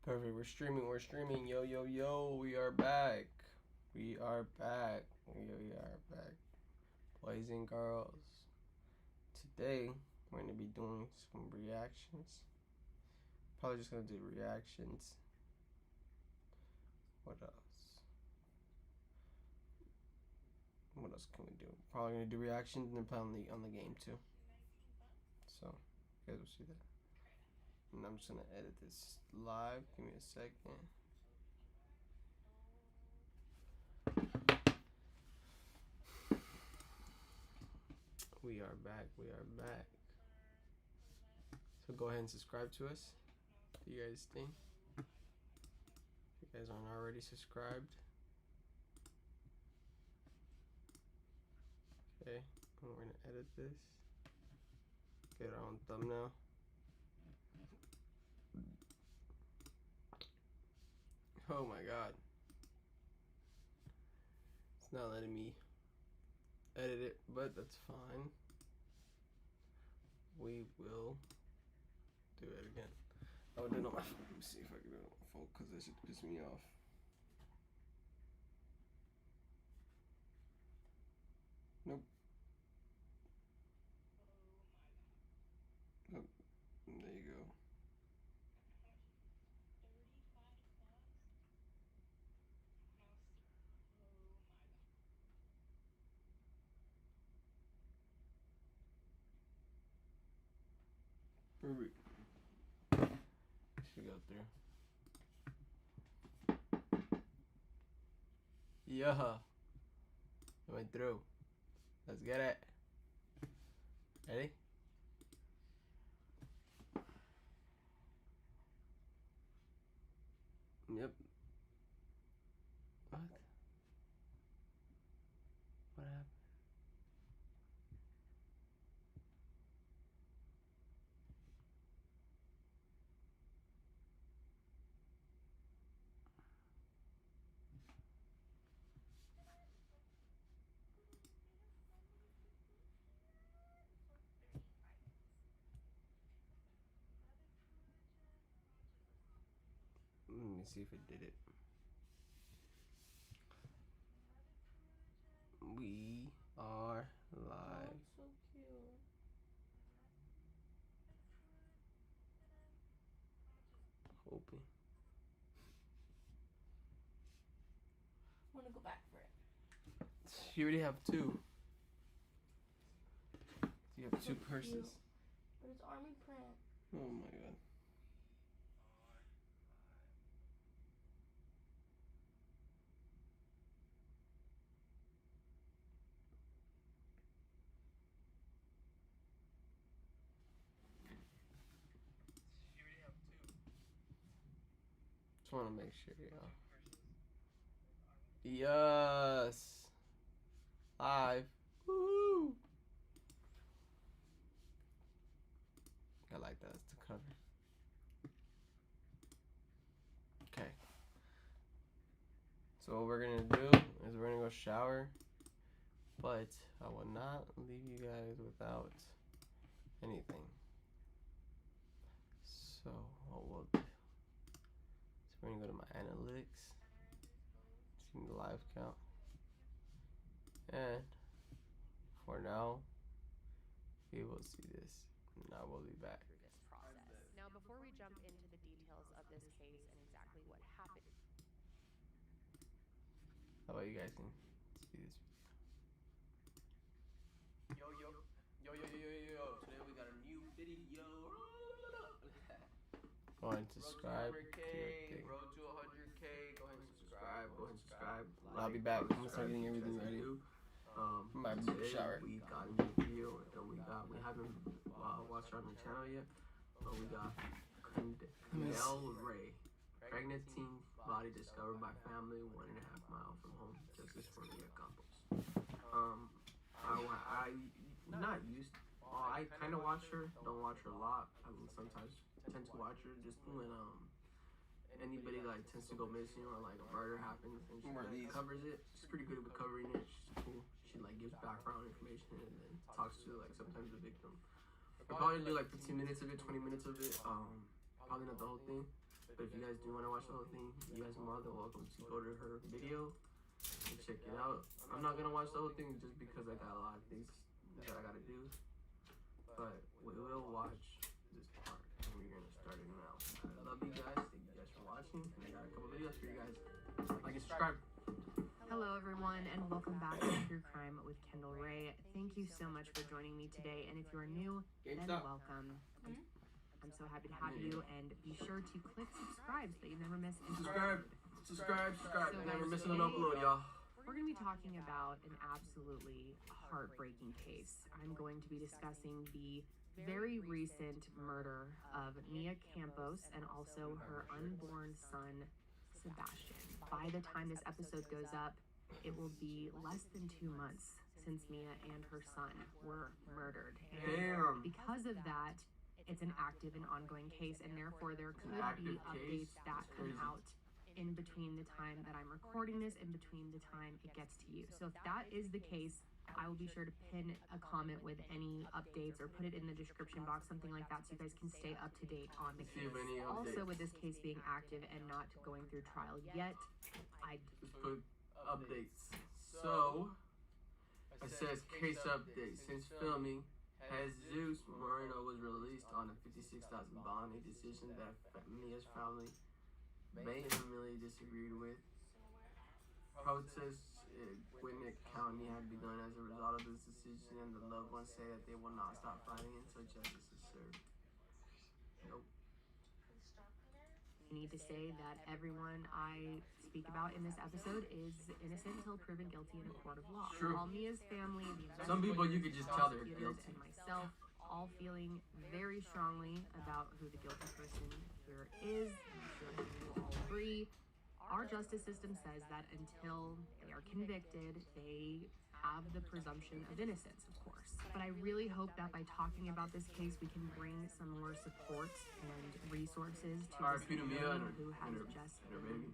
Perfect. We're streaming. We're streaming. Yo, yo, yo. We are back. We are back. We are back. Boys and girls. Today, we're going to be doing some reactions. Probably just going to do reactions. What else? What else can we do? Probably going to do reactions and then play on the game too. So, you guys will see that. And I'm just going to edit this live. Give me a second. We are back. We are back. So go ahead and subscribe to us. Do you guys think? If you guys aren't already subscribed. Okay. And we're going to edit this. Get our own thumbnail. Oh my god. It's not letting me edit it, but that's fine. We will do it again. Oh, do it on my phone. Let me see if I can do it on my phone because this should piss me off. Nope. Oh, there you go. Perfect. Should go through. Yeah. It went through. Let's get it. Ready? Yep. What? What happened? Let me see if it did it. We are live. Oh, so cute. Hoping. I want to go back for it. You already have two. You have two So purses. cute. But it's army print. Oh my god. Just want to make sure, y'all. Yes. Live. Woo. I like that as the cover. Okay. So what we're gonna do is we're gonna go shower, but I will not leave you guys without anything. So what we'll do is we're gonna go to my analytics, see the live count, and for now we will see this, and I will be back. Through this process. Now, before we jump into the details of this case and exactly what happened. How about you guys can see this video? Yo. Today we got a new video. Go ahead and subscribe to your thing. Road to 100K. Go ahead and subscribe. Go ahead and subscribe. I'll be back. I'm gonna start getting everything ready. My Today shower. we got a new video and we haven't watched her on the channel yet, but we got Canel Ray, pregnant teen body discovered by family 1.5 miles from home, justice for the couples. I not used. I kind of watch her. Don't watch her a lot. I mean, sometimes tend to watch her just when anybody like tends to go missing or like a murder happens and she like, covers it. She's pretty good at covering it. She's cool. She like gives background information and then talks to like sometimes the victim. We'll probably do like 15 minutes of it, 20 minutes of it. Probably not the whole thing. But if you guys do want to watch the whole thing, you guys are more than welcome to go to her video and check it out. I'm not gonna watch the whole thing just because I got a lot of things that I gotta do. But we will watch this part, and we're gonna start it now. I love you guys. Thank you guys for watching. And I got a couple videos for you guys. Like and subscribe. Hello, everyone, and welcome back to True Crime with Kendall Ray. Thank you so much for joining me today. And if you are new, then welcome. I'm so happy to have you, and be sure to click subscribe so that you never miss an episode. Subscribe. So Never guys, missing an today, upload, y'all. We're going to be talking about an absolutely heartbreaking case. I'm going to be discussing the very recent murder of Mia Campos and also her unborn son, Sebastian. By the time this episode goes up, it will be less than 2 months since Mia and her son were murdered. And Damn. because of that, it's an active and ongoing case, and therefore there could be updates that come out in between the time that I'm recording this, in between the time it gets to you. So if that is the case, I will be sure to pin a comment with any updates or put it in the description box, something like that, so you guys can stay up to date on the case. Also, with this case being active and not going through trial yet, I Just put updates. So, it says case update. Since filming, Jesus Moreno was released on a $56,000 bond, a decision that Mia's family vehemently disagreed with. Protests in Gwinnett County have begun as a result of this decision, and the loved ones say that they will not stop fighting until justice is served. Nope. I need to say that everyone I speak about in this episode is innocent until proven guilty in a court of law. True. All Mia's family, the Some people you could just tell they're prosecutors, guilty. and myself, all feeling very strongly about who the guilty person here is. I'm sure you will all agree. Our justice system says that until they are convicted, they have the presumption of innocence, of course. But I really hope that by talking about this case, we can bring some more support and resources to this R.I.P. to Mia family and who has her just and her baby.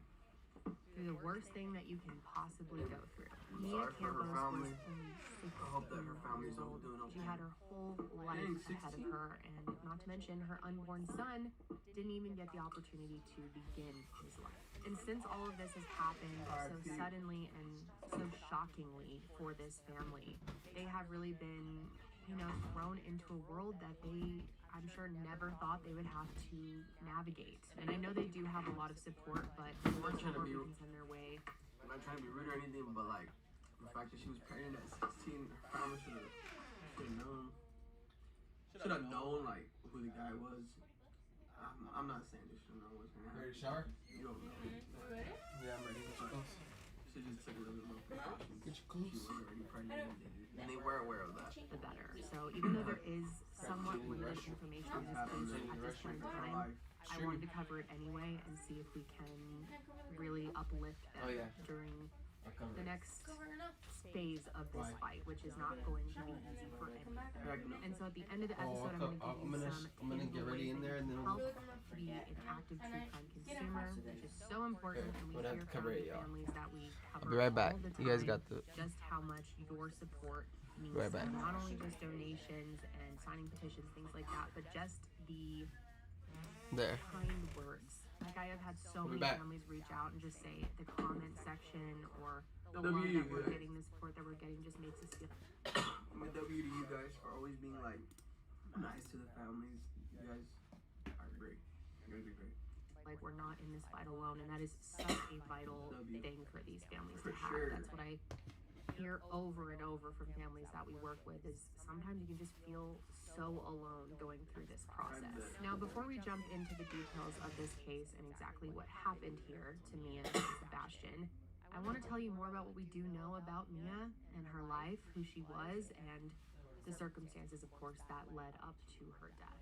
through the worst thing that you can possibly go through. I'm Mia sorry for her Campos family. was only 16 I hope that her family's years old. doing okay. She had her whole life Dang, ahead of 16? her, and not to mention her unborn son didn't even get the opportunity to begin his life. And since all of this has happened so R.I.P. suddenly and so shockingly for this family, they have really been, thrown into a world that they, I'm sure, never thought they would have to navigate. And I know they do have a lot of support, but the more trying to support be- we can send their way, I'm not trying to be rude or anything, but like the fact that she was pregnant at 16, her family should have known like who the guy was. I'm not saying they should have known what's gonna happen. Ready to shower? You don't know. Yeah, I'm ready. Get your clothes. She just took a little bit more precautions. Get your She clothes. was already pregnant, and they were aware of that. the better. So even though there is somewhat limited information in this case at this point in time, I wanted to cover it anyway and see if we can really uplift them during the next phase of this fight, which is not going to be easy for anyone. And so at the end of the episode, I'm going to give you some I'm gonna get ready in there and then help be an active true crime consumer, which is so important, and we We'll have hear to from cover the it, y'all. families that we cover I'll be right back. all the You guys time, got the. just how much your support means Right to back. them. Not only just donations and signing petitions, things like that, but just the There. kind words. Like, I have had so We'll be many back. families reach out and just say the comment section or the W love you that we're guys. getting, the support that we're getting just makes us feel My W to you guys for always being like nice to the families. You guys are great. You guys are great. like we're not in this fight alone, and that is such a vital thing for these families For to have. sure. That's what I hear over and over from families that we work with, is sometimes you can just feel so alone going through this process. Now, before we jump into the details of this case and exactly what happened here to Mia and Sebastian, I want to tell you more about what we do know about Mia and her life, who she was, and the circumstances, of course, that led up to her death.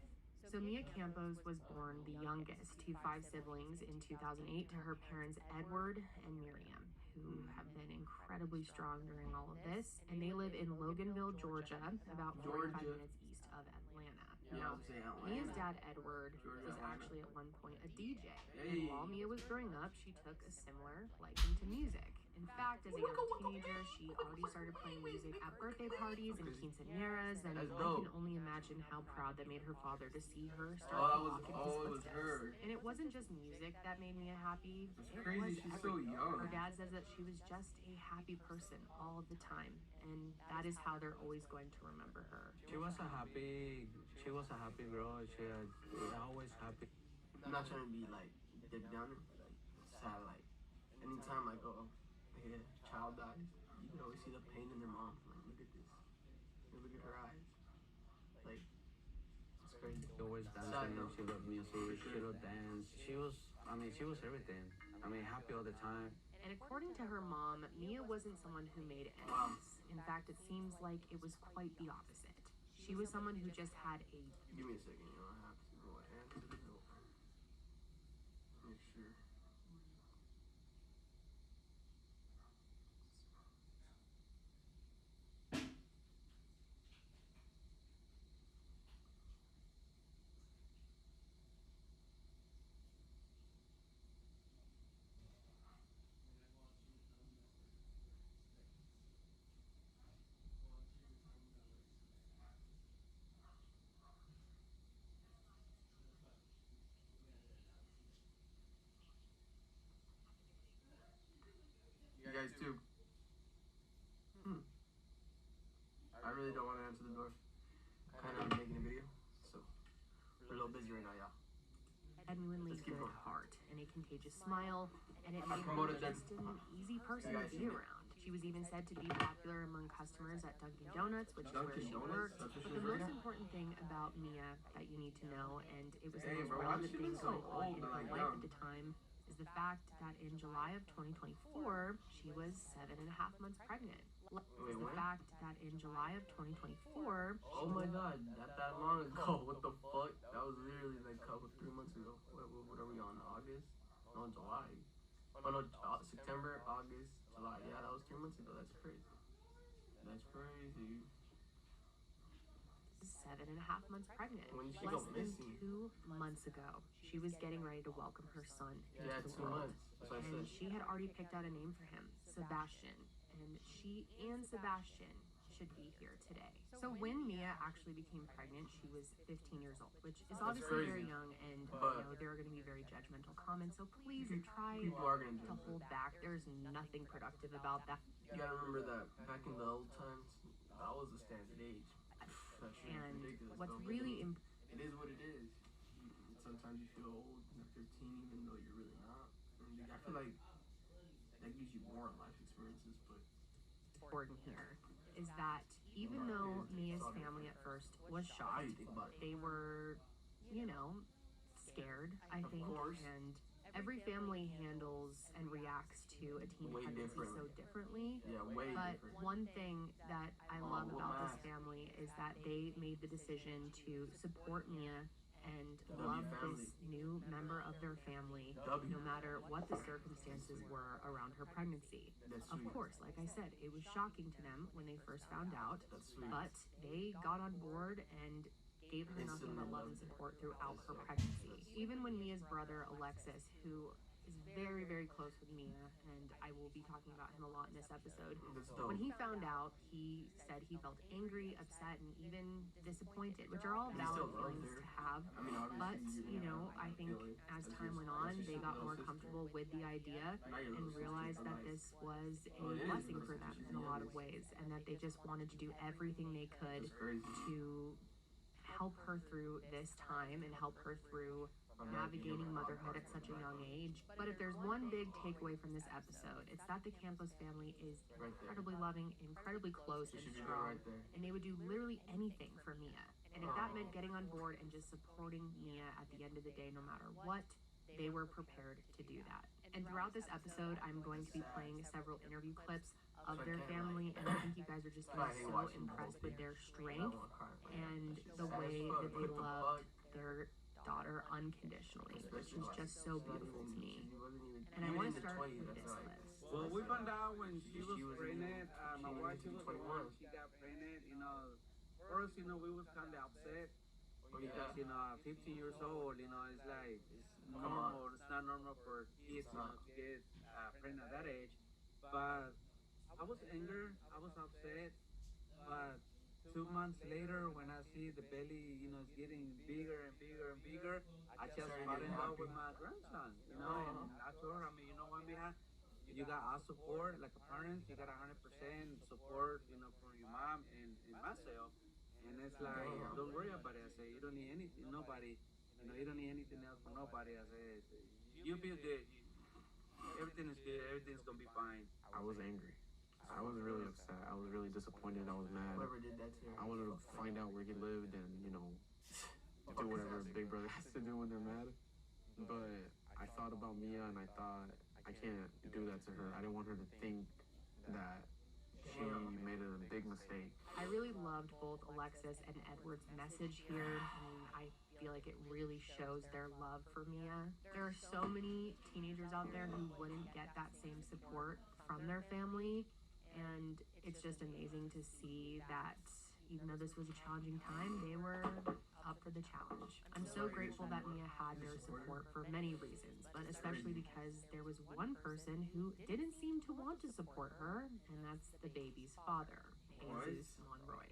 So Mia Campos was born the youngest to 5 siblings in 2008 to her parents Edward and Miriam, who have been incredibly strong during all of this. And they live in Loganville, Georgia, about 45 minutes east of Atlanta. Now, Mia's dad, Edward, was actually at one point a DJ. And while Mia was growing up, she took a similar liking to music. In fact, as a young teenager, she already started playing music at birthday parties and quinceañeras, and I can only imagine how proud that made her father to see her start walking his footsteps. And it wasn't just music that made Mia happy. It's crazy, she's so young. Her dad says that she was just a happy person all the time, and that is how they're always going to remember her. She was a happy girl. She always happy. I'm not trying to be like deep down, like sad. Like anytime like a child dies, you can always see the pain in their mom. Like look at this, look at her eyes. Like it's crazy. She always dancing. She loved music. She loved dance. She was everything. Happy all the time. And according to her mom, Mia wasn't someone who made enemies. In fact, it seems like it was quite the opposite. She was someone who just had a... Give me a second, I have to go answer the door. Make sure. You guys too. I really don't want to answer the door. Kind of making a video, so we're a little busy right now, y'all. Genuinely Let's keep good going. heart and a contagious smile, and it I made her promoted them. just an easy person to be around. She was even said to be popular among customers at Dunkin' Donuts, which is where Dunkin' she Donuts? worked. That's what But she the was most right now? important thing about Mia that you need to know, and it was the Hey, most bro, why relevant does she thing look so going on old in and, her like, life young? at the time, is the fact that in July of 2024, she was 7.5 months pregnant. Wait, The when? fact that in July of 2024, Oh my god, not that long ago. What the fuck? That was literally like a couple 3 months ago. What are we on? August? No, July. Oh no, September, August, July. Yeah, that was 3 months ago. That's crazy. That's crazy. 7.5 months pregnant. When did she Less go than missing? 2 months ago, she was getting ready to welcome her son into Yeah, the 2 world. months. That's what I And said. she had already picked out a name for him, Sebastian. And she and Sebastian should be here today. So when Mia actually became pregnant, she was 15 years old, which is obviously very crazy. young, and But- there are going to be very judgmental comments. So please try People are gonna do to it. hold back. There's nothing productive about that. You gotta remember that back in the old times, that was the standard age. That shit is And ridiculous. what's though. really It is what it is. Sometimes you feel old at 15, even though you're really not. And I feel like that gives you more life experiences, but important here is that even though Mia's family at first was how shocked, do you think about it? they were, scared, I think, course. and every family handles and reacts to a teen Way pregnancy so differently. differently. Yeah, way But different. one thing that I love Oh, about this my. family is that they made the decision to support Mia and W love family. this new member of their family, W. no matter what the circumstances were around her pregnancy. That's Of sweet. course, like I said, it was shocking to them when they first found out, That's sweet. but they got on board and gave her nothing but love and support throughout her pregnancy. Even when Mia's brother, Alexis, who is very, very close with Mia, and I will be talking about him a lot in this episode, That's dope. when he found out, he said he felt angry, upset, and even disappointed, which are all He valid still loves feelings her. to have. I mean, But, obviously, I think as time went on, they got more comfortable with the idea and realized that this was a blessing for them in a lot of ways, and that they just wanted to do everything they could That's crazy. to help her through this time and help her through navigating motherhood at such a young age. But if there's one big takeaway from this episode, it's that the Campos family is Right there. incredibly loving, incredibly close, It and should be strong, right there. and they would do literally anything for Mia. And if that meant getting on board and just supporting Mia at the end of the day, no matter what, they were prepared to do that. And throughout this episode, I'm going to be playing several interview clips of their family, and I think you guys are just going to be so impressed with their strength and the way that they loved their daughter unconditionally, which is just so beautiful to me. And I want to start with this clip. Well, we found out when she was She was pregnant. in- My she wife, was she in was the 21. one. She got pregnant. First, we was kind of upset because 15 years old. It's like it's Come on. normal. It's not normal for kids It's not. to get pregnant at that age. But I was angry, I was upset, but 2 months later, when I see the belly, it's getting bigger and bigger and bigger, I just fell in love with my grandson, and I told her, I mean, you know what, mija, you got our support, like a parent, you got 100% support, from your mom and myself, and it's like, don't worry about it. I say, you don't need anything, nobody, you don't need anything else from nobody. I say, you feel good, everything is good, everything's gonna be fine. I was angry. I was really upset. I was really disappointed. I was mad. Whoever did that to her. I wanted to find out where he lived and, do whatever Big Brother has to do when they're mad. But I thought about Mia and I thought, I can't do that to her. I didn't want her to think that she made a big mistake. I really loved both Alexis and Edward's message here. I mean, I feel like it really shows their love for Mia. There are so many teenagers out there who wouldn't get that same support from their family, and it's just amazing to see that even though this was a challenging time, they were up for the challenge. I'm so grateful that Mia had their support for many reasons, but especially because there was one person who didn't seem to want to support her, and that's the baby's father, Jesus Monroy.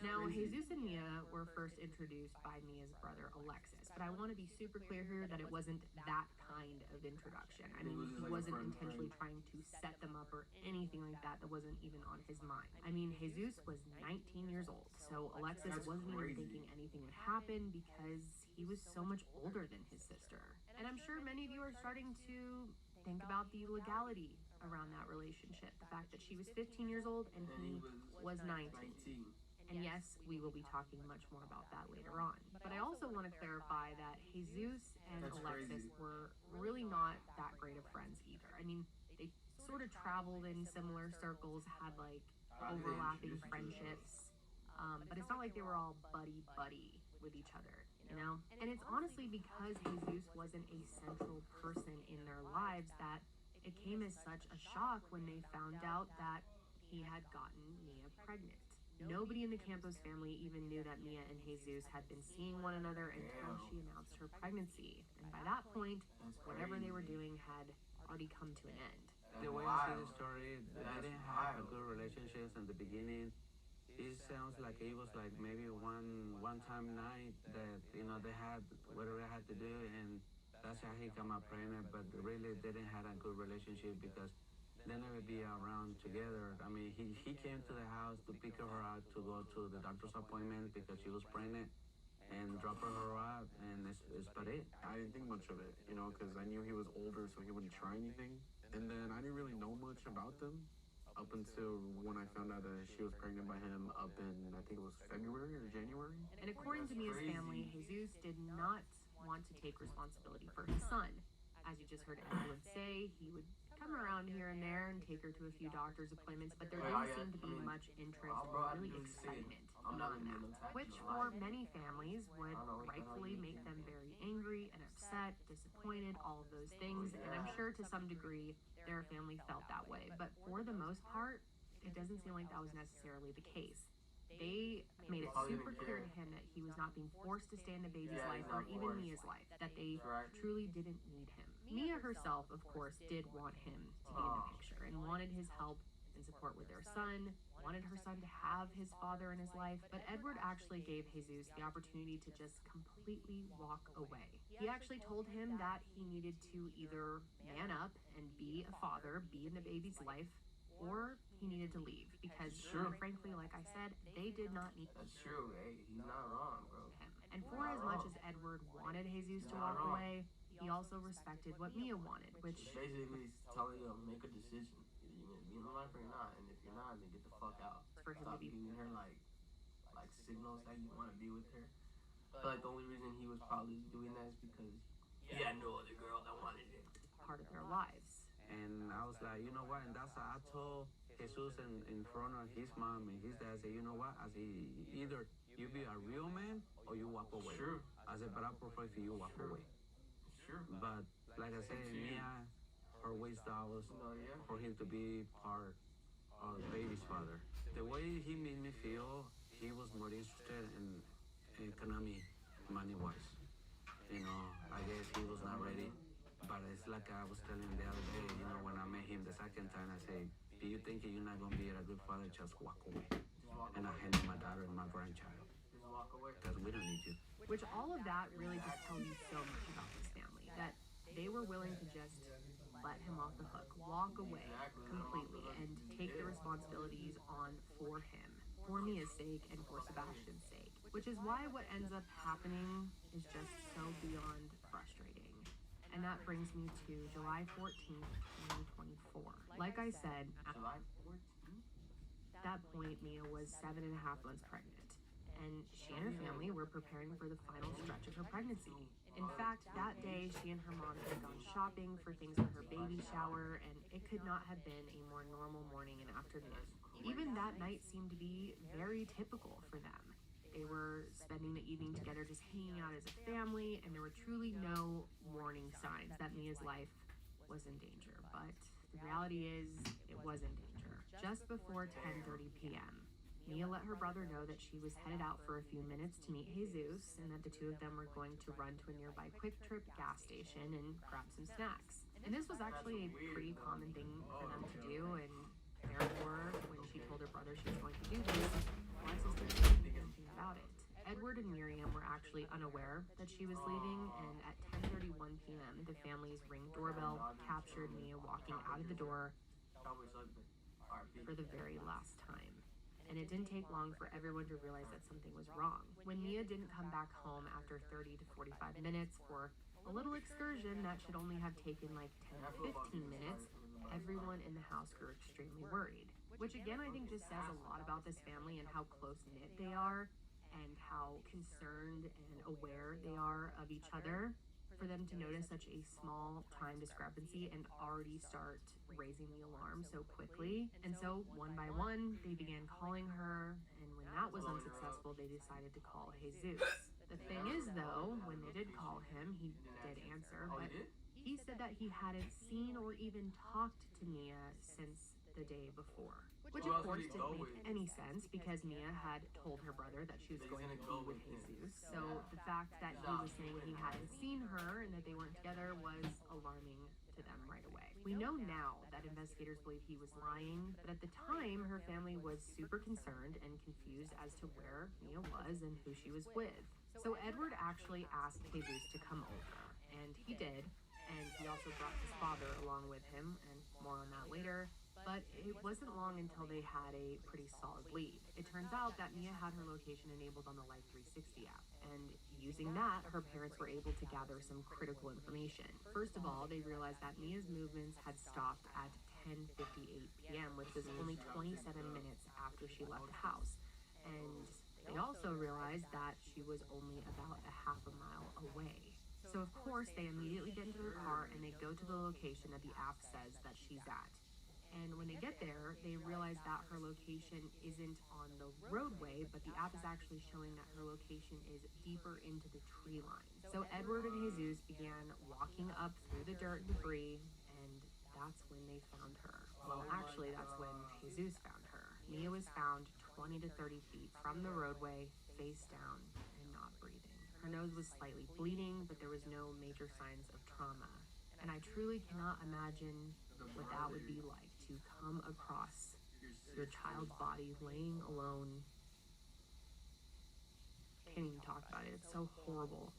Now, Jesus and Mia were first introduced by Mia's brother, Alexis, but I want to be super clear here that it wasn't that kind of introduction. I mean, he wasn't intentionally trying to set them up or anything like that. That wasn't even on his mind. I mean, Jesus was 19 years old, so Alexis wasn't even thinking anything would happen because he was so much older than his sister. And I'm sure many of you are starting to think about the legality around that relationship. The fact that she was 15 years old and he was 19. And yes, we will be talking much more about that later on. But I also want to clarify that Jesus and Alexis were really not that great of friends either. I mean, they sort of traveled in similar circles, had like overlapping friendships, but it's not like they were all buddy-buddy with each other, And it's honestly because Jesus wasn't a central person in their lives that it came as such a shock when they found out that he had gotten Mia pregnant. Nobody in the Campos family even knew that Mia and Jesus had been seeing one another until she announced her pregnancy. And by that point, whatever they were doing had already come to an end. The way I see the story, they didn't have a good relationships in the beginning. It sounds like it was like maybe one time night that they had whatever they had to do, and that's how he got pregnant. But really, they didn't have a good relationship because they never be around together. I mean, he came to the house to pick her up to go to the doctor's appointment because she was pregnant, and drop her off, and it's about it. I didn't think much of it, because I knew he was older, so he wouldn't try anything. And then I didn't really know much about them up until when I found out that she was pregnant by him up in, I think it was February or January. And according to Mia's family, Jesus did not want to take responsibility for his son. As you just heard Edward say, he would come around here and there and take her to a few doctor's appointments, but there didn't seem to be much interest or really excitement on that, which for many families would rightfully make them very angry and upset, disappointed, all of those things, and I'm sure to some degree their family felt that way, but for the most part, it doesn't seem like that was necessarily the case. They made it super clear to him that he was not being forced to stay in the baby's life or even Mia's life, that they truly didn't need him. Mia herself, of course, did want him to be in the picture and wanted his help and support with their son, wanted her son to have his father in his life, but Edward actually gave Jesus the opportunity to just completely walk away. He actually told him that he needed to either man up and be a father, be in the baby's life, or he needed to leave because, frankly, like I said, they did not need him. That's true. Hey, he's not wrong, bro. And for as much as Edward wanted Jesus to walk away, he also respected what Mia wanted, which basically is telling you to make a decision. Either you're gonna be in the life or you're not, and if you're not, then get the fuck out. for him Stop to be giving her like signals that you want to be with her. I feel like the only reason he was probably doing that is because he had no other girl that wanted him. part of their lives. And I was like, you know what? And that's how I told Jesus in front of his mom and his dad. I said, you know what? I said, either you be a real man or you walk away. Sure. I said, but I prefer if you walk away. Sure. But like I said, Mia, her wisdom was for him to be part of the baby's father. The way he made me feel, he was more interested in economy, money-wise. I guess he was not ready. But at the just like I was telling him the other day, you know, when I met him the second time, I say, do you think you're not going to be a good father? Just walk away. And I hand him my daughter and my grandchild. Just walk away. Because we don't need you. Which all of that really just tells you so much about this family, that they were willing to just let him off the hook, walk away completely, and take the responsibilities on for him, for Mia's sake and for Sebastian's sake. Which is why what ends up happening is just so beyond frustrating. And that brings me to July 14th, 2024. Like I said, at July 14th? that point, Mia was 7.5 months pregnant, and she and her family were preparing for the final stretch of her pregnancy. In fact, that day, she and her mom had gone shopping for things for her baby shower, and it could not have been a more normal morning and afternoon. Even that night seemed to be very typical for them. They were spending the evening together just hanging out as a family, and there were truly no warning signs that Mia's life was in danger. But the reality is, it was in danger. Just before 10:30 p.m., Mia let her brother know that she was headed out for a few minutes to meet Jesus, and that the two of them were going to run to a nearby Quick Trip gas station and grab some snacks. And this was actually a pretty common thing for them to do, and therefore, when she told her brother she was going to do this, Alexis didn't think anything about it. Edward and Miriam were actually unaware that she was leaving, and at 10:31 p.m., the family's Ring doorbell captured Mia walking out of the door for the very last time. And it didn't take long for everyone to realize that something was wrong. When Mia didn't come back home after 30 to 45 minutes for a little excursion that should only have taken like 10 to 15 minutes, everyone in the house grew extremely worried. Which again, I think just says a lot about this family and how close-knit they are and how concerned and aware they are of each other. For them to notice such a small time discrepancy and already start raising the alarm so quickly. And so one by one, they began calling her, and when that was unsuccessful, they decided to call Jesus. The thing is though, when they did call him, he did answer, but he said that he hadn't seen or even talked to Mia since the day before. Which of course didn't make any sense because Mia had told her brother that she was going to be with Jesus. So the fact that he was saying he hadn't seen her and that they weren't together was alarming to them right away. We know now that investigators believe he was lying, but at the time her family was super concerned and confused as to where Mia was and who she was with. So Edward actually asked Jesus to come over, and he did, and he also brought his father along with him, and more on that later. But it wasn't long until they had a pretty solid lead. It turns out that Mia had her location enabled on the Life 360 app, and using that, her parents were able to gather some critical information. First of all, they realized that Mia's movements had stopped at 10:58 p.m., which was only 27 minutes after she left the house. And they also realized that she was only about a half a mile away. So of course, they immediately get into their car and they go to the location that the app says that she's at. And when they get there, they realize that her location isn't on the roadway, but the app is actually showing that her location is deeper into the tree line. So Edward and Jesus began walking up through the dirt and debris, and that's when they found her. Well, actually, that's when Jesus found her. Mia was found 20 to 30 feet from the roadway, face down and not breathing. Her nose was slightly bleeding, but there was no major signs of trauma. And I truly cannot imagine what that would be like, to come across your child's body laying alone. Can't even talk about it, it's so horrible.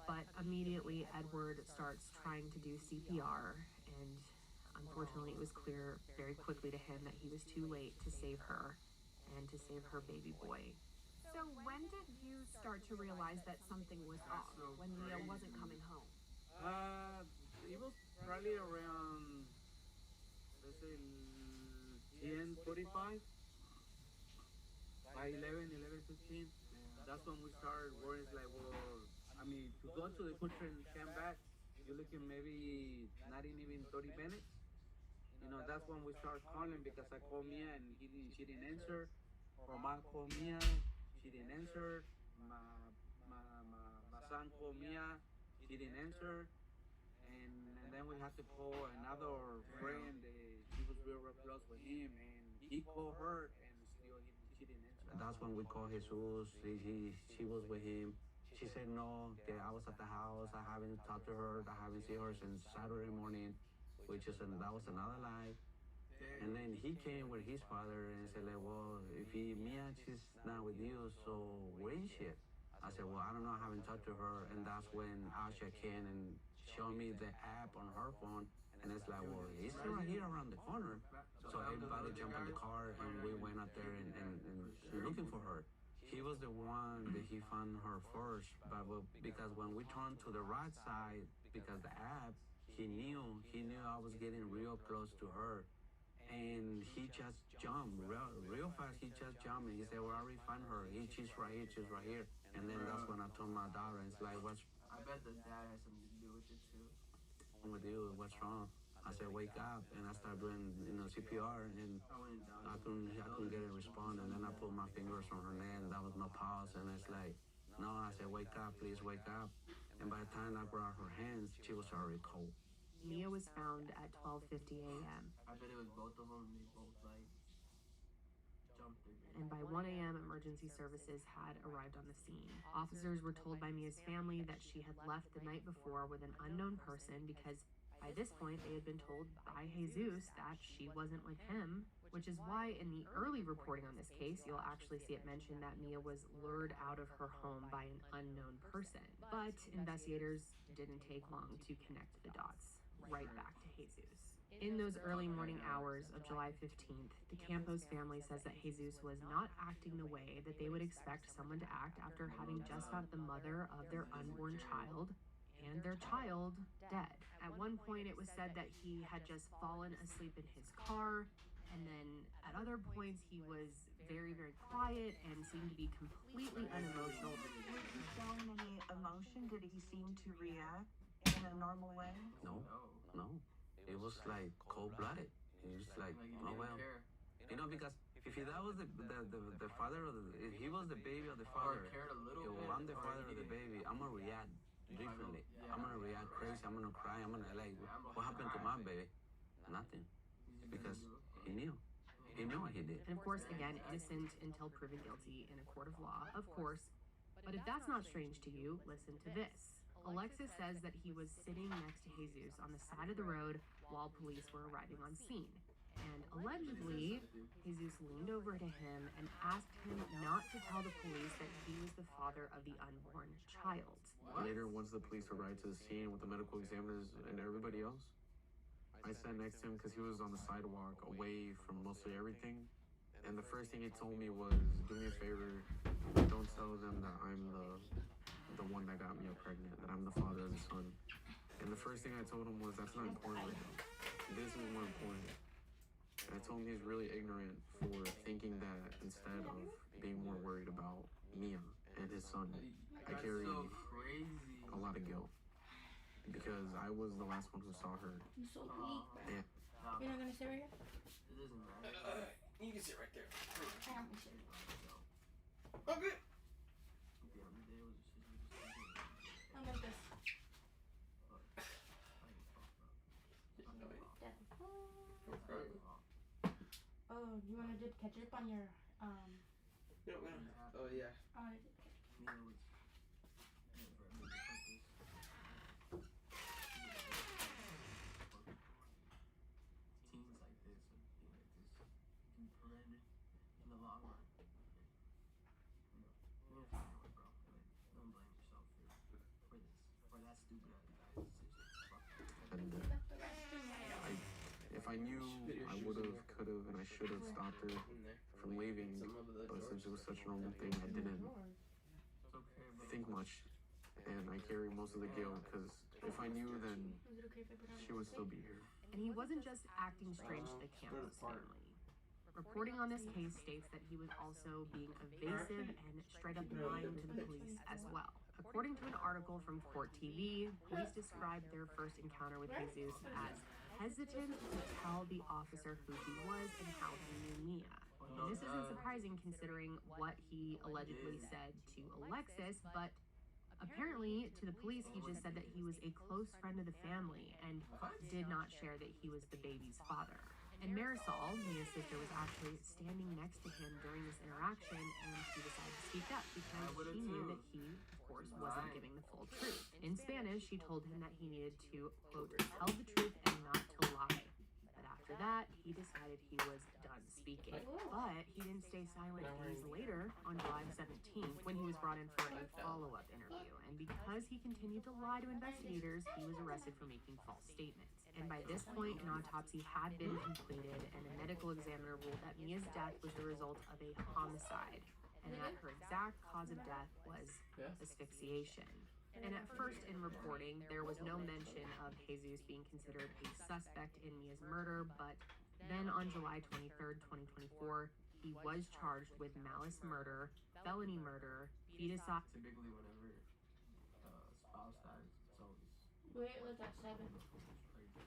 But immediately Edward starts trying to do CPR, and unfortunately it was clear very quickly to him that he was too late to save her and to save her baby boy. So when did you start to realize that something was off, when Mia wasn't coming home? It was probably around, let's say, 10:45, by 11:15. That's when we started worrying, like, well, I mean, to go to the butcher and come back, you're looking maybe not even 30 minutes. You know, that's when we started calling, because I called Mia and she didn't answer. Or Ma called Mia, she didn't answer. My son called Mia, she didn't answer. And then we had to call another friend. He was real close with him, and he called her, and still she didn't answer. That's when we called Jesus. She was with him. She said no, that I was at the house, I haven't talked to her, I haven't seen her since Saturday morning, that was another lie. And then he came with his father and said, like, well, if Mia, she's not with you, so where is she? I said, well, I don't know, I haven't talked to her. And that's when Asha came and showed me the app on her phone. And it's like, well, it's right here around the corner. So everybody jumped in the car and we went out there and looking for her. He was the one that he found her first, but because when we turned to the right side, because the app, he knew I was getting real close to her. And he just jumped real fast. He just jumped and he said, well, I already found her. She's right here. And then that's when I told my daughter, it's like, I bet the dad has something to do with it too. wrong with you? What's wrong? I said, wake up. And I started doing, CPR and I couldn't get a response. And then I put my fingers on her neck and there was no pulse. And it's like, no, I said, wake up, please wake up. And by the time I grabbed her hands, she was already cold. Mia was found at 12:50 a.m. I bet it was both of them. They both like jumped it. And by 1 a.m., emergency services had arrived on the scene. Officers were told by Mia's family that she had left the night before with an unknown person because by this point they had been told by Jesus that she wasn't with him, which is why in the early reporting on this case, you'll actually see it mentioned that Mia was lured out of her home by an unknown person. But investigators didn't take long to connect the dots right back to Jesus. In those early morning hours of July 15th, the Campos family says that Jesus was not acting the way that they would expect someone to act after having just found the mother of their unborn child and their child dead. At one point, it was said that he had just fallen asleep in his car, and then at other points, he was very, very quiet and seemed to be completely unemotional. Was he showing any emotion? Did he seem to react in a normal way? No. It was like cold-blooded. He was like, oh well. Because if that was the father of if he was the baby of the father, if I'm the father of the baby, I'm gonna react differently. I'm gonna react crazy. I'm gonna cry. I'm gonna like, what happened to my baby? Nothing, because he knew. He knew what he did. And of course, again, innocent until proven guilty in a court of law, of course. But if that's not strange to you, listen to this. Alexis says that he was sitting next to Jesus on the side of the road while police were arriving on scene. And allegedly, Jesus leaned over to him and asked him not to tell the police that he was the father of the unborn child. Later, once the police arrived to the scene with the medical examiners and everybody else, I sat next to him because he was on the sidewalk away from mostly everything. And the first thing he told me was, do me a favor, don't tell them that I'm the one that got me pregnant, that I'm the father of the son. And the first thing I told him was, that's not important right now. This is more important. And I told him he's really ignorant for thinking that instead of being more worried about Mia and his son, I carry a lot of guilt. Because I was the last one who saw her. You're so weak. Yeah. You're not gonna sit right here? It doesn't matter. You can sit right there. I have my shit. Okay. I'm like this. Oh, you wanna dip ketchup on your Oh yeah. I wanna dip ketchup. Teens like this and things like this can be prevented in the long run. You're gonna find a way, bro. Don't blame yourself for that stupid decision. And if I knew, I would have, could have, and I should have stopped her from leaving. But since it was such a normal thing, I didn't think much. And I carry most of the guilt because if I knew, then Is it okay if I put on she would still be here. And he wasn't just acting strange to the Campos family. Reporting on this case states that he was also being evasive and straight up lying to the police as well. According to an article from Court TV, police described their first encounter with Jesus as hesitant to tell the officer who he was and how he knew Mia. And this isn't surprising considering what he allegedly said to Alexis, but apparently to the police he just said that he was a close friend of the family and did not share that he was the baby's father. And Marisol, Mia's sister, was actually standing next to him during this interaction, and she decided to speak up because she knew that he, of course, wasn't giving the full truth. In Spanish, she told him that he needed to, quote, tell the truth and not to lie. But after that, he decided he was done speaking. But he didn't stay silent days later on July 17th when he was brought in for a follow-up interview. And because he continued to lie to investigators, he was arrested for making false statements. And by this point, an autopsy had been completed, and a medical examiner ruled that Mia's death was the result of a homicide, and that her exact cause of death was asphyxiation. And at first in reporting, there was no mention of Jesus being considered a suspect in Mia's murder, but then on July 23rd, 2024, he was charged with malice murder, felony murder, feticide. Typically, whenever spouse dies, it's always Wait, was that 7?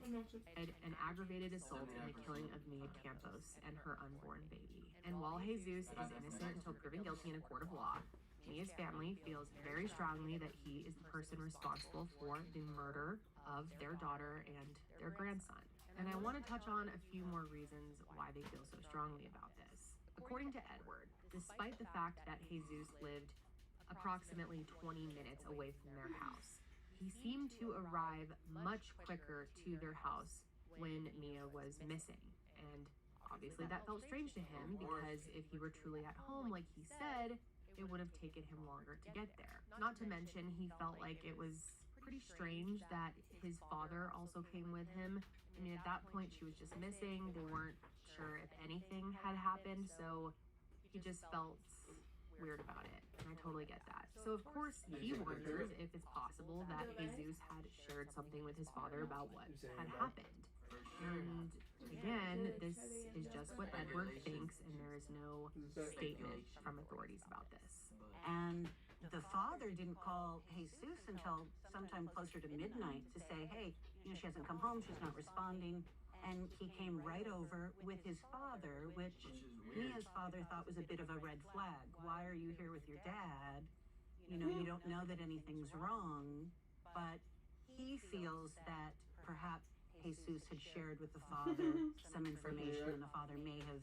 An aggravated assault in the killing of Mia Campos and her unborn baby. And while Jesus is innocent until proven guilty in a court of law, Mia's family feels very strongly that he is the person responsible for the murder of their daughter and their grandson. And I want to touch on a few more reasons why they feel so strongly about this. According to Edward, despite the fact that Jesus lived approximately 20 minutes away from their house, he seemed to arrive much quicker to their house when Mia was missing. And obviously that felt strange to him because if he were truly at home, like he said, it would have taken him longer to get there. Not to mention, he felt like it was pretty strange that his father also came with him. I mean, at that point, she was just missing. They weren't sure if anything had happened, so he just felt weird about it, and I totally get that. So of course he wonders if it's possible that Jesus had shared something with his father about what had happened. And again, this is just what Edward thinks, and there is no statement from authorities about this. And the father didn't call Jesus until sometime closer to midnight to say, hey, she hasn't come home, she's not responding. And he came right over with his father, which Mia's father thought was a bit of a red flag. Why are you here with your dad? You don't know that anything's wrong, but he feels that perhaps Jesus had shared with the father some information, and the father may have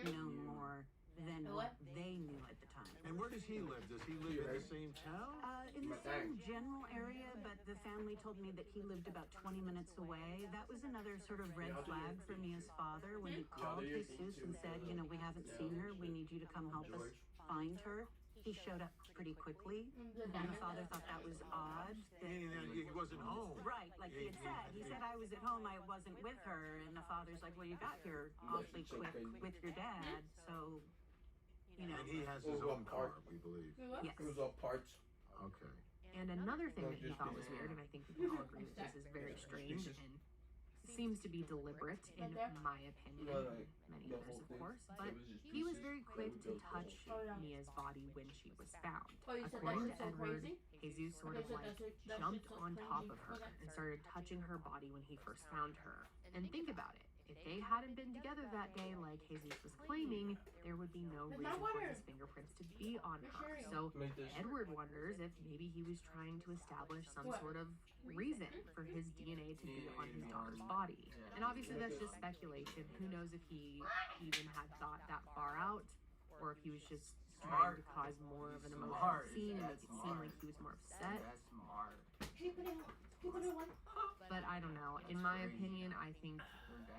known more than what they knew at the time. And where does he live? Does he live in the same town? In the same general area, but the family told me that he lived about 20 minutes away. That was another sort of red flag for Mia's father when he called Jesus and said, we haven't seen her, we need you to come help us find her. He showed up pretty quickly, and the father thought that was odd. Meaning that he wasn't home. Right, like he had said. He said, I was at home, I wasn't with her, and the father's like, well, you got here awfully quick with your dad, so... And he has his own car, we believe. Yes. It was all parts. Okay. And another thing that he thought was weird, and I think we can all agree that this is very strange and seems to be deliberate in my opinion, many others of course, but he was very quick to touch Mia's body when she was found. According to Edward, Jesus sort of like jumped on top of her and started touching her body when he first found her. And think about it. If they hadn't been together that day, like Jesus was claiming, there would be no reason for his fingerprints to be on her. So Edward wonders if maybe he was trying to establish some sort of reason for his DNA to be on his daughter's body. And obviously that's just speculation. Who knows if he even had thought that far out, or if he was just trying to cause more of an emotional scene and make it seem like he was more upset. But I don't know. In my opinion, I think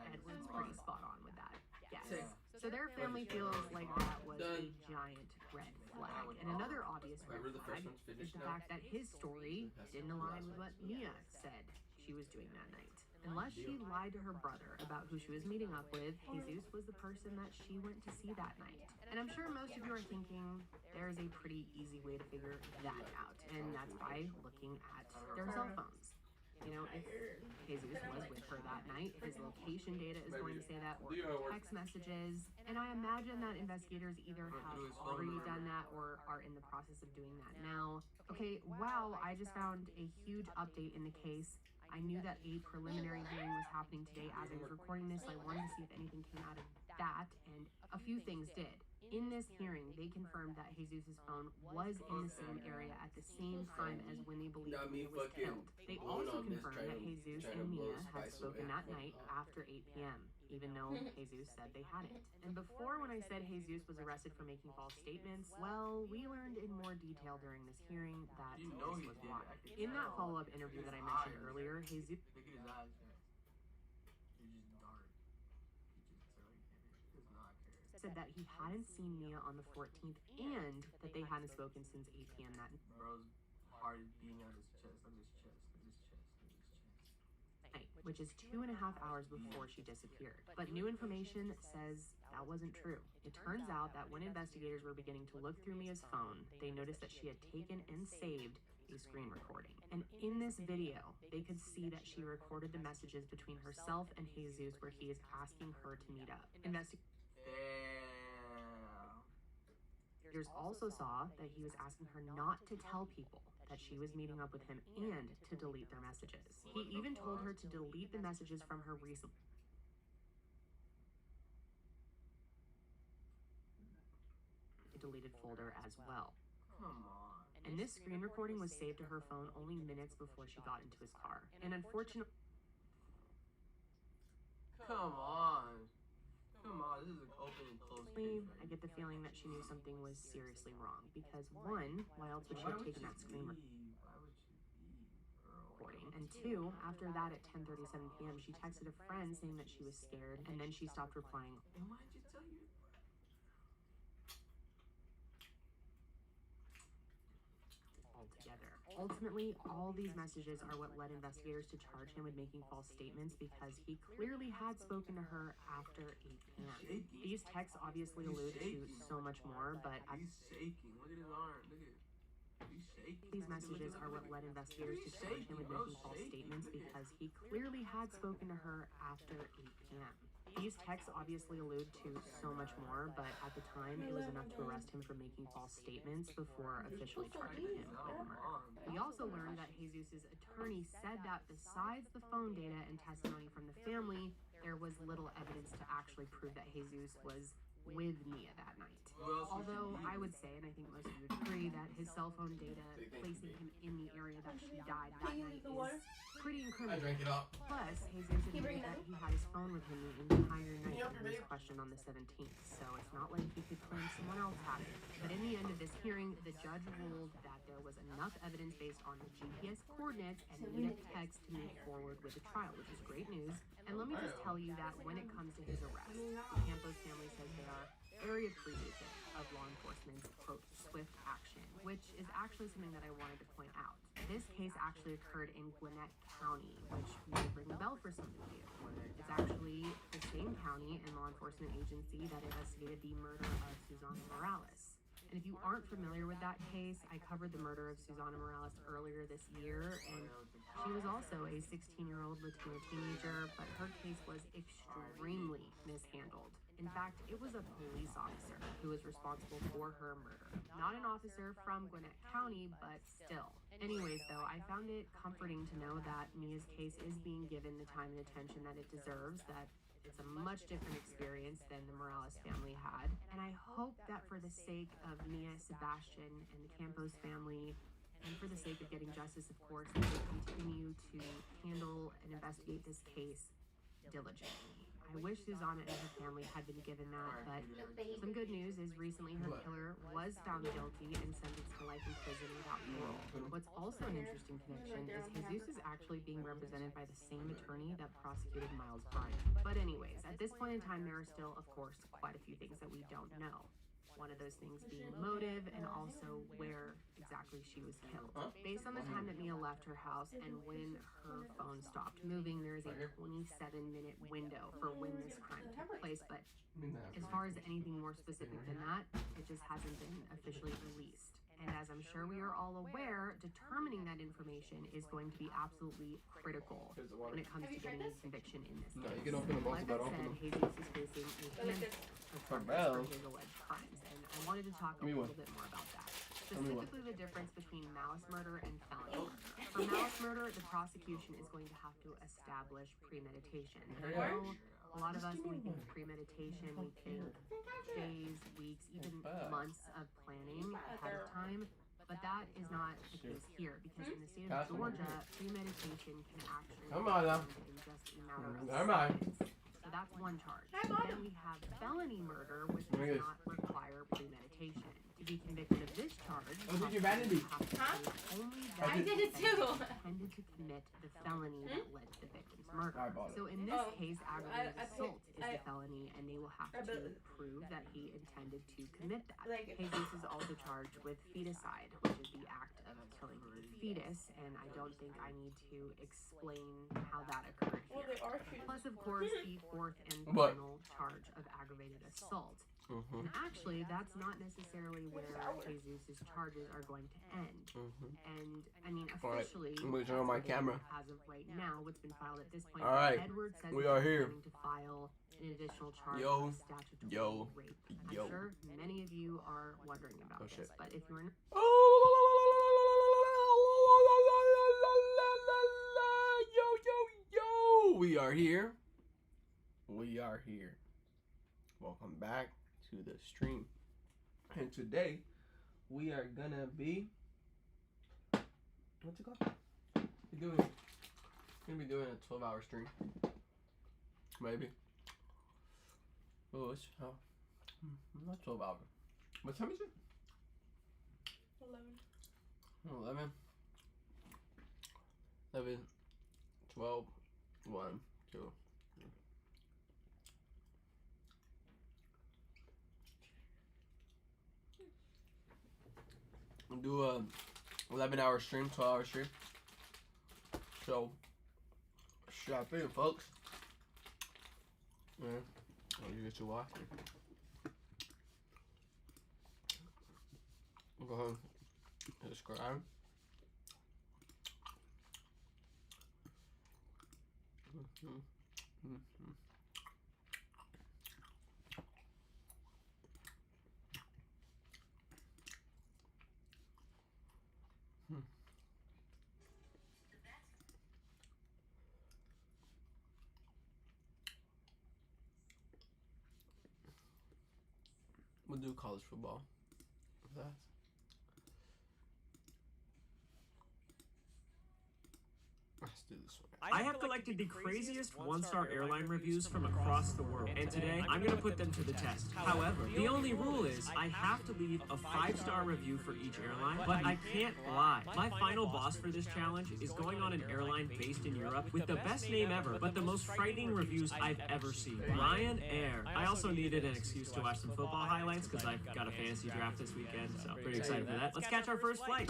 Edward's pretty spot on with that. Yes. So their family feels like that was a giant red flag. And another obvious red flag is the fact that his story didn't align with what Mia said she was doing that night. Unless she lied to her brother about who she was meeting up with, Jesus was the person that she went to see that night. And I'm sure most of you are thinking there's a pretty easy way to figure that out, and that's by looking at their cell phones. If Jesus was with her that night, his location data is going to say that, or text messages. And I imagine that investigators either have already done that or are in the process of doing that now. Okay, wow, I just found a huge update in the case. I knew that a preliminary hearing was happening today as I was recording this, so I wanted to see if anything came out of that, and a few things did. In this hearing, they confirmed that Jesus' phone was in the same area at the same time as when they believed Got me Mia was fucking killed. They blown also on this confirmed that trying Jesus to and Mia blow had spice spoken away. that night after 8 p.m., even though Jesus said they hadn't. And before, when I said Jesus was arrested for making false statements, well, we learned in more detail during this hearing that You know this he was did. why. I could In that tell. follow-up interview that I mentioned earlier, Jesus Look at his eyes, man. They're just dark. He just does not care. said that he hadn't seen Mia on the 14th and that they hadn't spoken since 8 p.m. that Bro's heart is beating on his chest. Look at his chest. Look at his chest. Look at his chest. night, which is 2.5 hours before she disappeared. But new information says that wasn't true. It turns out that when investigators were beginning to look through Mia's phone, they noticed that she had taken and saved a screen recording. And in this video, they could see that she recorded the messages between herself and Jesus where he is asking her to meet up. Investigators also saw that he was asking her not to tell people that she was meeting up with him and to delete their messages. He even told her to delete the messages from her recent deleted folder as well. Come on. And this screen recording was saved to her phone only minutes before she got into his car. And unfortunately, Come on. Come on. This is an open and closed case. I get the feeling that she knew something was seriously wrong because one, why else would she have taken that screen recording? And two, after that at 10:37 p.m., she texted a friend saying that she was scared, and then she stopped replying And why did you tell you? altogether. Ultimately, all these messages are what led investigators to charge him with making false statements because he clearly had spoken to her after 8 p.m. These texts obviously allude to so much more, but He's shaking. Look at his arm. Look at. He's shaking. these messages are what led investigators to charge him with making false statements because he clearly had spoken to her after 8 p.m. These texts obviously allude to so much more, but at the time, it was enough to arrest him for making false statements before officially charging him with murder. We also learned that Jesus' attorney said that besides the phone data and testimony from the family, there was little evidence to actually prove that Jesus was with Mia that night. Although I would say, and I think most of you would agree, that his cell phone data placing him in the area that she died that night is pretty incriminating. drank it up. Plus, Jesus admitted that he had his phone with him the entire night when he was questioned on the 17th, so it's not like he could claim someone else had it. But in the end of this hearing, the judge ruled that there was enough evidence based on the GPS coordinates and meetup text to move forward with the trial, which is great news. And let me just tell you that when it comes to his arrest, the Campos family says they are very appreciative of law enforcement's, quote, swift action, which is actually something that I wanted to point out. This case actually occurred in Gwinnett County, which may ring a bell for some of you. It's actually the same county and law enforcement agency that investigated the murder of Susana Morales. And if you aren't familiar with that case, I covered the murder of Susana Morales earlier this year, and she was also a 16-year-old Latina teenager, but her case was extremely mishandled. In fact, it was a police officer who was responsible for her murder. Not an officer from Gwinnett County, but still. Anyways, though, I found it comforting to know that Mia's case is being given the time and attention that it deserves, that it's a much different experience than the Morales family had. And I hope that for the sake of Mia, Sebastian, and the Campos family, and for the sake of getting justice, of course, they will continue to handle and investigate this case diligently. I wish Susana and her family had been given that, but some good news is recently her killer was found guilty and sentenced to life in prison without parole. What's also an interesting connection is Jesus is actually being represented by the same attorney that prosecuted Miles Bryant. But anyways, at this point in time, there are still, of course, quite a few things that we don't know. One of those things being motive and also where exactly she was killed. Based on the time that Mia left her house and when her phone stopped moving, there is a 27-minute window for when this crime took place, but as far as anything more specific than that, it just hasn't been officially released. And as I'm sure we are all aware, determining that information is going to be absolutely critical when it comes to getting a conviction in this case. You can open them Like I said, Jesus is facing a handful of charges for his alleged crimes, and I wanted to talk a little bit more about that. specifically the difference between malice murder and felony murder. For malice murder, the prosecution is going to have to establish premeditation. And I know a lot of us, when we think of premeditation, we think days, weeks, even months of planning ahead of time. But that is not the case here, because in the state of Georgia, premeditation can actually be in just a matter of seconds. So that's one charge. Then we have felony murder, which does not require premeditation. To be convicted of this charge, Did your vanity? only I did it too. intended to commit the felony that led to the victim's murder. So in this case, aggravated assault is the felony, and they will have to prove that he intended to commit that. Jesus is also charged with feticide, which is the act of killing a fetus, and I don't think I need to explain how that occurred here. Plus, of course, the fourth and final charge of aggravated assault. And actually, that's not necessarily where Jesus' charges are going to end. And, I mean, officially, I'm on my camera. As of right now, what's been filed at this point, Alright, Edward says we are here. Going to file an additional charge of statutory rape. I'm sure many of you are wondering about this, but if you're we are here. We are here. Welcome back to the stream. And today we are gonna be what's it called? We're gonna be doing a 12-hour stream. Maybe. Oh, it's not 12 hours. What time is it? 11. 11, 12, 1, 2. We'll do a 11-hour stream, 12-hour stream. So, strap in, folks. Yeah, you get to watch it. Go ahead and subscribe. We'll do college football. That. Let's do this one. I have collected the craziest one-star airline reviews from across the world, and today I'm going to put them to the test. However, the only rule is I have to leave a 5-star review for each airline, but I can't lie. My final boss for this challenge is going on an airline based in Europe with the best name ever, but the most frightening reviews I've ever seen. Ryanair. I also needed an excuse to watch some football highlights because I've got a fantasy draft this weekend, so pretty excited for that. Let's catch our first flight.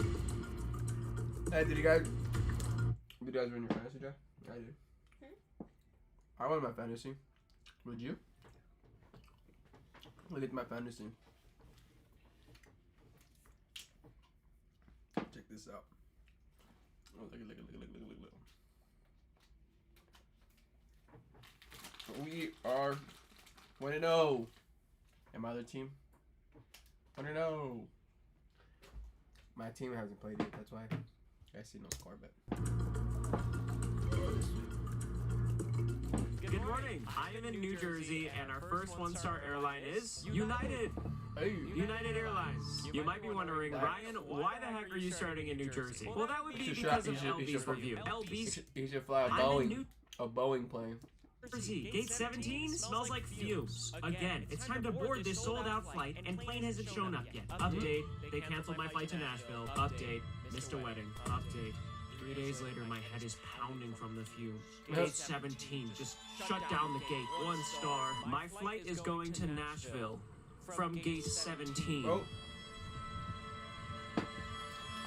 Hey, did you guys win your fantasy draft? I did. I won my fantasy. Would you? Look at my fantasy. Check this out. Oh, look. We are 1-0. And my other team 1-0. My team hasn't played yet, that's why I see no score bet. Good morning. I am in New Jersey, and our first one-star airline is United. Hey. United Airlines. You might be wondering, Ryan, why the heck are you starting in New Jersey? Well, that would be because of LB's review. You should fly a Boeing plane. Jersey, Gate 17 smells like fumes. Again, it's time to board this sold-out flight, and plane hasn't shown up yet. Update, they canceled my flight to Nashville. Update, missed a wedding. Update. 3 days later, my head is pounding from the fumes. Gate 17, just shut down the gate. 1 star. My flight is going to Nashville from Gate 17. Oh.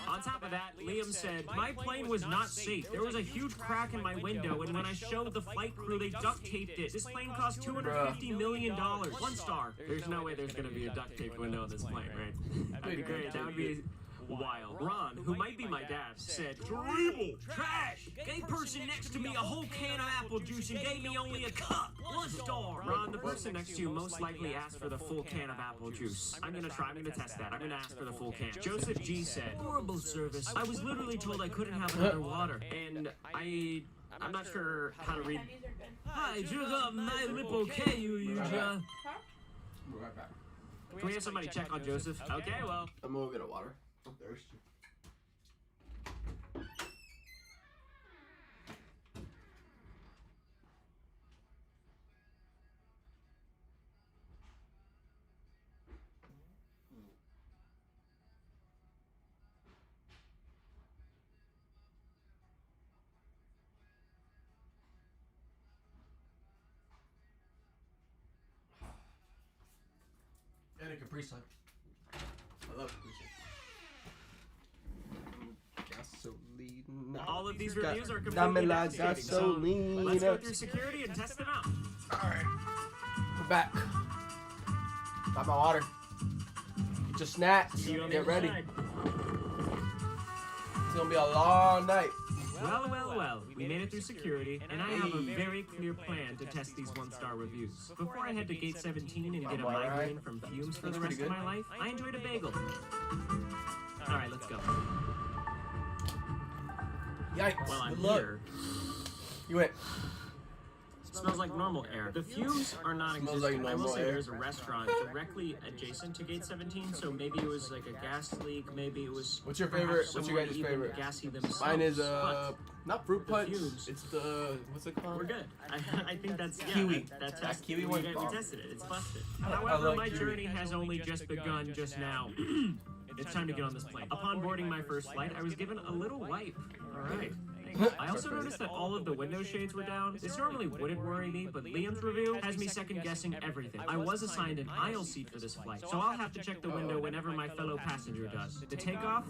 On top of that, Liam said, my plane was not safe. There was a huge crack in my window, and when I showed the flight crew, they duct taped it. This plane cost $250 million. 1 star. There's no way there's going to be a duct taped window in this plane, right? That'd be great. That would be wild. Ron, who might be my dad, said, "Terrible! Trash! Gay person next to me a whole can of apple juice and gave me only a cup. 1 star." Ron, the person next to you most likely asked for the full can of apple juice. I'm gonna test that. I'm gonna ask for the full can. Joseph G said, "Horrible service. I was literally told I couldn't have another water, and I'm not sure how to read." Hi, you got my lip okay, you We'll be right back. Can we have somebody check on Joseph? Okay, well. I'm gonna go get a water. I'm thirsty. And a Capri Sun. I love Capri Sun. Gasolina. All of these reviews are Dame completely la devastating, so gasolina. let's go through security and test them out. Alright. We're back. Got my water. Get your snacks. See you on the Get other ready. side. It's gonna be a long night. Well, we made it through security, and I have a very clear plan to test these 1-star reviews. Before I head to gate 17 and get a migraine from fumes for the rest of my life, I enjoyed a bagel. Alright, let's go. Yikes. Well, I'm Good luck. here. You went. Smells like normal air. The fumes are non-existent. Smells like I will normal say air. there's a restaurant directly adjacent to gate 17, so maybe it was like a gas leak, maybe it was... What's your favorite? What's your guys' favorite? Gassy themselves. Mine is but not fruit punch. fumes. It's the what's it called? we're good. I think that's Kiwi. That's That kiwi we one's bomb. tested it. It's busted. I However, like my kiwi. journey has only just begun just now. It's time to get on this plane. Upon boarding my first flight, I was given a little wipe. All right. I also noticed that all of the window shades were down. This normally wouldn't worry me, but Liam's review has me second-guessing everything. I was assigned an aisle seat for this flight, so I'll have to check the window whenever my fellow passenger does. The takeoff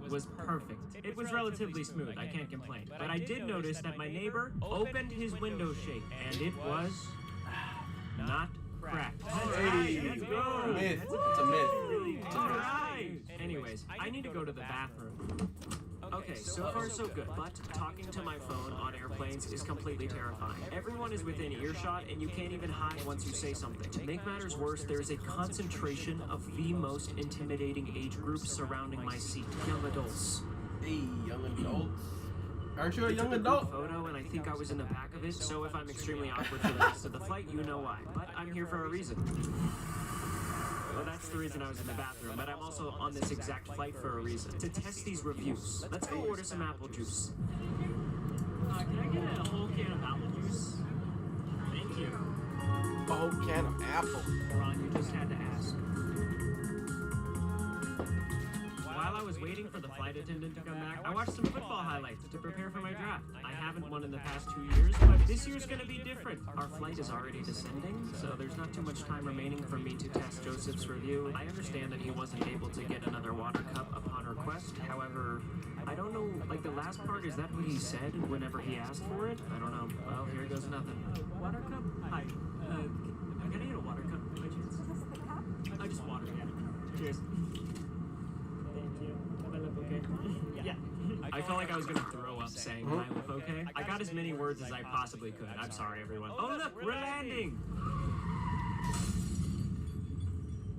was perfect. It was relatively smooth, I can't complain. But I did notice that my neighbor opened his window shade, and it was not cracked. Hey, Let's go. myth. It's a myth. It's a All myth. right. Anyways, I need to go to the bathroom. Okay, so far so good, but talking to my phone on airplanes is completely terrifying. Everyone is within earshot, and you can't even hide once you say something. To make matters worse, there is a concentration of the most intimidating age group surrounding my seat: young adults. Hey, young adults. Aren't you a They took young a group adult? photo, and I think I was in the back of it, so if I'm extremely awkward for the rest of the flight, you know why. But I'm here for a reason. Well, that's the reason I was in the bathroom, but I'm also on this exact flight for a reason. To test these reviews. Let's go order some apple juice. Can I get a whole can of apple juice? Thank you. A whole can of apple. Ron, you just had to ask. While I was waiting for the flight attendant to come back, I watched some football highlights to prepare for my draft. I haven't won in the past 2 years, but this year's gonna be different. Our flight is already descending, so there's not too much time remaining for me to test Joseph's review. I understand that he wasn't able to get another water cup upon request. However, I don't know, like the last part, is that what he said whenever he asked for it? I don't know. Well, here goes nothing. Water cup? Hi. Can I get a water cup by chance? I just water, yeah. Cheers. Thank you. Am I lip okay? Yeah. I felt like I was gonna throw up saying "Am I lip okay?" I got as many words as I possibly could. I'm sorry, everyone. Oh look, we're landing!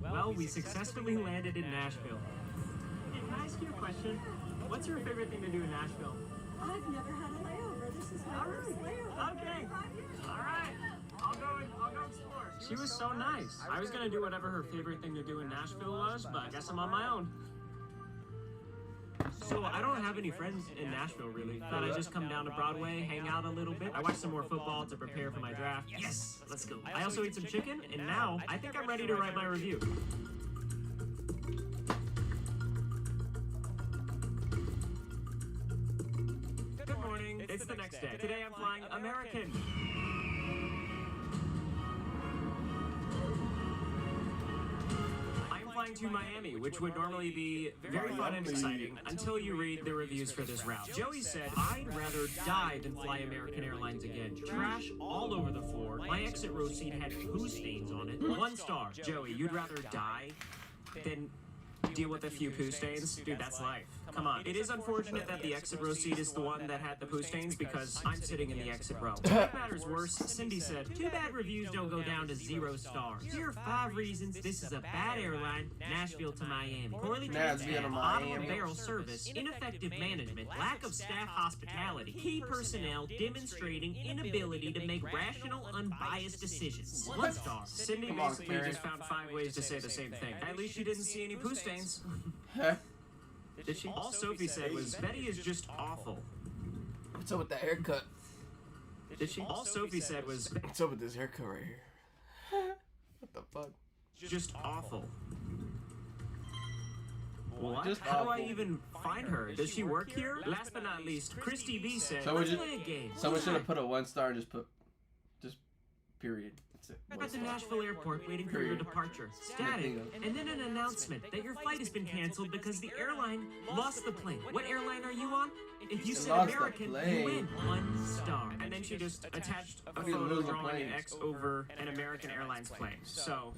Well, we successfully landed in Nashville. Hey, can I ask you a question? What's your favorite thing to do in Nashville? I've never had a layover. This is my first layover. Okay. All right. I'll go explore. She was so nice. I was gonna do whatever her favorite thing to do in Nashville was, but I guess I'm on my own. So I don't have any friends in Nashville, really. Thought I'd just come down to Broadway, hang out a little bit. I watched some more football to prepare for my draft. Yes, let's go. I also ate some chicken, and now I think I'm ready to write my review. Good morning. It's the next day. Today I'm flying American. I'm flying to Miami, which would normally be very fun and exciting until you read the reviews for this route. Joey said, "I'd rather die than fly American Airlines again. Trash all over the floor. My exit row seat had poo stains on it. 1 star. Joey, you'd rather die than deal with a few poo stains. Dude, that's life. Come on. It is unfortunate that the exit row seat is the one that had the poo stains because I'm sitting in the exit row. To make matters worse, Cindy said, "Too bad reviews don't go down to 0 stars. Here are 5 reasons this is a bad airline, Nashville to Miami. Poorly transmitted, bottom of barrel service, ineffective management, lack of staff hospitality, key personnel demonstrating inability to make rational, unbiased decisions." 1 star. Cindy basically just found 5 ways to say the same thing. At least she didn't see any poo stains. Did she? All Sophie said was, "Betty is just awful." What's up with that haircut? Did she? All Sophie said was, "What's up with this haircut right here?" What the fuck? Just awful. What? Just How do I awful. even find her? Does she work here? Last but not least, Christy B said, Someone "Let's should, play a game." someone should have put a 1 star and just put, period. That's it. At the Nashville airport waiting for your departure. Static. And then an announcement that your flight has been canceled because the airline lost the plane. What airline are you on? If you said Lost the American, you plane. win 1 star. And then she just attached a Fucking photo lose the drawing an plane. X over an American Airlines plane. So,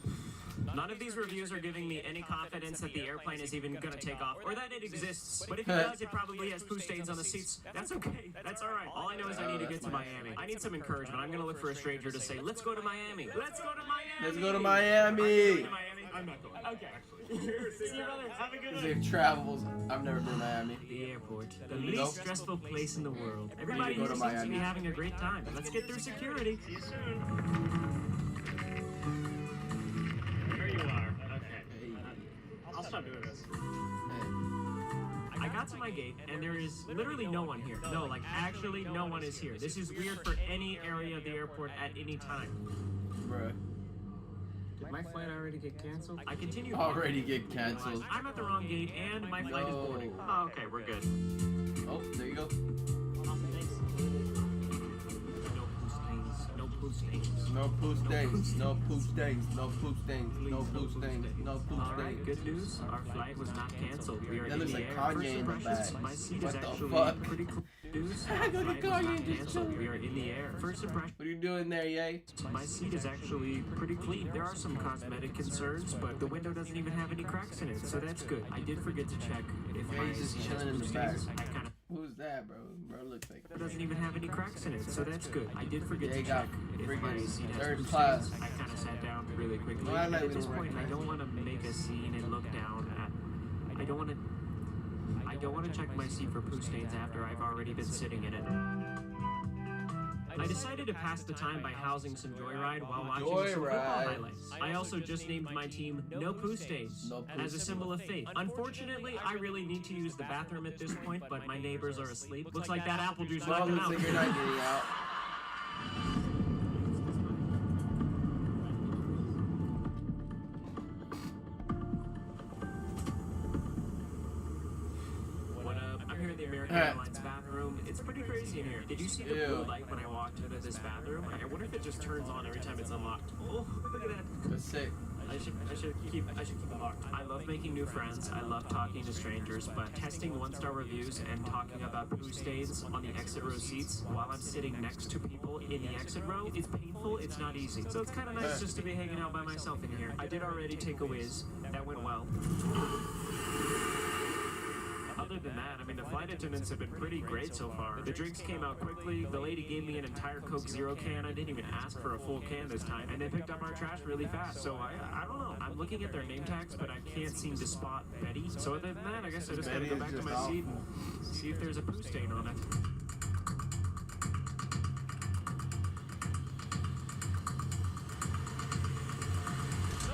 none of these reviews are giving me any confidence that the airplane is even gonna take off or that it exists. But if it does, it probably has poo stains on the seats. That's okay. That's alright. All I know is I need to get to Miami. I need some encouragement. I'm gonna look for a stranger to say, "Let's go to Miami. Let's go to Miami." Let's go to Miami. I'm not going. Okay. See you, brother. Have a good one. Safe travels. I've never been to Miami. The airport, the least stressful place in the world. Everybody go to seems to Miami. be having a great time. Let's get through security. See you soon. There you are. Okay. I'll stop doing this. I got to my gate, and there is literally no one here. No, like, actually, no one is here. This is weird for any area of the airport at any time. Bruh. Did my flight already get canceled? I continue. Already get canceled. I'm at the wrong gate, and my flight is boarding. Oh, okay, we're good. Oh, there you go. No poo stains. No poo stains. No poo stains. No poo stains. No poo stains. No poo All right, stains. good news. Our flight was not canceled. We are That in looks the like air. Kanye First in the impressions, back. my seat What is the actually fuck? pretty cool. News. I Our got the flight was Kanye not just canceled. chilling. We are in the air. First impression. What are you doing there, yay? My seat is actually pretty clean. There are some cosmetic concerns, but the window doesn't even have any cracks in it, so that's good. I did forget to check if Yeah, my he's just seat chilling in has the back. I kind of. Who's that, bro? Bro looks like. It doesn't even have any cracks in it, so that's good. I did forget Yeah, to he got check if my freaking seat has third blue class. stains. I kind of sat down really quickly. No, I And like at we this don't point, I recognize don't want to make a scene and look down at. I don't want to check my seat for poo stains after I've already been sitting in it. I decided to pass the time by housing some Joyride while watching some football Joyride. highlights. I also just named my team No Poo Stains No poo as a symbol of faith. Unfortunately, I really need to use the bathroom at this point, but my neighbors are asleep. Looks like that apple juice Well, let them looks out. like you're not getting out. What up? I'm here at the American Airlines bathroom. It's pretty crazy in here. Did you see the blue Ew. light when I walked into this bathroom? I wonder if it just turns on every time it's unlocked. Oh, look at that. That's sick. I should keep it locked. I love making new friends. I love talking to strangers, but testing 1-star reviews and talking about poo stains on the exit row seats while I'm sitting next to people in the exit row, it's painful, it's not easy. So it's kind of nice just to be hanging out by myself in here. I did already take a whiz. That went well. Other than that, I mean, the flight attendants have been pretty great so far. The drinks came out quickly. The lady gave me an entire Coke Zero can. I didn't even ask for a full can this time. And they picked up our trash really fast. So I don't know. I'm looking at their name tags, but I can't seem to spot Betty. So other than that, I guess I just gotta go back to my seat and see if there's a poo stain on it.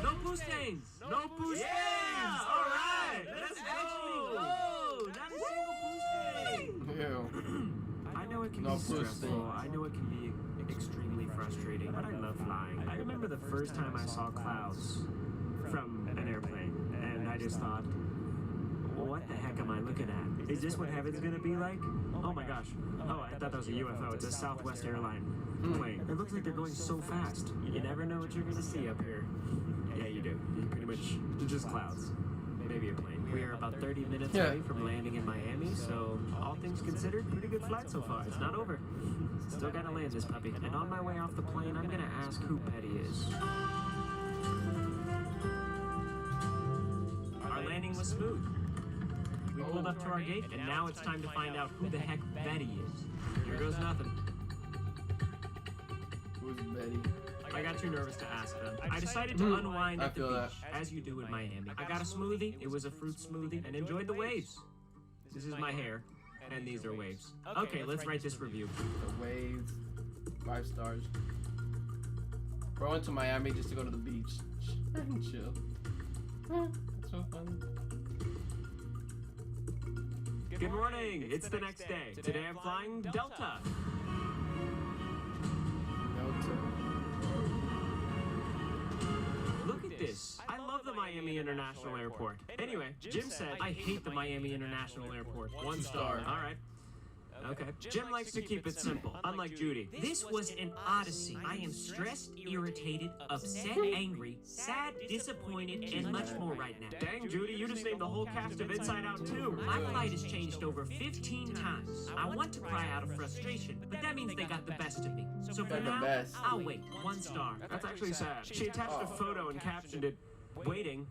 No poo stains! No poo stains! All right! Let's go! Not a single poo stain! Ew. I know it can No be poo stressful. stain. I know it can be extremely frustrating, but I love flying. I remember the first time I saw clouds from an airplane, and I just thought, what the heck am I looking at? Is this what heaven's gonna be like? Oh my gosh. Oh, I thought that was a UFO. It's a Southwest airline plane. It looks like they're going so fast. You never know what you're gonna see up here. Yeah, you do. You pretty much, just clouds. Maybe a plane. We are about 30 minutes away from landing in Miami, so all things considered, pretty good flight so far. It's not over. Still gotta land this puppy. And on my way off the plane, I'm gonna ask who Betty is. Our landing was smooth. We pulled up to our gate, and now it's time to find out who the heck Betty is. Here goes nothing. Who's Betty? I got too nervous to ask them. I decided to unwind at the feel beach, as you do in Miami. I got a smoothie, it was a fruit smoothie, and enjoyed the waves. This is my hair, and these are waves. Okay, let's write this review. The waves, 5 stars. Bro went to Miami just to go to the beach and chill. That's so fun. Good morning, it's the next day. Today I'm flying Delta. Look at this. I love the Miami International Airport. Anyway, Jim said, I hate the Miami International Airport. 1 star. All right. Okay. Jim likes to keep it simple, unlike Judy. This was an odyssey. I am stressed, irritated, upset, angry, sad, disappointed, and much more right now. Dang, Judy, you just named the whole cast of Inside Out too. My flight has changed over 15 times. I want to cry out of frustration, but that means they got the best of me. So for now, I'll wait. 1 star. That's actually sad. She attached a photo and captioned it, waiting.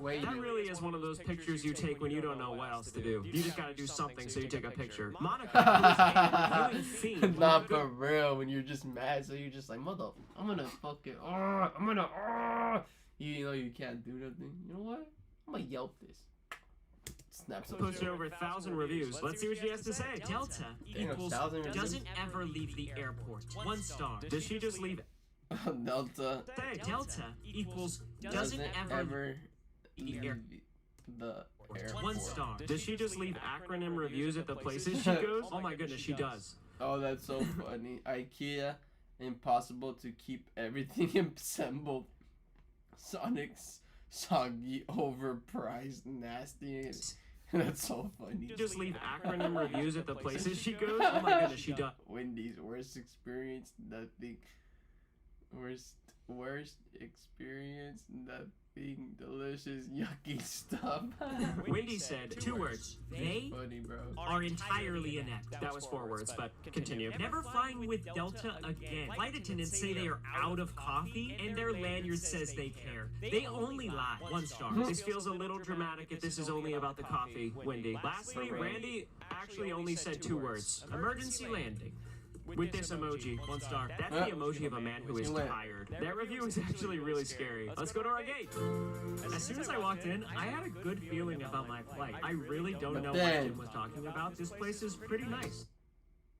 That really is one of those pictures you take when you don't know what else to do. You just gotta do something, so you take a picture. Monica, not for real. When you're just mad, so you're just like, mother, I'm gonna fucking, I'm gonna, you know you can't do nothing. You know what? I'm gonna Yelp this. Snaps. Posted over 1,000 reviews. Let's see what she has to say. Delta equals doesn't ever leave the airport. 1 star. Does she just leave? Delta. Delta equals doesn't ever. The airport. 1 star. Does she just leave acronym reviews at the places she goes? Oh my goodness, she does. Oh, that's so funny. IKEA, impossible to keep everything assembled. Sonic's soggy, overpriced, nasty. That's so funny. Just leave acronym reviews at the places she goes? Oh my goodness, she does. Wendy's worst experience, nothing. Worst experience, nothing. Delicious, yucky stuff. Wendy said 2 words. They funny, bro. are entirely inept. That was 4 words, but continue. Never flying with Delta again. Flight attendants say they are out of coffee, and their lanyard says they care. They only lie. 1 star. This feels a little dramatic if this is only about the coffee, Wendy. Lastly, Randy actually only said 2 words. Emergency landing. With this emoji, 1 star. That's the emoji of a man who is tired. That review is actually really scary. Let's go to our gate. As soon as I walked in, I had a good feeling about my flight. I really don't know what Jim was talking about. This place is pretty nice.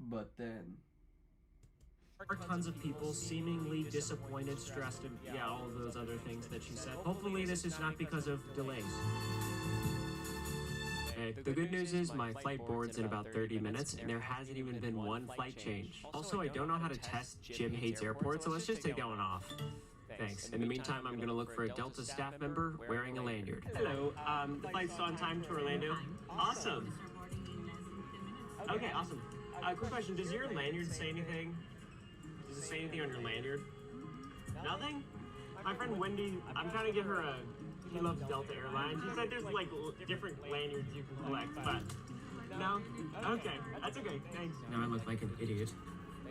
But then... There are tons of people seemingly disappointed, stressed, and yeah, all of those other things that she said. Hopefully this is not because of delays. The good news is my flight boards in about 30 minutes, and there hasn't even been 1 flight change. Also, I don't know how to test Jim hates airports, so let's just take that one off. Thanks. In the meantime, I'm gonna look for a Delta staff member wearing a lanyard. Hello, the flight's on time to Orlando. Awesome. Okay, awesome. Quick question, does your lanyard say anything? Does it say anything on your lanyard? Nothing? My friend Wendy, I'm trying to get her a... She loves Delta Airlines. She said there's like different lanyards you can collect, but no? Okay, that's okay, thanks. Now I look like an idiot.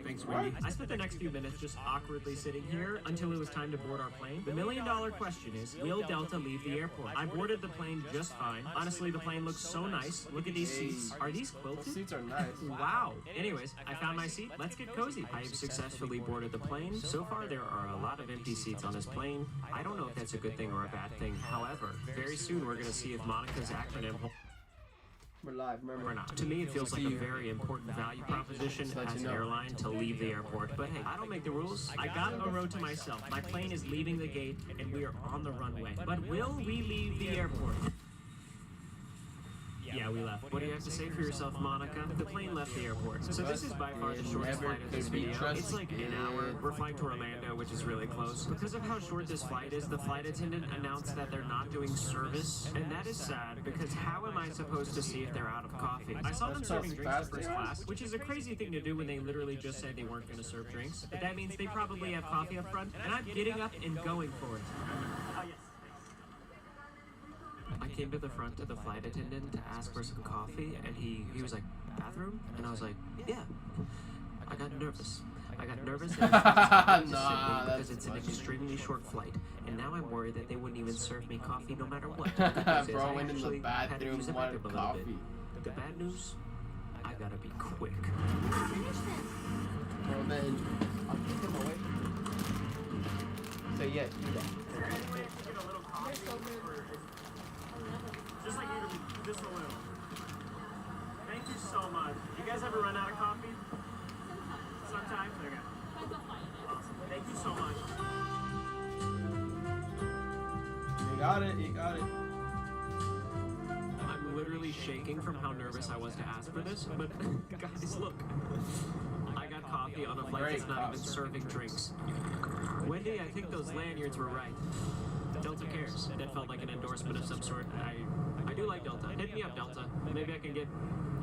Thanks, Wendy. I spent the next few minutes just awkwardly sitting here until it was time to board our plane. The million-dollar question is, will Delta leave the airport? I boarded the plane just fine. Honestly, the plane looks so nice. Look at these seats. Are these quilted? The seats are nice. Wow. Anyways, I found my seat. Let's get cozy. I have successfully boarded the plane. So far, there are a lot of empty seats on this plane. I don't know if that's a good thing or a bad thing. However, very soon we're going to see if Monica's acronym... We're live, remember? Or not. To me, it feels like a very important value proposition as an airline to leave the airport. But hey, I don't make the rules. I got a row to myself. My plane is leaving the gate, and we are on the runway. But will we leave the airport? Yeah, we left. What do you have to say for yourself, Monica? The plane left the airport. So this is by far the shortest flight of this video. It's like an hour. We're flying to Orlando, which is really close. Because of how short this flight is, the flight attendant announced that they're not doing service. And that is sad, because how am I supposed to see if they're out of coffee? I saw them serving drinks in first class, which is a crazy thing to do when they literally just said they weren't going to serve drinks. But that means they probably have coffee up front, and I'm getting up and going for it. Oh, yes. I came to the front of the flight attendant to ask for some coffee, and he was like, bathroom? And I was like, yeah. I got nervous. I got nervous and refused Nah, because it's an extremely short flight, and now I'm worried that they wouldn't even serve me coffee no matter what. The good news is Bro I went in the actually had to bathroom, use the wanted bathroom a little bit. coffee. The bad news, I gotta be quick. Well then, I'll take him away. So yeah, do that. Just like just a little. Thank you so much. You guys ever run out of coffee? Sometimes? Okay. Awesome. Thank you so much. You got it, you got it. I'm literally shaking from how nervous I was to ask for this, but guys, look. I got coffee on a flight that's not even serving drinks. Wendy, I think those lanyards were right. Delta cares. That felt like an endorsement of some sort. I do like Delta. Hit me up, Delta. Maybe I can get...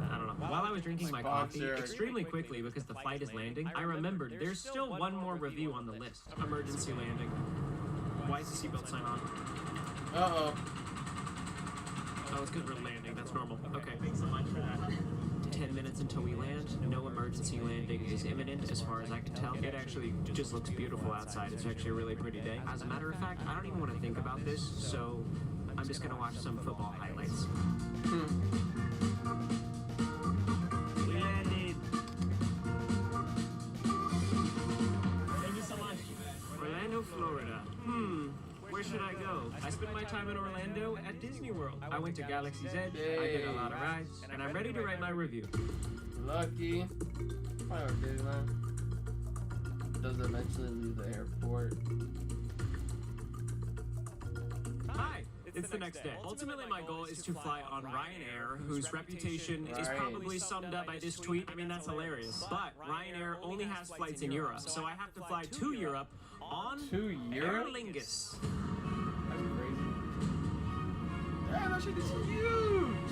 I don't know. While I was drinking my coffee extremely quickly because the flight is landing, I remembered there's still one more review on the list. Emergency landing. Why is the seatbelt sign on? Uh-oh. Oh, it's because we're landing. That's normal. Okay, thanks so much for that. 10 minutes until we land. No emergency landing is imminent as far as I can tell. It actually just looks beautiful outside. It's actually a really pretty day. As a matter of fact, I don't even want to think about this, so I'm just going to watch some football highlights. We landed. Thank you so much. Orlando, Florida. Where should I go? I spent my time in Orlando at Disney World. I went to Galaxy's Edge, I did a lot of rides, and I'm ready to write my review. Lucky. Whatever, dude, man. Does eventually leave the airport. Hi, it's the next day. Ultimately, my goal is to fly on Ryanair, whose reputation is probably summed up by this tweet. I mean, that's hilarious. But Ryanair only has flights in Europe, so I have to fly to Europe on Aer Lingus. That'd be crazy. Damn, that shit is huge!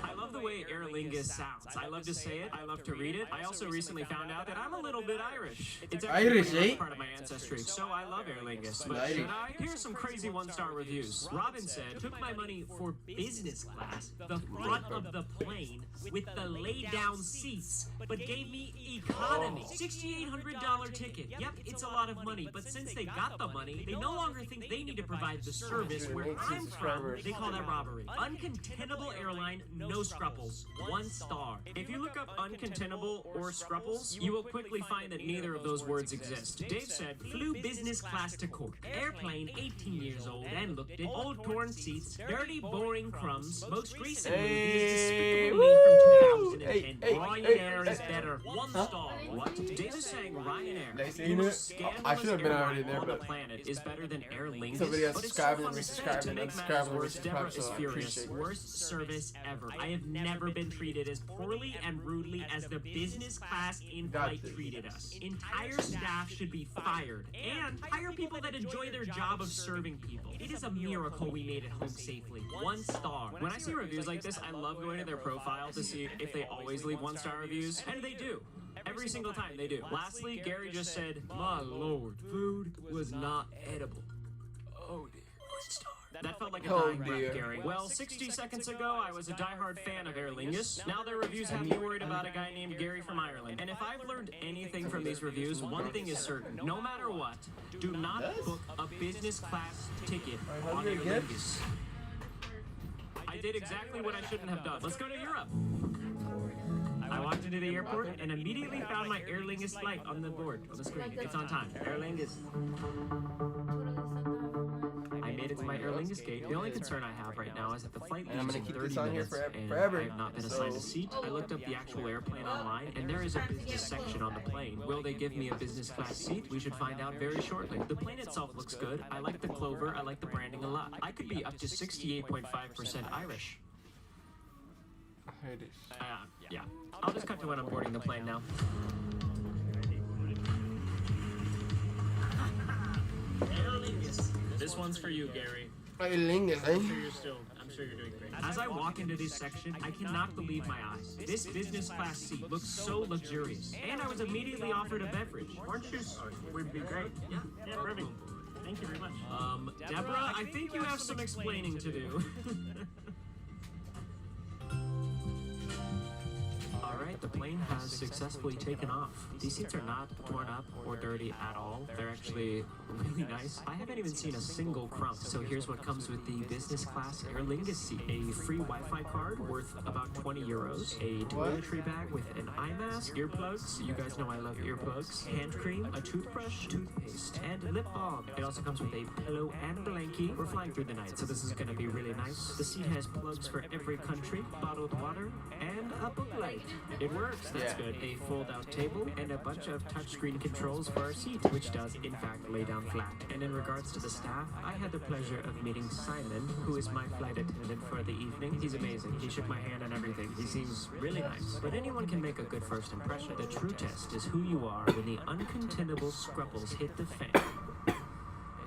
I love the way Aer Lingus sounds. I love to say it. I love to read it. I also recently found out that I'm a little bit Irish. It's actually part of my ancestry, so I love Aer Lingus. But should I? Here's some crazy one-star reviews. Robin said, took my money for business class, the front of the plane, with the lay-down seats, but gave me economy. $6,800 ticket. Yep, it's a lot of money, but since they got the money, they no longer think they need to provide the service. Where I'm from, they call that robbery. Uncontainable airline, no scruples. 1 star. If you look up uncontainable or scruples, you will quickly find that neither of those words exist. Dave said, flew business class to Cork. Airplane 18 years old and looked at old torn seats, dirty boring crumbs. Most recently, these despicable me from 2010. Ryanair is better. 1 star. What? Dave is saying Ryanair, the most scandalous airline on the planet, is better than Aer Lingus. Somebody has But it's so subscribed fun and to say. resubscribed To and make unsubscribed matters and worse, Deborah resubscribed, is so I furious. appreciate it. Worst service ever. I have never been treated as poorly and rudely as the business class in-flight treated us. Entire staff should be fired and hire people that enjoy their job of serving people. It is a miracle we made it home safely. 1 star. When I see reviews like this, I love going to their profile to see if they always leave 1-star reviews, and they do. Every single time they do. Lastly, Gary just said, my lord, food was not edible. Oh dear. 1 star. That felt like a dying breath, Gary. Well, 60 seconds ago, I was a diehard fan of Aer Lingus. Now their reviews have me worried about a guy named Gary from Ireland. And if I've learned anything from these reviews, one thing is certain. No matter what, do not book a business class ticket on Aer Lingus. I did exactly what I shouldn't have done. Let's go to Europe. I walked into the airport and immediately found my Aer Lingus flight on the board, on the screen. It's on time. Aer Lingus. I made it to my Aer Lingus gate. The only concern I have right now is that the flight leaves in 30 minutes, and I have not been assigned a seat. I looked up the actual airplane online, and there is a business section on the plane. Will they give me a business class seat? We should find out very shortly. The plane itself looks good. I like the clover. I like the branding a lot. I could be up to 68.5% Irish. Yeah. I'll just cut to when I'm boarding the plane now. Aer Lingus. This one's for you, Gary. Aer Lingus, eh? I'm sure you're doing great. As I walk into this section, I cannot believe my eyes. This business class seat looks so luxurious. And I was immediately offered a beverage. Orange juice would be great. Yeah, perfect. Thank you very much. Deborah, I think you have some explaining to do. Alright, right, the plane has successfully taken off. These seats are not torn up or dirty at all. They're actually really nice. I haven't even seen a single crumb. So here's what comes with the business class Aer Lingus seat. A free Wi-Fi card worth about 20 euros, a toiletry bag with an eye mask, earplugs, you guys know I love earplugs, hand cream, a toothbrush, toothpaste, and lip balm. It also comes with a pillow and a blankie. We're flying through the night, so this is gonna be really nice. The seat has plugs for every country, bottled water, and a book light. It works, that's good. A fold-out table, and a bunch of touchscreen controls for our seat, which does, in fact, lay down flat. And in regards to the staff, I had the pleasure of meeting Simon, who is my flight attendant for the evening. He's amazing. He shook my hand and everything. He seems really nice. But anyone can make a good first impression. The true test is who you are when the uncontainable scruffles hit the fan.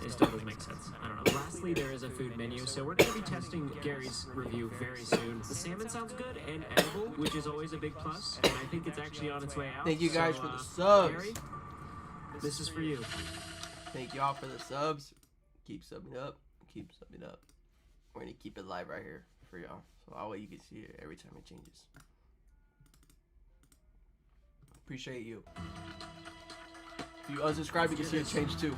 It still doesn't make sense. I don't know. Lastly, there is a food menu, so we're going to be testing Gary's review very soon. The salmon sounds good and edible, which is always a big plus, and I think it's actually on its way out. Thank you guys for the subs. Gary, this is for you. Thank y'all for the subs. Keep subbing up. Keep subbing up. We're going to keep it live right here for y'all. So that way you can see it every time it changes. Appreciate you. If you unsubscribe, you can see it change too.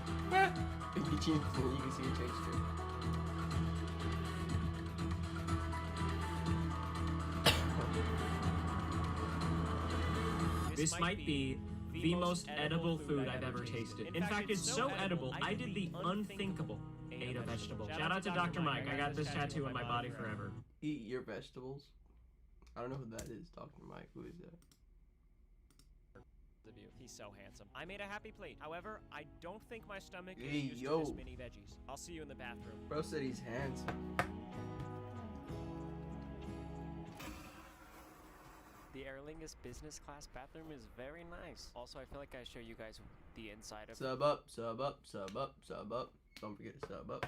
If you change, you can see it change too. This might be the most edible food I've ever tasted. In fact, it's so edible, I did the unthinkable. Ate a vegetable. Shout out to Dr. Mike. I got this tattoo on my body forever. Eat your vegetables. I don't know who that is, Dr. Mike. Who is that? He's so handsome. I made a happy plate. However, I don't think my stomach Hey, is used yo. to this many veggies. I'll see you in the bathroom. Bro said he's handsome. The Aer Lingus business class bathroom is very nice. Also, I feel like I show you guys the inside of Sub up, sub up, sub up, sub up. Don't forget to sub up.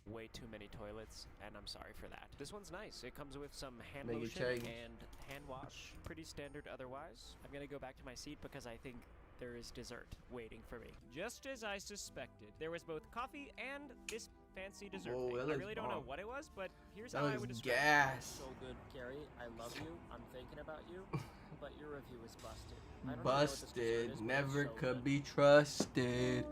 way too many toilets, and I'm sorry for that. This one's nice. It comes with some hand Make it lotion change. and hand wash. Pretty standard otherwise. I'm gonna go back to my seat because I think there is dessert waiting for me. Just as I suspected, there was both coffee and this fancy dessert Whoa, thing. that I looks really don't know bomb. what it was, but here's That how I looks would describe gas. it. So good, Gary. I love you. I'm thinking about you, but your review is busted. I don't even know what this dessert Busted. is, but it's Never so could good. be trusted.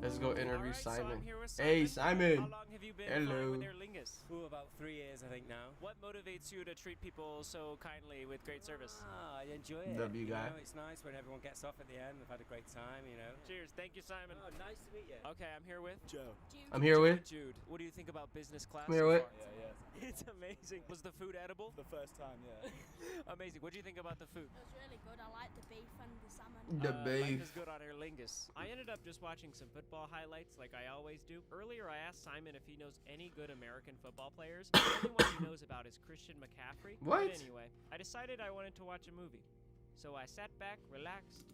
Let's go interview Alright, so Simon. I'm here with Hey, Simon. Simon. How long have you been Hello. flying with Aer Lingus? Ooh, about 3 years, I think now. What motivates you to treat people so kindly with great service? Ah, I enjoy it. W guy. You know, it's nice when everyone gets off at the end. We've had a great time, you know. Cheers. Thank you, Simon. Oh, nice to meet you. Okay, I'm here with Joe. I'm here with. Jude. What do you think about business class? I'm here so with. far? Yeah. It's amazing. Was the food edible? The first time, yeah. Amazing. What do you think about the food? It was really good. I like the beef and the salmon. The Life beef. is good on Aer Lingus. I ended up just watching some football highlights like I always do. Earlier, I asked Simon if he knows any good American football players. The only one he knows about is Christian McCaffrey. What? But anyway, I decided I wanted to watch a movie. So I sat back, relaxed,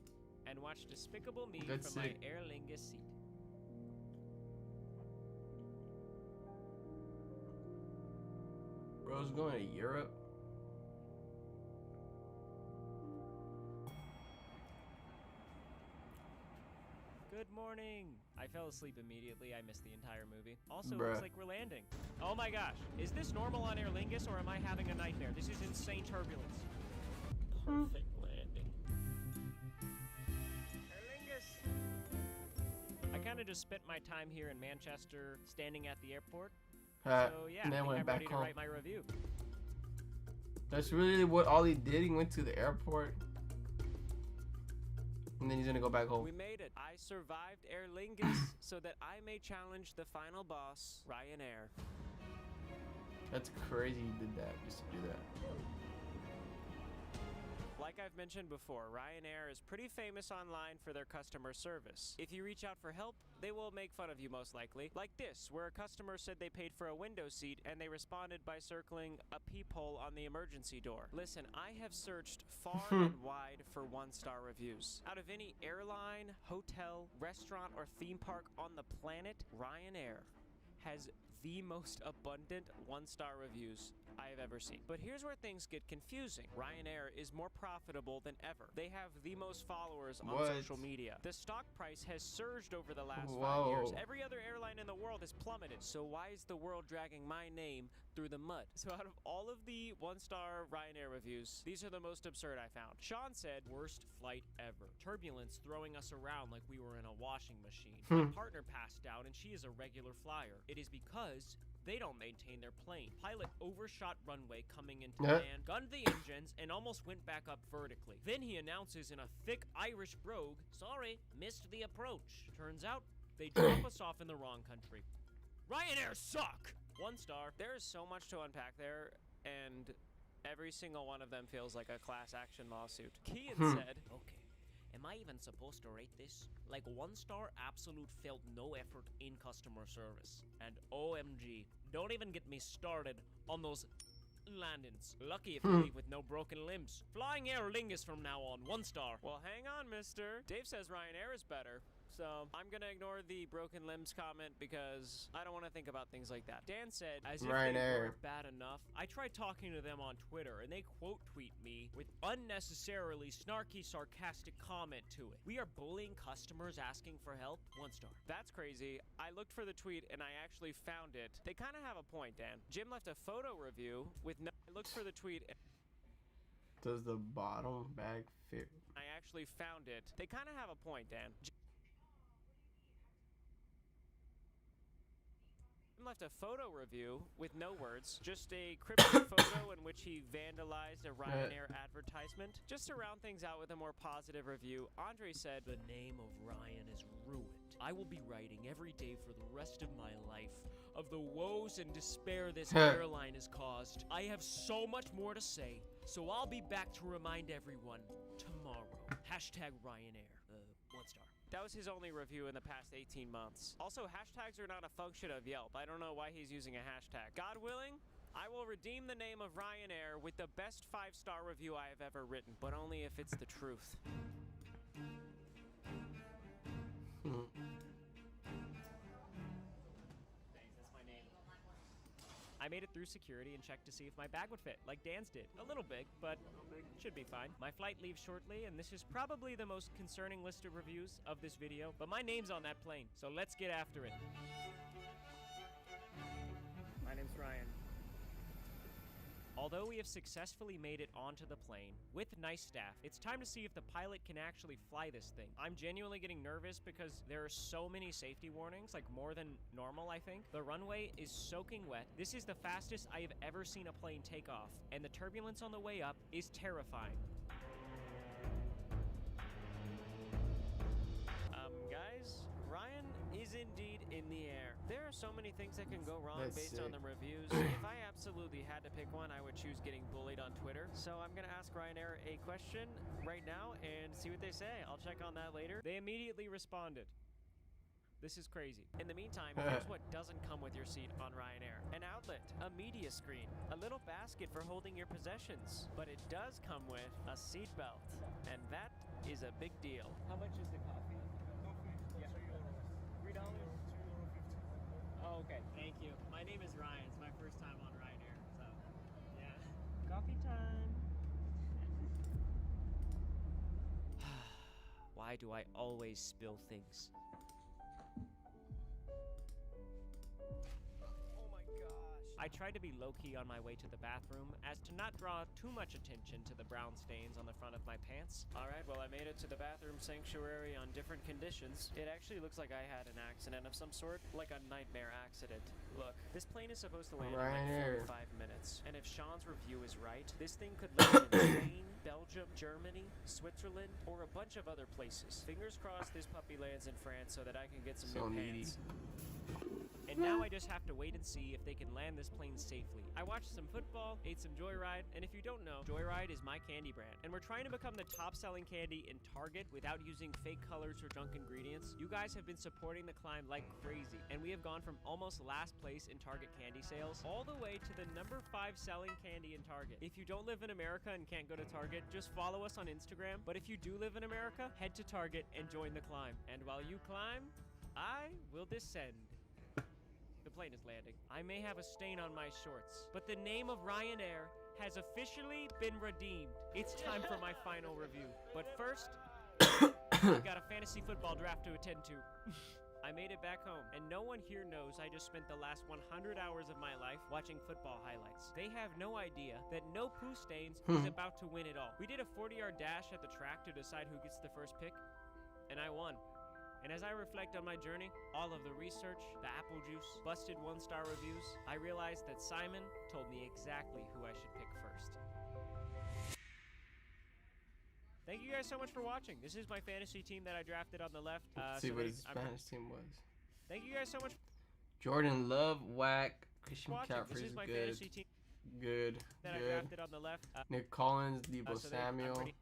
and watched Despicable Me That's from sick. my Aer Lingus seat. Bro's going to Europe. Good morning. I fell asleep immediately. I missed the entire movie. Also, it Bruh. looks like we're landing. Oh my gosh. Is this normal on Aer Lingus or am I having a nightmare? This is insane turbulence. Perfect landing. Aer Lingus. I kind of just spent my time here in Manchester standing at the airport. So yeah, and I then think went I'm back ready to home. write my review. That's really what all he did. He went to the airport. And then he's gonna go back home. We made it. I survived Aer Lingus so that I may challenge the final boss, Ryanair. That's crazy he did that, just to do that. Like I've mentioned before, Ryanair is pretty famous online for their customer service. If you reach out for help, they will make fun of you most likely. Like this, where a customer said they paid for a window seat and they responded by circling a peephole on the emergency door. Listen, I have searched far and wide for one-star reviews. Out of any airline, hotel, restaurant, or theme park on the planet, Ryanair has the most abundant one-star reviews I have ever seen. But here's where things get confusing. Ryanair is more profitable than ever. They have the most followers on social media. The stock price has surged over the last 5 years. Every other airline in the world has plummeted. So why is the world dragging my name through the mud? So out of all of the one-star Ryanair reviews, these are the most absurd I found. Sean said, worst flight ever. Turbulence throwing us around like we were in a washing machine. My partner passed out and she is a regular flyer. It is because they don't maintain their plane. Pilot overshot runway coming into land, gunned the engines, and almost went back up vertically. Then he announces in a thick Irish brogue, sorry, missed the approach. Turns out, they drop us off in the wrong country. Ryanair suck! 1 star. There is so much to unpack there, and every single one of them feels like a class action lawsuit. Kian said, okay, am I even supposed to rate this? Like 1 star, absolute felt no effort in customer service. And OMG, don't even get me started on those landings. Lucky if you leave with no broken limbs. Flying Aer Lingus from now on, 1 star. Well, hang on, mister. Dave says Ryanair is better. So I'm gonna ignore the broken limbs comment because I don't want to think about things like that. Dan said, as if they weren't bad enough, I tried talking to them on Twitter and they quote tweet me with unnecessarily snarky, sarcastic comment to it. We are bullying customers asking for help? 1 star. That's crazy. I looked for the tweet and I actually found it. They kind of have a point, Dan. Jim left a photo review with no. I looked for the tweet. Does the bottom bag fit? I actually found it. They kind of have a point, Dan. Left a photo review with no words, just a cryptic photo in which he vandalized a Ryanair advertisement. Just to round things out with a more positive review, Andre said, the name of Ryan is ruined. I will be writing every day for the rest of my life of the woes and despair this airline has caused. I have so much more to say, so I'll be back to remind everyone tomorrow. Hashtag Ryanair. 1 star. That was his only review in the past 18 months. Also, hashtags are not a function of Yelp. I don't know why he's using a hashtag. God willing, I will redeem the name of Ryanair with the best 5-star review I have ever written, but only if it's the truth. I made it through security and checked to see if my bag would fit, like Dan's did. A little big, but should be fine. My flight leaves shortly, and this is probably the most concerning list of reviews of this video, but my name's on that plane, so let's get after it. My name's Ryan. Although we have successfully made it onto the plane with nice staff, it's time to see if the pilot can actually fly this thing. I'm genuinely getting nervous because there are so many safety warnings, like more than normal, I think. The runway is soaking wet. This is the fastest I have ever seen a plane take off, and the turbulence on the way up is terrifying. Guys, Ryan is indeed in the air. There are so many things that can go wrong based on the reviews. If I absolutely had to pick one, I would choose getting bullied on Twitter. So I'm gonna ask Ryanair a question right now and see what they say. I'll check on that later. They immediately responded. This is crazy. In the meantime, here's what doesn't come with your seat on Ryanair. An outlet, a media screen, a little basket for holding your possessions. But it does come with a seat belt, and that is a big deal. How much is the coffee? $3? Oh, okay. Thank you. My name is Ryan. It's my first time on Ryanair, so yeah. Coffee time. Why do I always spill things? I tried to be low-key on my way to the bathroom as to not draw too much attention to the brown stains on the front of my pants. Alright, well I made it to the bathroom sanctuary on different conditions. It actually looks like I had an accident of some sort, like a nightmare accident. Look, this plane is supposed to land in like 45 minutes, and if Sean's review is right, this thing could land in Spain, Belgium, Germany, Switzerland, or a bunch of other places. Fingers crossed this puppy lands in France so that I can get some new pants. And now I just have to wait and see if they can land this plane safely. I watched some football, ate some Joyride, and if you don't know, Joyride is my candy brand. And we're trying to become the top-selling candy in Target without using fake colors or junk ingredients. You guys have been supporting the climb like crazy, and we have gone from almost last place in Target candy sales all the way to the #5 selling candy in Target. If you don't live in America and can't go to Target, just follow us on Instagram. But if you do live in America, head to Target and join the climb. And while you climb, I will descend. The plane is landing. I may have a stain on my shorts, but the name of Ryanair has officially been redeemed. It's time for my final review. But first, I've got a fantasy football draft to attend to. I made it back home, and no one here knows I just spent the last 100 hours of my life watching football highlights. They have no idea that No Poo Stains is about to win it all. We did a 40-yard dash at the track to decide who gets the first pick, and I won. And as I reflect on my journey, all of the research, the apple juice, busted 1-star reviews, I realized that Simon told me exactly who I should pick first. Thank you guys so much for watching. This is my fantasy team that I drafted on the left. Let's see what his Spanish team was. Thank you guys so much. Jordan Love, whack. Christian This is McCaffrey's my good. fantasy team Good. that I drafted on the left. Nick Collins, Debo I'm Samuel. pretty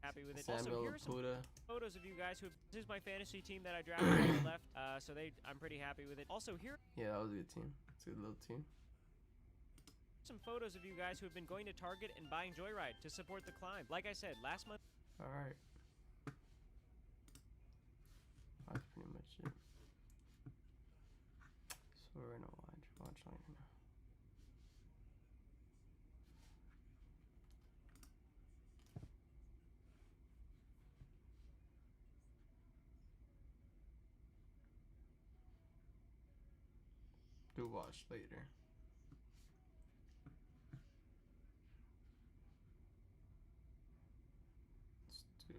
happy with it. Samuel Also, here are some Laputa. photos of you guys who. This is my fantasy team that I drafted on the left. I'm pretty happy with it. Also, here. Yeah, that was a good team. It's a good little team. Some photos of you guys who have been going to Target and buying Joyride to support the climb. Like I said, last month. All right. That's pretty much it. So we're gonna watch on here now. Do watch later. Let's do.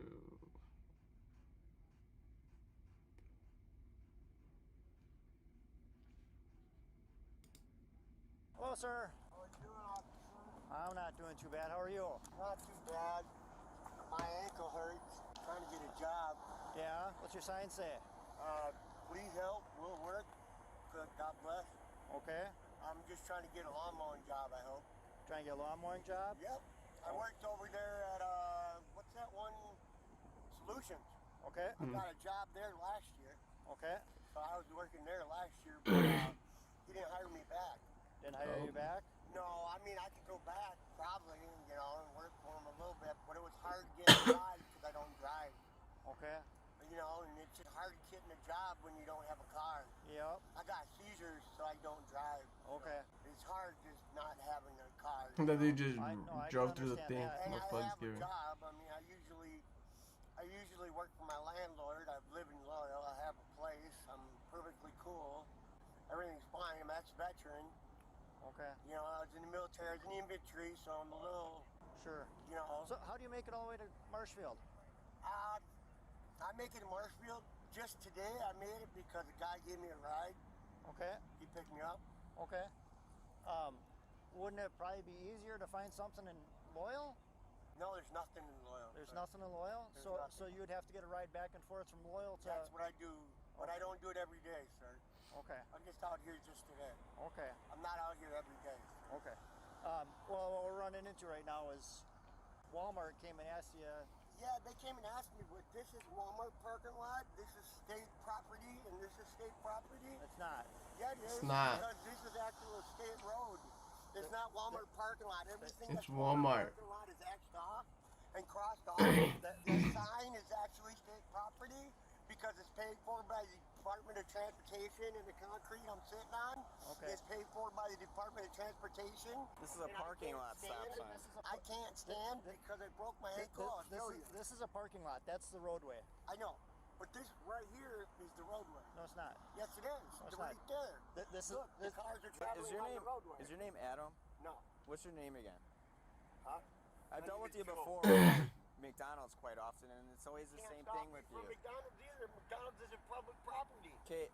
Hello, sir. How are you doing, officer? I'm not doing too bad. How are you? Not too bad. My ankle hurts. Trying to get a job. Yeah? What's your sign say? Please help. We'll work. Good. God bless. Okay. I'm just trying to get a lawn mowing job, I hope. Trying to get a lawn mowing job? Yep. I worked over there at, what's that one? Solutions. Okay. I got a job there last year. Okay. So I was working there last year, but he didn't hire me back. Didn't hire you back? No, I mean, I could go back probably, you know, and work for him a little bit, but it was hard to get a ride because I don't drive. Okay. You know, and it's just hard getting a job when you don't have a car. Yep. I got seizures, so I don't drive. Okay. It's hard just not having a car. That dude just I drove can through the thing. And What I fuck's have a giving? job. I mean, I usually work for my landlord. I live in Loyal. I have a place. I'm perfectly cool. Everything's fine. I'm ex-veteran. Okay. You know, I was in the military. I was in the infantry, so I'm a little. Sure. You know. So how do you make it all the way to Marshfield? I make it to Marshfield. Just today, I made it because a guy gave me a ride. Okay. He picked me up. Okay. Wouldn't it probably be easier to find something in Loyal? No, there's nothing in Loyal. There's nothing in Loyal? There's So nothing. so you would have to get a ride back and forth from Loyal to... That's what I do, but I don't do it every day, sir. Okay. I'm just out here just today. Okay. I'm not out here every day. Okay. Well, what we're running into right now is Walmart came and asked you... Yeah, they came and asked me, but this is Walmart parking lot, this is state property, and this is state property. It's not. Yeah, it is. It's not. Because this is actual state road. It's not Walmart parking lot. Everything It's that's Walmart Walmart. parking lot is X'd off and crossed off. The sign is actually state property because it's paid for by the Department of Transportation, and the concrete I'm sitting on is paid for by the Department of Transportation. This is a parking lot stop sign. I can't stand because I broke my ankle. I'll show you. This is a parking lot. That's the roadway. I know. But this right here is the roadway. No, it's not. Yes, it is. No, it's Right there. Look, the cars are traveling on the roadway. Is your name Adam? No. What's your name again? Huh? I've dealt with you before. McDonald's quite often, and it's always the same thing with you. McDonald's either. McDonald's isn't public property. Okay,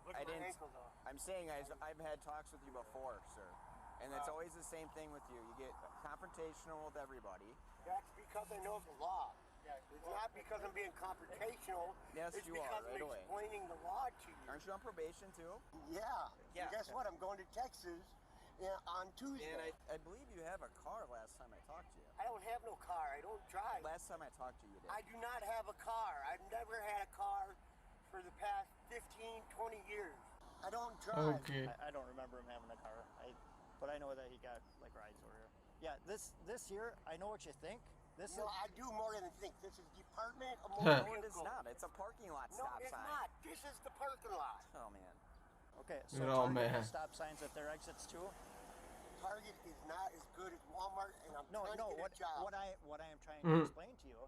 Look I at my didn't. ankles off. I'm saying I've had talks with you before, sir, and it's always the same thing with you. You get confrontational with everybody. That's because I know the law. It's not because I'm being confrontational. Yes, it's you are, because right I'm away. explaining the law to you. Aren't you on probation too? Yeah. Yeah. And guess what? I'm going to Texas on Tuesday. And I believe you have a car last time I talked to you. I don't have no car. I don't drive. Last time I talked to you, you did. I do not have a car. I've never had a car for the past 15, 20 years. I don't drive. Okay. I don't remember him having a car. But I know that he got like rides over here. Yeah, this here, I know what you think. This No, is I do more than think. This is Department of No, Motor it is Vehicles. not. It's a parking lot No, stop it's sign. not. This is the parking lot. Oh man. Okay, so Target has stop signs at their exits too? Target is not as good as Walmart, and I'm trying to get a job. What I am trying to explain to you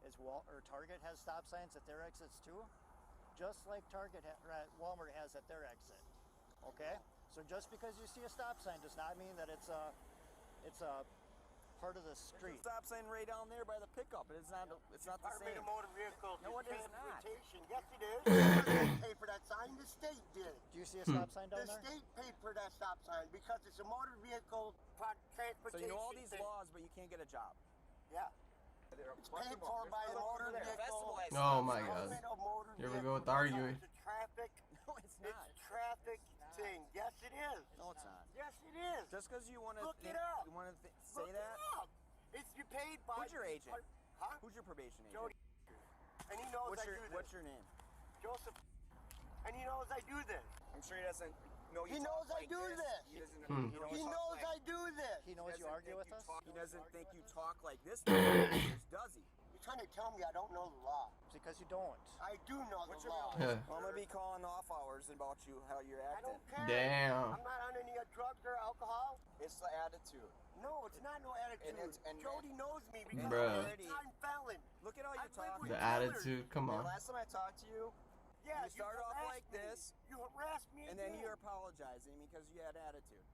is Target has stop signs at their exits too, just like Walmart has at their exit. Okay, so just because you see a stop sign does not mean that it's a part of the street. Stop sign right down there by the pickup. It's not the same. Department of Motor Vehicles. No, it is not. Yes, it is. They paid for that sign. The state did. Do you see a stop sign down there? The state paid for that stop sign because it's a motor vehicle transportation. So you know all these thing. laws, but you can't get a job. Yeah. It's paid for by the motor vehicle. Oh my God. Here we go with arguing. It's a traffic. No, it's not. It's a traffic thing. Yes, it is. No, it's not. Yes, it is. Just because you want to Look it up. You want to say Look that? It up. It's you paid by. Who's your agent? Huh? Who's your probation agent? Jody. And he knows I do this. What's your name? Joseph. And he knows I do this. I'm sure he doesn't know you. He knows I do this. He doesn't. He knows I do this. He knows you argue with us. He doesn't think you talk like this, does he? You're trying to tell me I don't know the law. Because you don't. I do know the law. Yeah. Well, I'm gonna be calling off hours about you, how you're I acting. don't care. Damn. I'm not on any drugs or alcohol. It's the attitude. No, it's not no attitude. And Jody knows me because Bruh. I'm a time felon. Look at how you talk. The attitude, come on. Last time I talked to you, Yeah, you started off like this, You harassed me and again. then you're apologizing because you had attitude.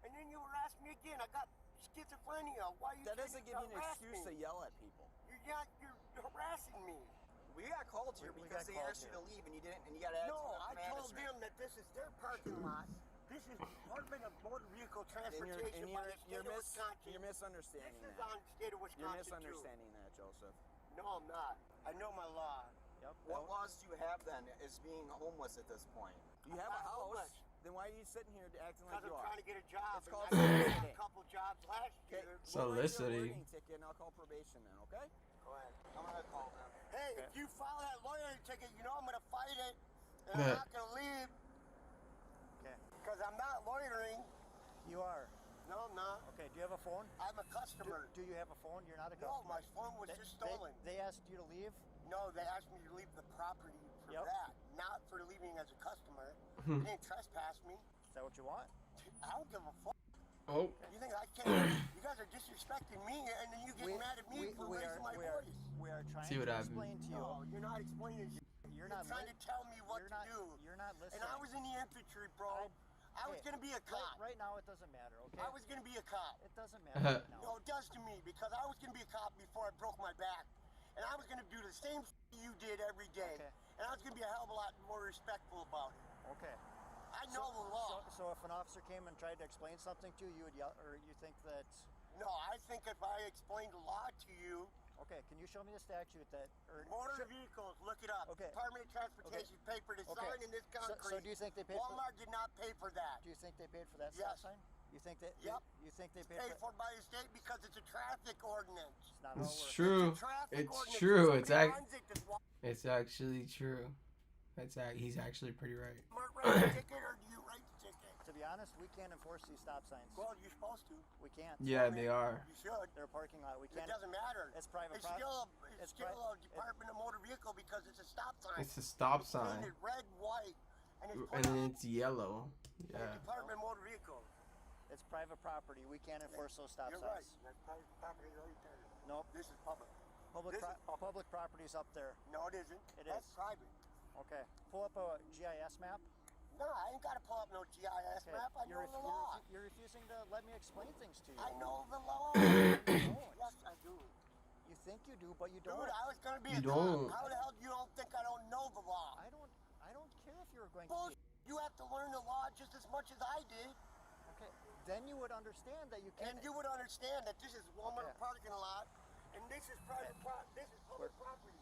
And then you harassed me again. I got schizophrenia. Why are you That trying doesn't to give you an harass excuse me? to yell at people. You're harassing me. We got called here We because got they called asked you here. to leave and you didn't, and you got attitude. No, I at told management. them that this is their parking lot. This is Department of Motor Vehicle Transportation by the state of Wisconsin. You're misunderstanding This is that. on state of Wisconsin You're too. misunderstanding that, Joseph. No, I'm not. I know my law. Yep. What laws do you have then as being homeless at this point? You have a not house. homeless. Then why are you sitting here acting like Because you I'm are? trying to get a job. It's and called I got soliciting. a couple jobs last year. Soliciting. We'll write you a warning ticket and I'll call probation then, okay? Go ahead. I'm gonna call them. Hey, if you file that lawyer ticket, you know I'm gonna fight it, and Yeah. I'm not gonna leave. Okay. Because I'm not loitering. You are. No, I'm not. Okay, do you have a phone? I'm a customer. Do you have a phone? You're not a No, customer. my phone was just stolen. They asked you to leave? No, they asked me to leave the property for Yep. that, not for leaving as a customer. Hmm. They didn't trespass me. Is that what you want? I don't give a fuck. Oh. You think I can't? You guys are disrespecting me, and then you get mad at me for raising my voice. We are trying See what to happened. explain to you. No, you're not explaining. You're You're not trying to tell me what you're to not, do. You're not listening. And I was in the infantry, bro. I was Okay, gonna be a cop. Right now, it doesn't matter, okay? I was gonna be a cop. It doesn't matter right now. No, it does to me because I was gonna be a cop before I broke my back, and I was gonna do the same you did every day, Okay. and I was gonna be a hell of a lot more respectful about it. Okay. I know the law. So if an officer came and tried to explain something to you, you would yell, or you think that? No, I think if I explained the law to you. Okay, can you show me the statute that? Or Motor vehicles, look it up. Okay. Department of Transportation paid for the sign in this concrete. So do you think they paid Walmart did not pay for that. Do you think they paid for that Yes. stop sign? You think that? Yep. You think they paid Paid for? for by the state because it's a traffic ordinance. It's not how it It's works. true. It's a traffic It's ordinance. true. If It's somebody runs it, just walk It's actually true. He's actually pretty right. Walmart write the ticket, or do you write the ticket? To be honest, we can't enforce these stop signs. Well, you're supposed to. We can't. Yeah, they are. You should. They're a parking lot. We It can't. doesn't matter. It's private It's still a Department of Motor Vehicle because it's a stop sign. It's a stop It's sign. painted red, white, and it's And then it's yellow. Yeah. Department of Motor Vehicle. It's private property. We can't enforce those stop You're signs. right. That's private property right there. Nope. This is public. Public, This is public. public property's up there. No, it isn't. It That's is. private. Okay. Pull up a GIS map. No, I ain't got to pull up no GIS Okay. map. I know the law. You're refusing to let me explain things to you. I know the law. don't. Yes, I do. You think you do, but you don't. Dude, I was going to be You a don't. cop. How the hell do you don't think I don't know the law? I don't care if you're going Bullshit. to. You have to learn the law just as much as I did. Okay. Then you would understand that you can't. And you would understand that this is Walmart Okay. parking lot, and this is private this is public property.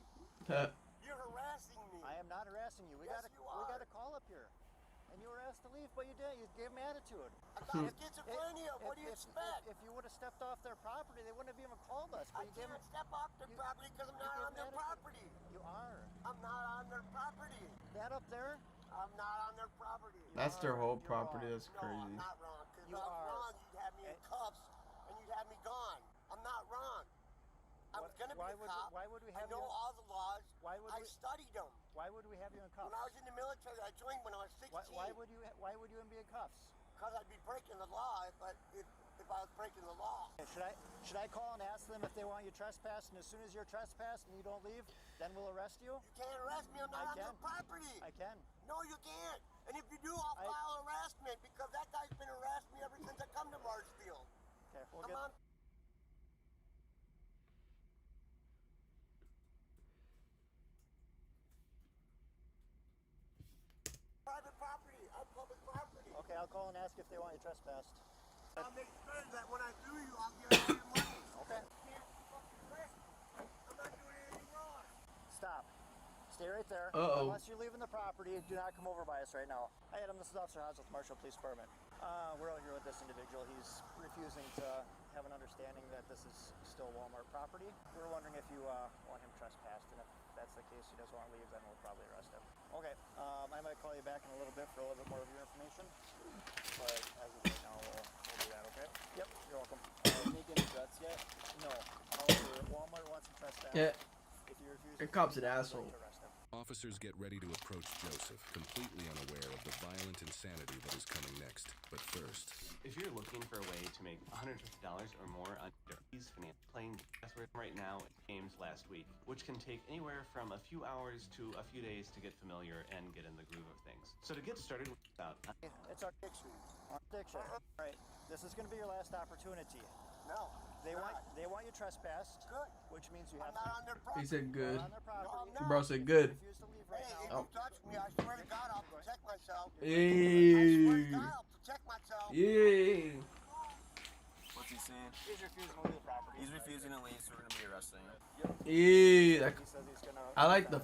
You're harassing me. I am not harassing you. We Yes, got you we are. got a call up here, and you were asked to leave, but you didn't. You gave them attitude. I got schizophrenia. What do you expect? If you would have stepped off their property, they wouldn't have even called us. I But you gave can't them. step off their property because I'm not gave on their attitude. property. You are. I'm not on their property. That up there. I'm not on their property. That's their whole You're property. wrong. That's No, I'm crazy. not wrong. Because if You I was are. wrong, you'd have me in cuffs and you'd have me gone. I'm not wrong. I was going to be Why a would cop. why would we I have know you? all the laws. Why would I we? studied them. Why would we have you in cuffs? When I was in the military, I joined when I was 16. Why would you be in cuffs? Because I'd be breaking the law if I was breaking the law. Should I call and ask them if they want you trespassed, and as soon as you're trespassed and you don't leave, then we'll arrest you? You can't arrest me. I'm not on their property. I can. No, you can't. And if you do, I'll file harassment because that guy's been harassing me ever since I come to Marshfield. Okay, Come on. Private property. I'm public property. Okay, I'll call and ask if they want you trespassed. I'll make sure that when I do you, I'll give you your money. Okay. You can't fucking arrest me. I'm not doing anything wrong. Stop. Stay right there. Uh-oh. Unless you're leaving the property, do not come over by us right now. Hi, Adam. This is Officer Hodge with Marshall Police Department. We're out here with this individual. He's refusing to have an understanding that this is still Walmart property. We're wondering if you want him trespassed, and if that's the case, he doesn't want to leave, then we'll probably arrest him. Okay. I might call you back in a little bit for a little bit more of your information, but as of right now, we'll do that. Okay? Yep. You're welcome. Make any threats yet? No. However, Walmart wants him trespassed. Yeah. If you refuse, Your cop's an asshole. Officers get ready to approach Joseph, completely unaware of the violent insanity that is coming next. But first, if you're looking for a way to make $150 or more on Ease Finance, playing password right now games last week, which can take anywhere from a few hours to a few days to get familiar and get in the groove of things. So to get started without it's our addiction. All right. This is going to be your last opportunity. No. They want you trespassed. Good. Which means you have I'm not on their property. He said good. on their property. No, I'm Bro said good. Refuse to leave right Hey, if now. you touch me, I swear to God, I'll protect myself. I swear to Hey. God, I'll protect myself. Yeah. What's he saying? He's refusing to leave the property. He's refusing to leave, so we're gonna be arresting him. Yeah. He says he's gonna. I like the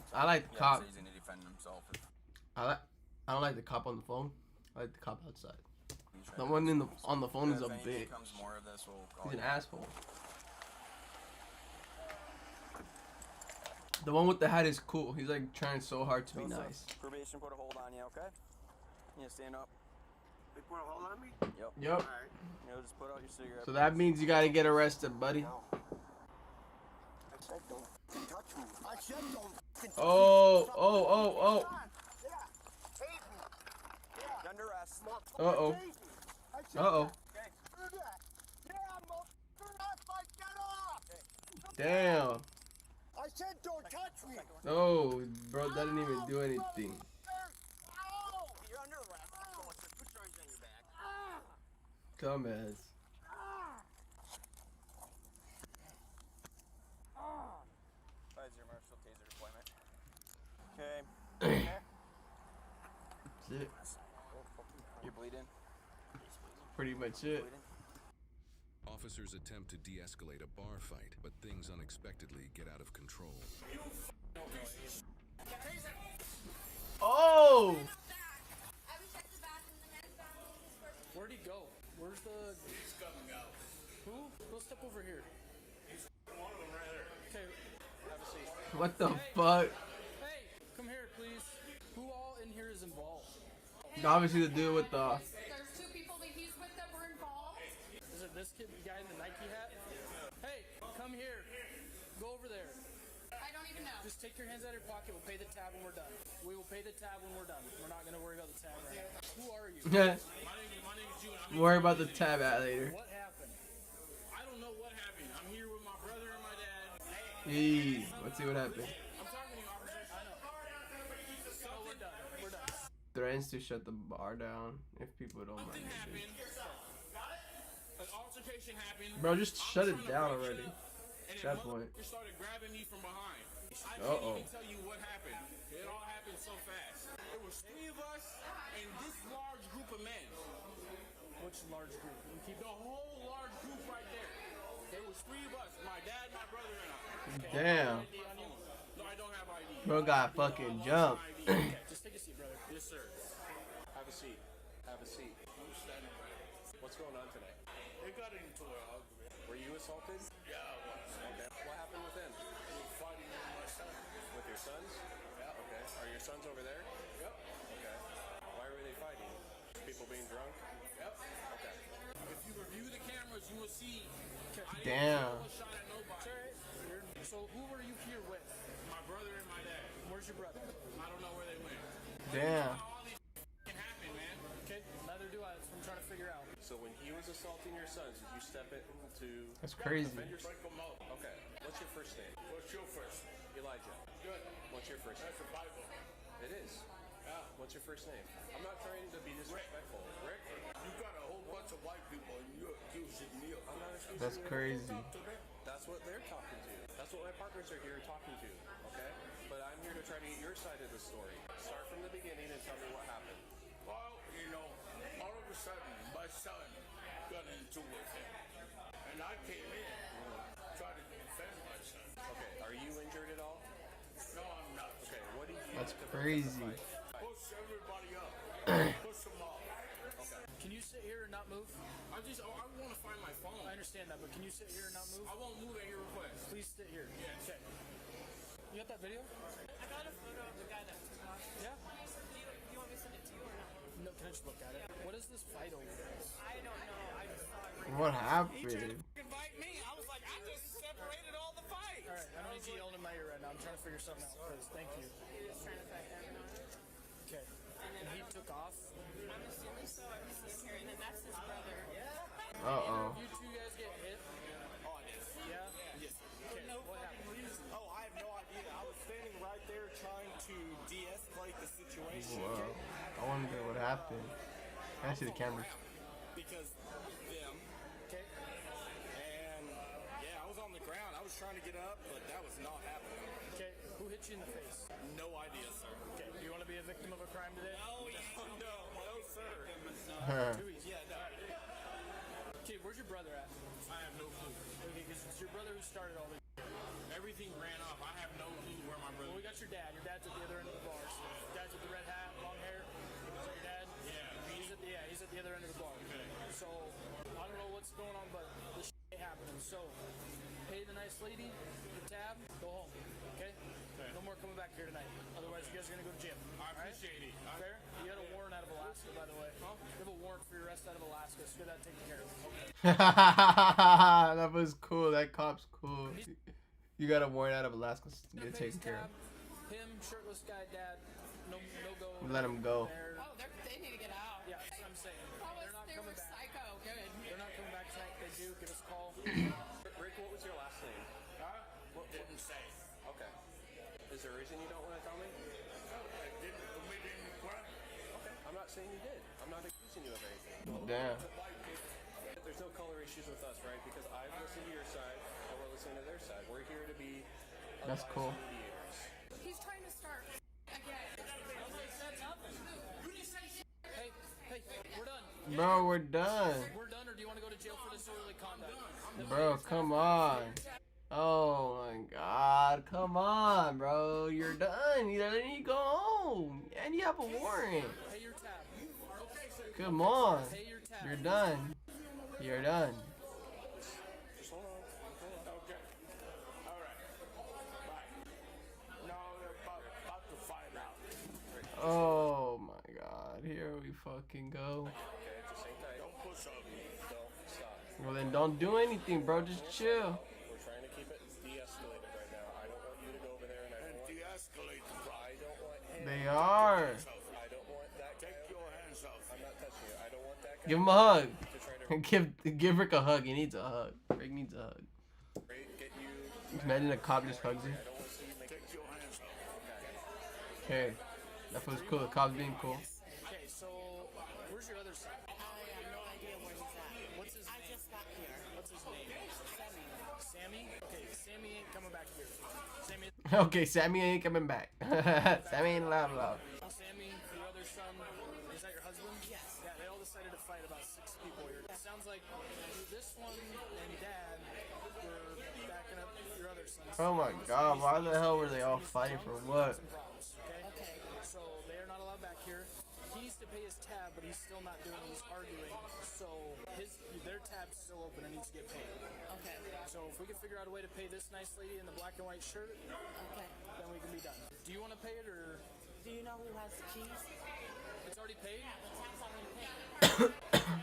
cop. So he's gonna defend himself. I don't like the cop on the phone. I like the cop outside. The one on the phone is a If anything bitch. becomes more of this, we'll call He's an you. asshole. The one with the hat is cool. He's like trying so hard to be Joseph, nice. Probation put a hold on you, okay? You stand up. They put a hold on me? Yep. Yep. Alright. You know, just put out your cigarette. So that means you gotta get arrested, buddy. No. I said don't fucking touch me. I said don't fucking touch me. Oh. Yeah. Save me. Yeah. You're under arrest. Uh-oh. Save me. I said Uh-oh. that. Do that. Yeah, motherfucker. That's my get off. Damn. I said don't touch me. Oh, bro, that didn't even do anything. Ow. You're under arrest. Go on, sir. Put your arms on your back. Dumbass. That is your Marshall Taser deployment. Okay. That's it. You're bleeding. Pretty much it. officers attempt to de-escalate a bar fight, but things unexpectedly get out of control. Oh! Where'd he go? Where's the... He's coming out. Who? Go step over here. He's one of them right there. Okay, have a seat. What the fuck? Hey, come here, please. Who all in here is involved? Obviously the dude with the... There's two people that he's with that were involved. Is it this kid, the guy in the Nike hat? Hey, come here. Go over there. I don't even know. Just take your hands out of your pocket. We'll pay the tab when we're done. We will pay the tab when we're done. We're not going to worry about the tab right now. Who are you? Yeah. My name is June. Worry about the tab out later. What happened? I don't know what happened. I'm here with my brother and my dad. Hey, let's see what happened. I'm talking to you, officer. I know. So we're done. We're done. Threatens to shut the bar down if people don't mind. An altercation happened. Bro, just shut it down already. At that point. You started grabbing me from behind. I Uh-oh. can't even tell you what happened. It all happened so fast. There was 3 of us and this large group of men. Which large group? The whole large group right there. There was 3 of us. My dad, my brother, and I. Okay, Damn. ID on you? No, I don't have ID. Bro got fucking jumped. Okay, just take a seat, brother. Yes, sir. Have a seat. Have a seat. I'm standing right. What's going on today? It got into an argument. Were you assaulted? Yeah, I was. Okay. What happened with him? We were fighting with my son. With your sons? Yeah. Okay. Are your sons over there? Yep. Okay. Why were they fighting? People being drunk? Yep. Okay. If you review the cameras, you will see. Damn. So who were you here with? My brother and my dad. Where's where's your brother? I don't know where they went. Damn. Can happen, man. Okay, neither do I. That's what I'm trying to figure out. So when he was assaulting your sons, did you step into? That's crazy. Defend yourself? Okay. What's your first name? What's your first name? Elijah. Good. What's your first name? That's the Bible. It is. Yeah. What's your first name? I'm not trying to be disrespectful. Rick. You got a whole bunch of white people and you're accusing me of. I'm not accusing That's you. crazy. That's what they're talking to. That's what my partners are here talking to. Okay. But I'm here to try to get your side of the story. Start from the beginning and tell me what happened. Well, you know, all of a sudden, my son got into it with him. And I came in, tried to defend my son. Okay, are you injured at all? No, I'm not. Okay, what did you That's do to crazy. push everybody up. Push them off. Okay. Can you sit here and not move? I want to find my phone. I understand that, but can you sit here and not move? I won't move at your request. Please sit here. Yeah. Okay. You got that video? I got a photo of the guy that took off. Yeah. Do you want me to send it to you or not? No, can I just look at it? What is this fight over? I don't know. I just saw it. What He tried happened? to invite me. I was like, I just separated all the fights. All right, I don't need you yelling in my ear right now. I'm trying to figure something out. Please, thank you. He was trying to fight everyone. Okay. And he took off. I'm assuming so. I'm just sitting here, and then that's his brother. Uh-oh. You two guys get hit? Oh, I did. Yeah? Yes. Okay, what happened? Oh, I have no idea. I was standing right there trying to de-escalate the situation. Wow. I wonder what happened. Can I see the cameras? Because them. Okay. And yeah, I was on the ground. I was trying to get up, but that was not happening. Okay. Who hit you in the face? No idea, sir. Okay. Do you want to be a victim of a crime today? No, no, sir. Too easy. Yeah, no. Okay, where's your brother at? I have no clue. Okay, because it's your brother who started all this. Everything ran off. I have no clue where my brother. Well, we got your dad. Your dad's at the other end of the bar. So dad's with the red hat, long hair. Is that your dad? Yeah. He's at the other end of the bar. Okay. So I don't know what's going on, but this shit happening. So pay the nice lady the tab. Go home. Okay. No more coming back here tonight. Otherwise, you guys are gonna go to gym. I appreciate it. Fair? You had a warrant out of Alaska, by the way. Huh? You have a warrant for your arrest out of Alaska. So get that taken care of. Okay. That was cool. That cop's cool. You got a warrant out of Alaska to get taken care of. Him, shirtless guy, dad. No go. Let him go. Oh, they need to get out. Yeah, that's what I'm saying. They're not They coming were back. psycho. Good. They're not coming back tonight. They do. Give us a call. Rick, what was your last name? Huh? What didn't say. Okay. Is there a reason you don't want to tell me? I didn't. Okay. I'm not saying you did. I'm not accusing you of anything. Damn. There's no color issues with us, right? Because I've listened to your side and we're listening to their side. We're here to be That's cool. mediators. He's trying to start again. Hey, we're done. Bro, we're done. We're done, or do you want to go to jail for disorderly conduct? Bro, come on. Oh my god, come on, bro. You're done. You need to go home. And you have a warrant. Pay your tab. Come on. Pay your tab. You're done. You're done. Just hold on. Okay. All right. Bye. Now they're about to find out. Oh my god. Here we fucking go. Okay, just hang tight. Don't push on me. Don't stop. Well then don't do anything, bro. Just chill. We're trying to keep it de-escalated right now. I don't want you to go over there and de-escalate the problem. I don't want him. They are. I don't want that. Take your hands off. I'm not touching you. I don't want that guy. Give him a hug. To try to Give Rick a hug. He needs a hug. Rick needs a hug. get you. Imagine a cop just hugs you. I don't want to see you make take your hands off. Okay. That feels cool. The cop's being cool. Okay, so where's your other son? I have no idea where he's at. What's his name? I just got here. What's his name? Sammy? Okay, Sammy ain't coming back here. Sammy. Okay, Sammy ain't coming back. Sammy ain't loud. Sammy, your other son, is that your husband? Yes. Yeah, they all decided to fight about 6 people here. It sounds like this one and dad were backing up your other son. Oh my god, why the hell were they all fighting for what? Okay. So they are not allowed back here. He needs to pay his tab, but he's still not doing it. He's arguing. So their tab's still open and needs to get paid. Okay. So if we can figure out a way to pay this nice lady in the black and white shirt, Okay. then we can be done. Do you want to pay it or? Do you know who has the keys? It's already paid? The tab's already paid.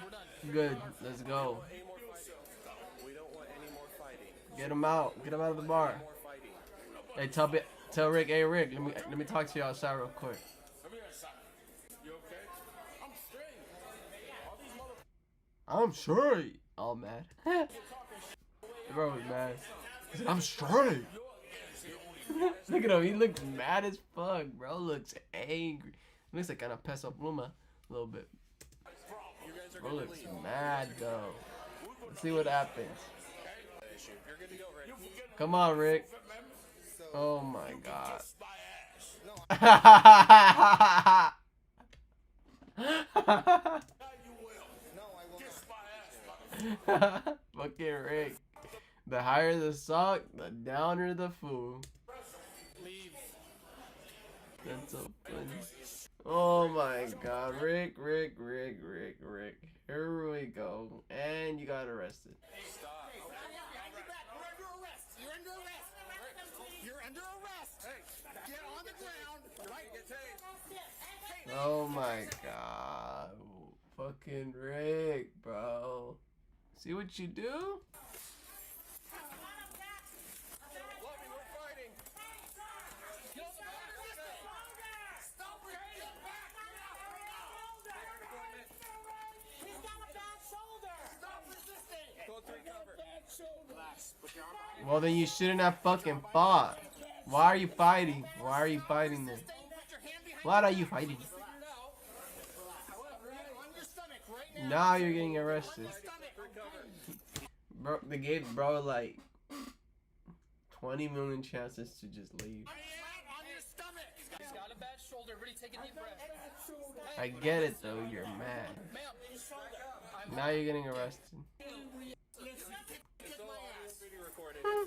We're done. Good, let's go. Any more fighting? We don't want any more fighting. Get him out. Get him out of the bar. More fighting. Hey, tell Tell Rick, hey Rick, let me talk to you outside real quick. Come here, son. You okay? I'm straight. All these I'm straight. All mad. Bro was mad. He said, I'm straight. Look at him. He looks mad as fuck, bro. Looks angry. Looks like kind of Peso Pluma a little bit. Bro looks mad though. Let's see what happens. Come on, Rick. Oh my god. Fucking Rick. The higher the sock, the downer the fool. That's so funny. Oh my god, Rick. Here we go. And you got arrested. You're under arrest. Hey, get on the ground. Right, get tased. Oh my god. Fucking Rick, bro. See what you do? Well, then you shouldn't have fucking fought. Why are you fighting? Why are you fighting then? Why are you fighting? Now you're getting arrested. Bro, they gave bro like 20 million chances to just leave. I get it though, you're mad. Now you're getting arrested.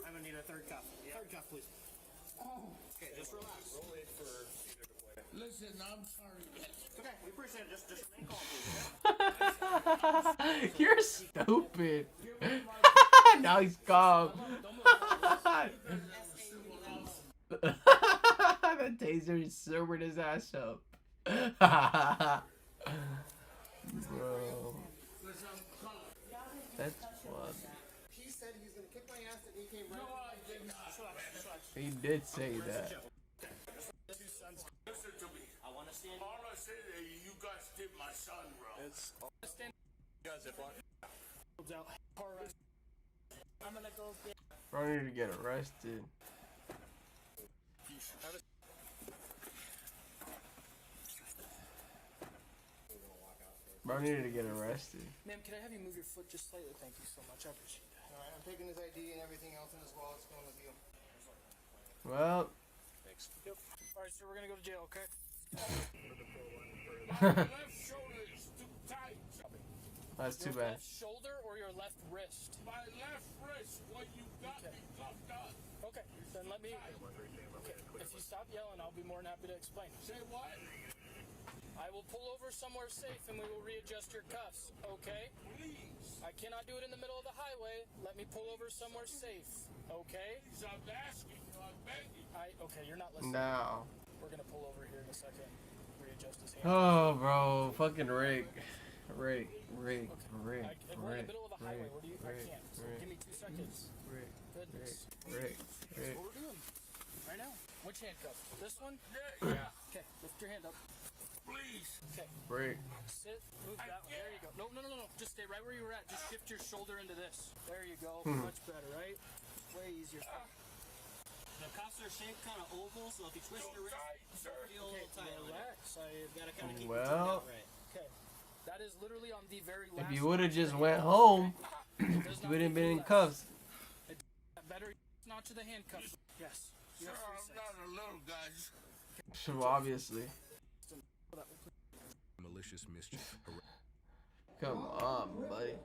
I'm gonna need a third cuff. Third cuff, please. Okay, just relax. Listen, I'm sorry. Okay, we appreciate it. Just remain calm, please. You're stupid. Now he's calm. The taser sobered his ass up. Bro. That's fun. He said he's gonna kick my ass and he came right. No, I did not. He did say that. Listen to me. I want to stand. All I said is you guys did my son wrong. It's stand. You guys have fun. I'm gonna go get. Bro needed to get arrested. Bro needed to get arrested. Ma'am, can I have you move your foot just slightly? Thank you so much. I appreciate that. All right, I'm taking his ID and everything else in his wallet. It's going with you. Well. Thanks. Yep. All right, so we're gonna go to jail, okay? That's too bad. Left shoulder or your left wrist? My left wrist. What you got me cuffed up. Okay, then let me. Okay, if you stop yelling, I'll be more than happy to explain. Say what? I will pull over somewhere safe and we will readjust your cuffs, okay? Please. I cannot do it in the middle of the highway. Let me pull over somewhere safe, okay? Please, I'm asking you. I'm begging. Okay, you're not listening. Now. We're gonna pull over here in a second. Readjust his hand. Oh, bro. Fucking Rick. Rick. We're in the middle of the highway. What do you? I can't. So give me 2 seconds. Goodness. Rick. That's what we're doing right now. Which handcuff? This one? Yeah. Okay, lift your hand up. Please. Okay. Rick. Sit. Move that one. There you go. No. Just stay right where you were at. Just shift your shoulder into this. There you go. Much better, right? Way easier. The cuffs are shaped kind of oval, so if you twist your wrist, you'll feel a little tight. Relax. I gotta kind of keep Well. it that right. Okay. That is literally on the very last. If you would have just went home, you wouldn't have been in cuffs. Better notch of the handcuffs. Yes. Sir, I'm not a little guy. So obviously. Malicious mischief. Come on, buddy.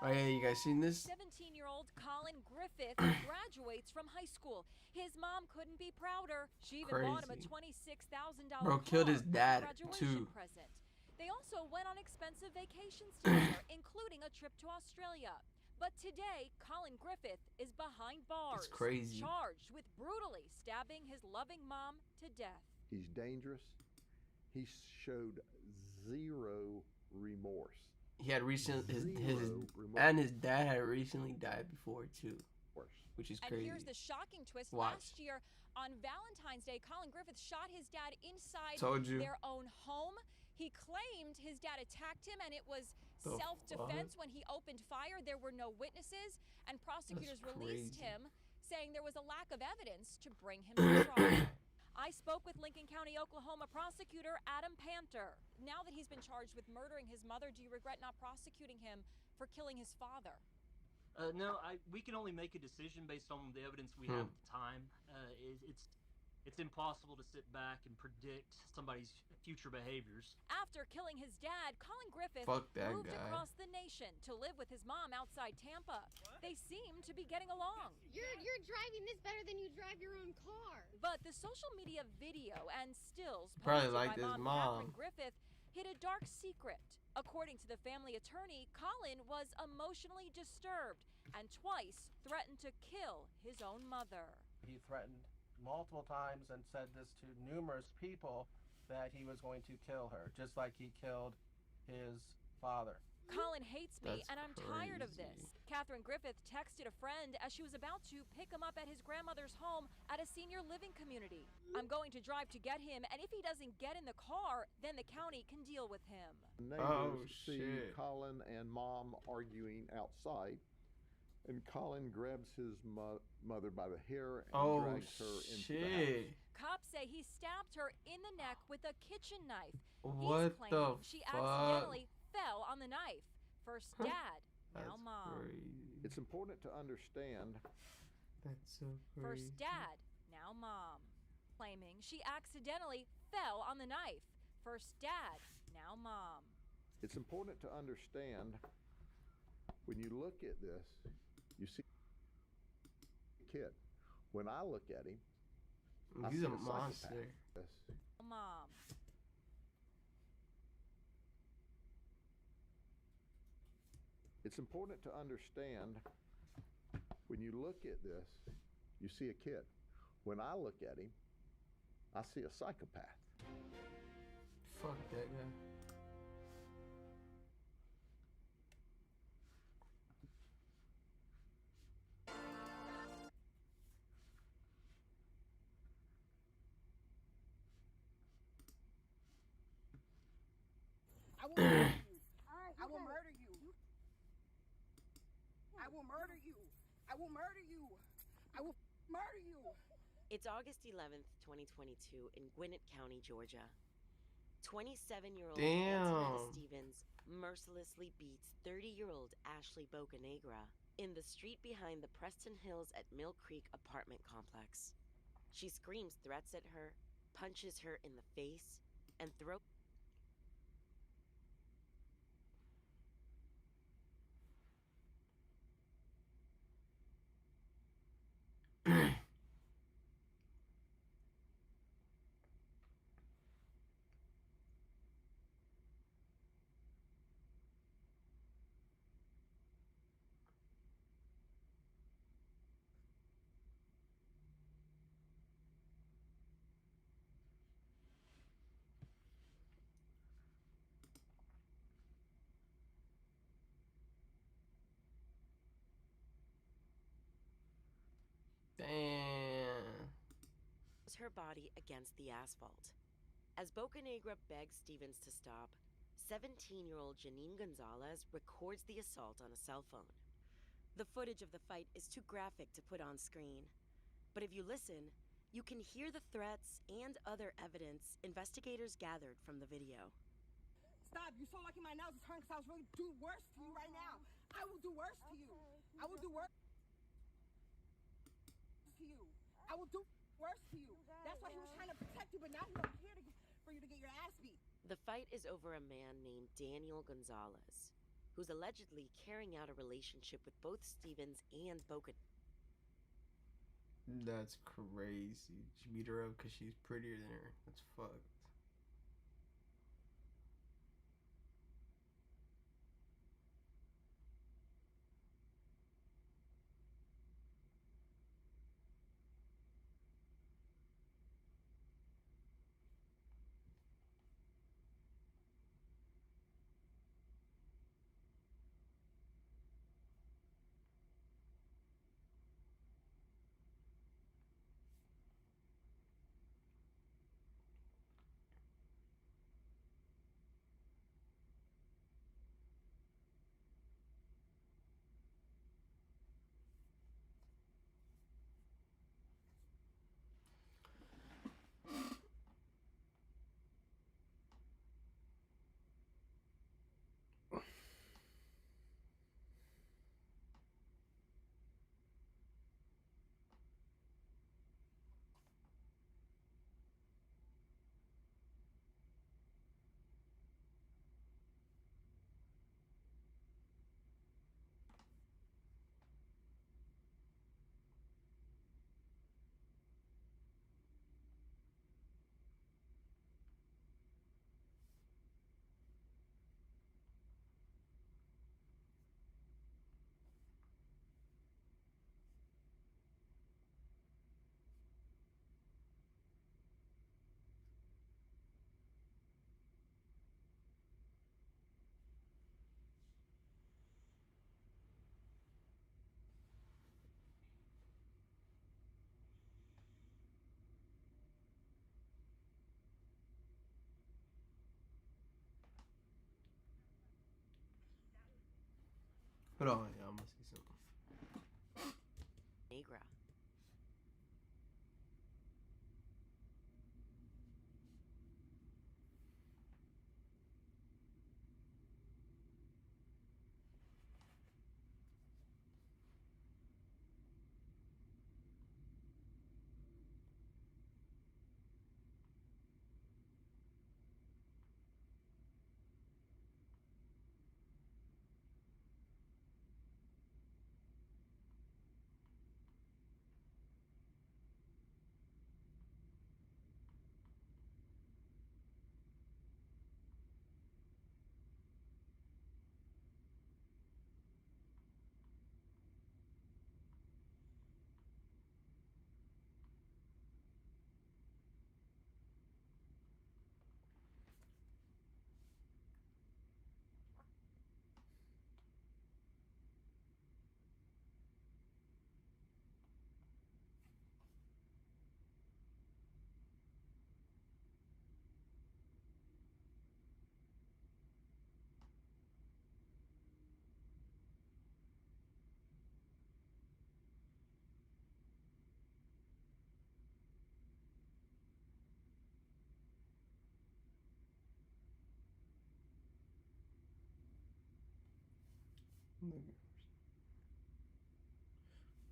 Oh yeah, you guys seen this? 17-year-old Colin Griffith graduates from high school. His mom couldn't be prouder. She even bought him a $26,000 Bro killed his dad graduation too. present. They also went on expensive vacations together, including a trip to Australia. But today, Colin Griffith is behind bars. That's crazy. Charged with brutally stabbing his loving mom to death. He's dangerous. He showed zero remorse. He had his remorse. and his dad had recently died before too. which is And crazy. here's the shocking twist. Watch. Last year on Valentine's Day, Colin Griffith shot his dad inside Told you. their own home. He claimed his dad attacked him and it was The self-defense fuck? when he opened fire. There were no witnesses, and prosecutors released crazy. him, saying there was a lack of evidence to bring him to trial. I spoke with Lincoln County, Oklahoma prosecutor Adam Panter. Now that he's been charged with murdering his mother, do you regret not prosecuting him for killing his father? No, we can only make a decision based on the evidence we have at the time. It's impossible to sit back and predict somebody's future behaviors. After killing his dad, Colin Griffith Fuck that moved guy. across the nation to live with his mom outside Tampa. They seem to be getting along. You're driving this better than you drive your own car. But the social media video and stills Probably posted like by his Catherine mom. Griffith hid a dark secret. According to the family attorney, Colin was emotionally disturbed and twice threatened to kill his own mother. He threatened multiple times and said this to numerous people that he was going to kill her, just like he killed his father. Colin hates me, That's and I'm tired of crazy. this. Catherine Griffith texted a friend as she was about to pick him up at his grandmother's home at a senior living community. I'm going to drive to get him, and if he doesn't get in the car, then the county can deal with him. Neighbors see shit. Colin and Mom arguing outside, and Colin grabs his mother by the hair and drags her into the house. shit. Cops say he stabbed her in the neck with a kitchen knife. What He's the claiming she fuck? accidentally fell on the knife. First dad, now That's mom. crazy. It's important to understand That's so crazy. First dad, now mom. Claiming she accidentally fell on the knife. First dad, now mom. it's important to understand when you look at this, you see a kid. When I look at him, I He's see a psychopath. monster. Yes. Mom. It's important to understand when you look at this, you see a kid. When I look at him, I see a psychopath. Fuck that guy. I will murder you. I will murder you. I will murder you. I will murder you. I will murder you. It's August 11th, 2022 in Gwinnett County, Georgia. 27-year-old Damn. Stevens mercilessly beats 30-year-old Ashley Bocanegra in the street behind the Preston Hills at Mill Creek apartment complex. She screams threats at her, punches her in the face, and throws Damn. her body against the asphalt. As Bocanegra begs Stevens to stop, 17-year-old Janine Gonzalez records the assault on a cell phone. The footage of the fight is too graphic to put on screen, but if you listen, you can hear the threats and other evidence investigators gathered from the video. Stop. You're so lucky my nose is hurting because I was really do worse to you right now. I will do worse to you. I will do worse to you. I will do worse to you. That's why he was trying to protect you, but now he's over here for you to get your ass beat. The fight is over a man named Daniel Gonzalez, who's allegedly carrying out a relationship with both Stevens and Bocanegra. That's crazy. She beat her up because she's prettier than her. That's fucked. Hold on, yeah, I'm gonna see something. Negra.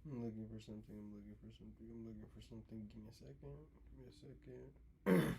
I'm looking for something. I'm looking for something. I'm looking for something. Give me a second. Give me a second.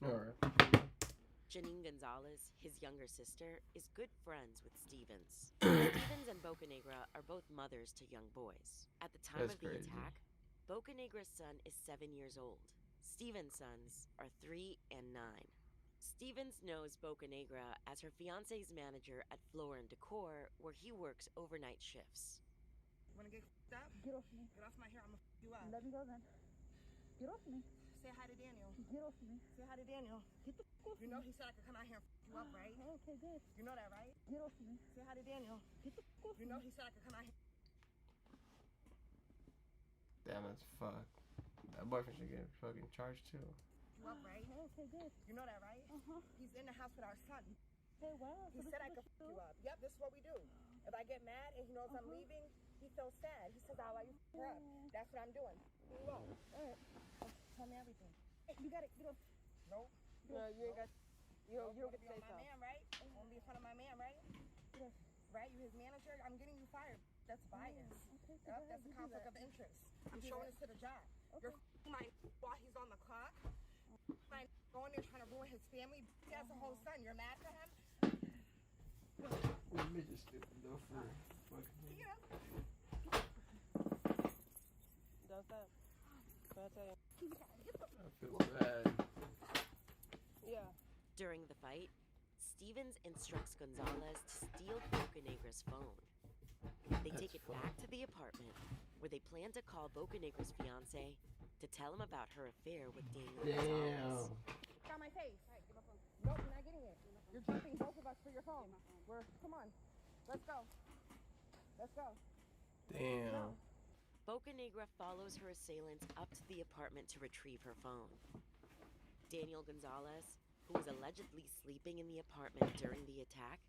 Alright. Janine Gonzalez, his younger sister, is good friends with Stevens. Stevens and Bocanegra are both mothers to young boys. At the time That's of the crazy. attack, Bocanegra's son is 7 years old. Stevens' sons are 3 and 9. Stevens knows Bocanegra as her fiance's manager at Floor & Decor, where he works overnight shifts. Wanna get up? Get off me. Get off my hair, I'm gonna f you up. Let me go then. Get off me. say hi to Daniel. Get off me. Say hi to Daniel. Get the fuck off me. You know he said I could come out here and f you up, right? Okay, good. You know that, right? Get off me. Say hi to Daniel. Get the fuck off me. You know he said I could come out here. Damn, that's fucked. That boyfriend should get fucking charged too. You up, right? Okay, good. You know that, right? He's in the house with our son. Hey, wow. He said I could f you up. Yep, this is what we do. If I get mad and he knows I'm leaving, he feels sad. He says, I'll let you f her up. That's what I'm doing. You won't. All right. Tell me everything. Hey, you got it. Get up. Nope. No, you ain't got. You don't get to say something. My man, right? Won't be in front of my man, right? Right? You his manager? I'm getting you fired. That's bias. Okay, yep, that's a conflict of interest. I'm showing this to the job. You're f***ing my while he's on the clock. My going there trying to ruin his family. He has a whole son. You're mad for him? Let me just skip the door for fucking. Yeah. Does that? I feel bad. Yeah. During the fight, Stevens instructs Gonzalez to steal Bocanegra's phone. They take it back to the apartment, where they plan to call Bocanegra's fiance to tell him about her affair with Daniel Gonzalez. Got my face. Right, give my phone. No, you're not getting it. You're jumping both of us for your phone. Come on. Let's go. Let's go. Damn. Bocanegra follows her assailants up to the apartment to retrieve her phone. Daniel Gonzalez, who was allegedly sleeping in the apartment during the attack,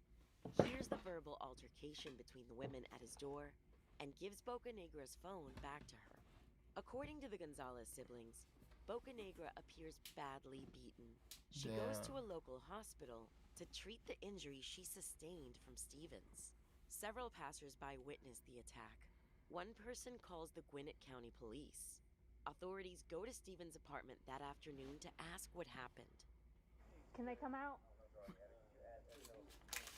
hears the verbal altercation between the women at his door and gives Bocanegra's phone back to her. According to the Gonzalez siblings, Bocanegra appears badly beaten. She goes to a local hospital to treat the injuries she sustained from Stevens. Several passersby witnessed the attack. One person calls the Gwinnett County Police. Authorities go to Stevens' apartment that afternoon to ask what happened. Can they come out?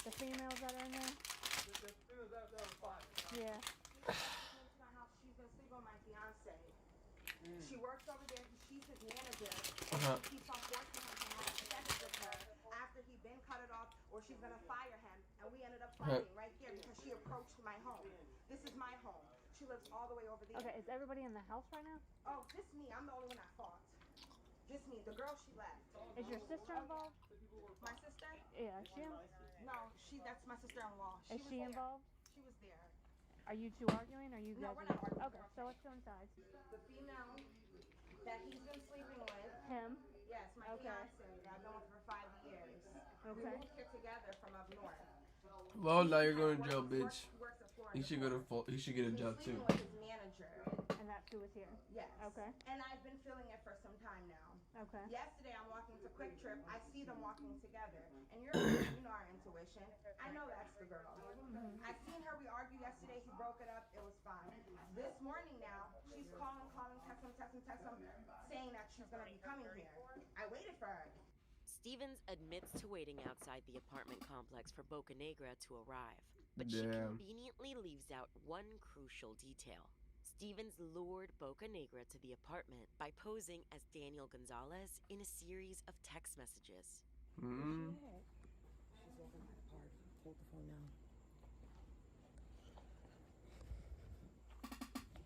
The females that are in there? Yeah. She's been sleeping with my fiance. She works over there. She's his manager. She keeps on forcing him to have sex with her after he'd been cut it off, or she's gonna fire him. And we ended up fighting right there because she approached my home. This is my home. She lives all the way over there. Okay, is everybody in the house right now? Oh, just me. I'm the only one at fault. Just me. The girl, she left. Is your sister involved? My sister? Yeah, is she? No, that's my sister-in-law. Is she involved? She was there. Are you two arguing? Or you guys? No, we're not arguing. Okay, so let's go inside. The female that he's been sleeping with. Him? Yes, my fiance that I've known for 5 years. Okay. We moved here together from up north. Well, now you're going to jail, bitch. He should go to he should get a job too. With his manager. And that's who was here? Yes. Okay. And I've been feeling it for some time now. Okay. Yesterday I'm walking to Quick Trip. I see them walking together. And you know our intuition. I know that's the girl. I've seen her. We argued yesterday. He broke it up. It was fine. This morning now, she's calling, text him, saying that she's going to be coming here. I waited for her. Stevens admits to waiting outside the apartment complex for Bocanegra to arrive, but she conveniently leaves out one crucial detail. Stevens lured Bocanegra to the apartment by posing as Daniel Gonzalez in a series of text messages. She's walking by the party. Hold the phone now.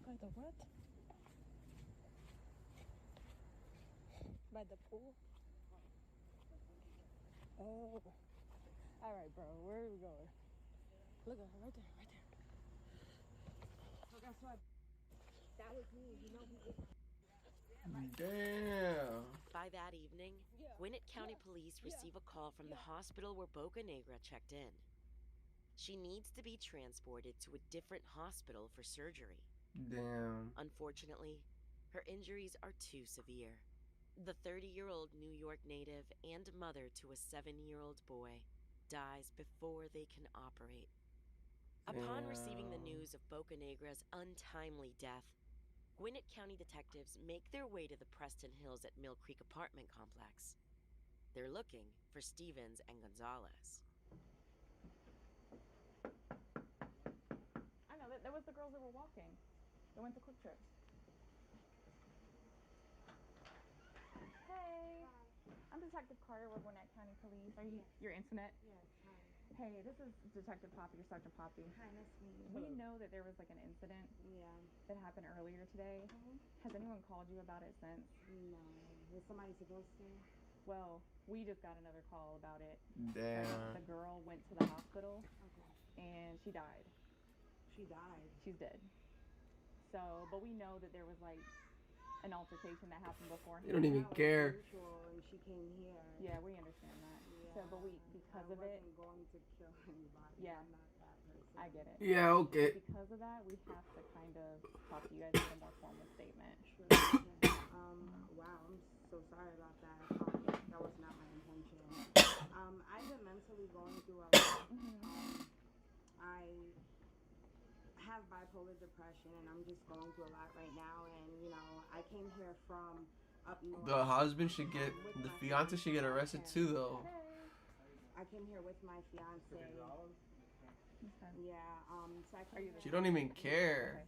By the what? By the pool? Oh. Alright, bro. Where are we going? Look at her right there, right there. So guess what? That was me. You know who Damn. By that evening, Gwinnett County Police receive a call from the hospital where Bocanegra checked in. She needs to be transported to a different hospital for surgery. Damn. Unfortunately, her injuries are too severe. The 30-year-old New York native and mother to a 7-year-old boy dies before they can operate. Upon receiving the news of Bocanegra's untimely death, Gwinnett County detectives make their way to the Preston Hills at Mill Creek apartment complex. They're looking for Stevens and Gonzalez. I know, that was the girls that were walking. They went to Quick Trip. Hey. I'm Detective Carter with Gwinnett County Police. Are you your internet? Yes, hi. Hey, this is Detective Poppy or Sergeant Poppy. Hi, nice to meet you. We know that there was like an incident that happened earlier today. Has anyone called you about it since? No. Was somebody supposed to? Well, we just got another call about it. Damn. The girl went to the hospital and she died. She died. She's dead. So, but we know that there was like an altercation that happened beforehand. You don't even care. And she came here. Yeah, we understand that. Yeah. So, but because of it. I wasn't going to kill anybody. Yeah. I'm not that person. I get it. Yeah, okay. Because of that, we have to kind of talk to you guys in a more formal statement. Sure. Wow, I'm so sorry about that. That was not my intention. I've been mentally going through a lot. I have bipolar depression, and I'm just going through a lot right now. And you know, I came here from up north. The husband should get, the fiance should get arrested too, though. I came here with my fiance. Yeah. So I came here She don't even care.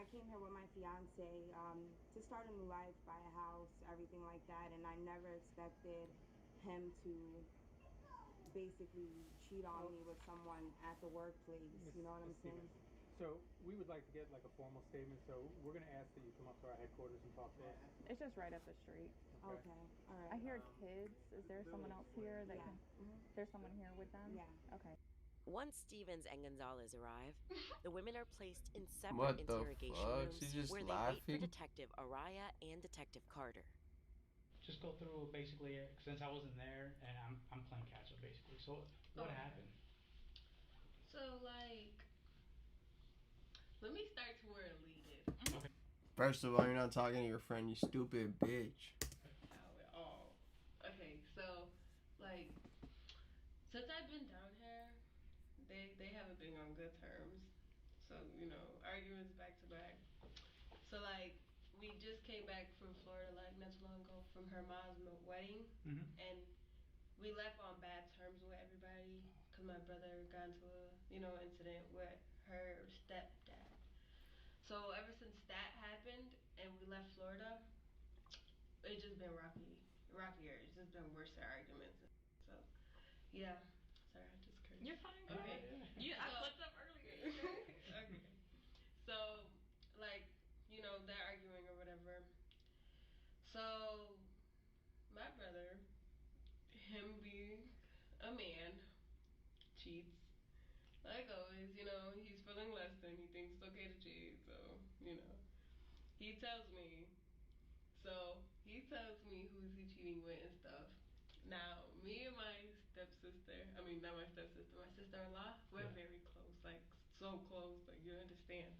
I came here with my fiance to start a new life, buy a house, everything like that, and I never expected him to basically cheat on me with someone at the workplace. You know what I'm saying? So we would like to get like a formal statement. So we're going to ask that you come up to our headquarters and talk to us. It's just right up the street. Okay. All right. I hear kids. Is there someone else here that can? There's someone here with them? Yeah. Okay. Once Stevens and Gonzalez arrive, the women are placed in separate What the interrogation fuck? rooms She's just where they wait laughing? for Detective Araya and Detective Carter. Just go through basically, since I wasn't there and I'm playing catch up basically. So what happened? So like, let me start to where it leaded. Okay. First of all, you're not talking to your friend, you stupid bitch. Oh, okay. So like, since I've been down here, they haven't been on good terms. So you know, arguments back to back. So like, we just came back from Florida like not too long ago from her mom's wedding, and we left on bad terms with everybody because my brother got into a incident with her stepdad. So ever since that happened and we left Florida, it's just been rockier. It's just been worse arguments. So yeah, sorry, I just cursed. You're fine, girl. Okay. I flipped up earlier. Okay. So like, they're arguing or whatever. So my brother, him being a man, cheats. Like always, he's feeling less than, he thinks it's okay to cheat, so, he tells me. So he tells me who's he cheating with and stuff. Now, me and my stepsister, I mean not my stepsister, my sister-in-law, we're very close, like so close, like you understand.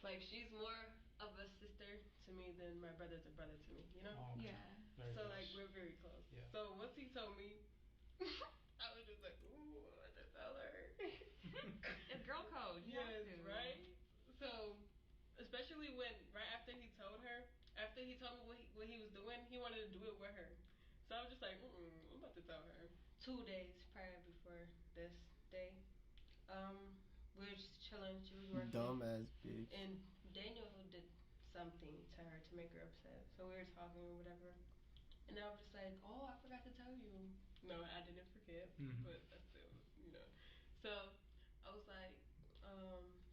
Like she's more of a sister to me than my brother's a brother to me, you know? Oh, okay. Yeah. Very So close. like we're very close. Yeah. So once he told me, I was just like, ooh, I just tell her. It's girl code. You have Yes, to. right? So, especially when right after he told her, after he told me what he was doing, he wanted to do it with her. So I was just like, I'm about to tell her. 2 days prior before this day, we were just chilling. She was working. Dumbass bitch. And Daniel did something to her to make her upset. So we were talking or whatever. And I was just like, oh, I forgot to tell you. No, I didn't forget, but I still, So I was like,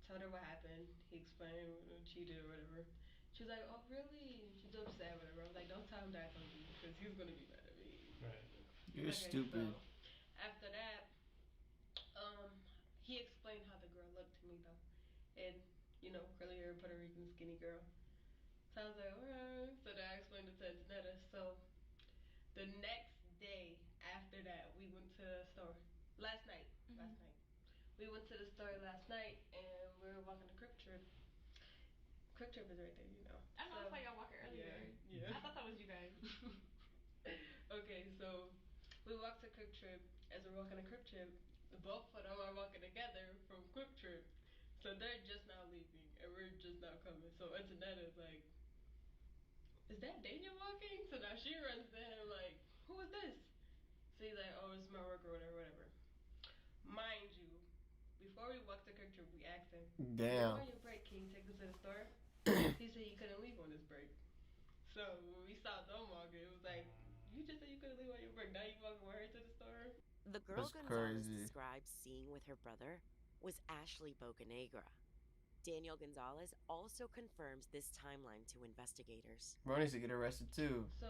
told her what happened. He explained, cheated or whatever. She was like, oh, really? She's upset or whatever. I was like, don't tell him that I told you because he's going to be mad at me. Right. You're stupid. So after that, he explained how the girl looked to me though. And, curly hair, Puerto Rican, skinny girl. So I was like, alright. So then I explained it to Janetta. So the next day after that, we went to the store. Last night. We went to the store last night and we were walking the Quick Trip. Quick Trip is right there, I know, I saw y'all walking earlier. Yeah. I thought that was you guys. Okay, so we walked to Quick Trip. As we're walking to Quick Trip, both of them are walking together from Quick Trip. So they're just now leaving and we're just now coming. So Antonetta's like, is that Daniel walking? So now she runs to him like, who is this? So he's like, oh, it's my worker or whatever. Mind you, before we walked to Quick Trip, we asked him, Damn. on your break, can you take us to the store? He said you couldn't leave on his break. So when we saw them walking, it was like, you just said you couldn't leave on your break. Now you walking with her to the store? The girl That's Gonzalez crazy. described seeing with her brother was Ashley Bocanegra. Daniel Gonzalez also confirms this timeline to investigators. Bro needs to get arrested too. So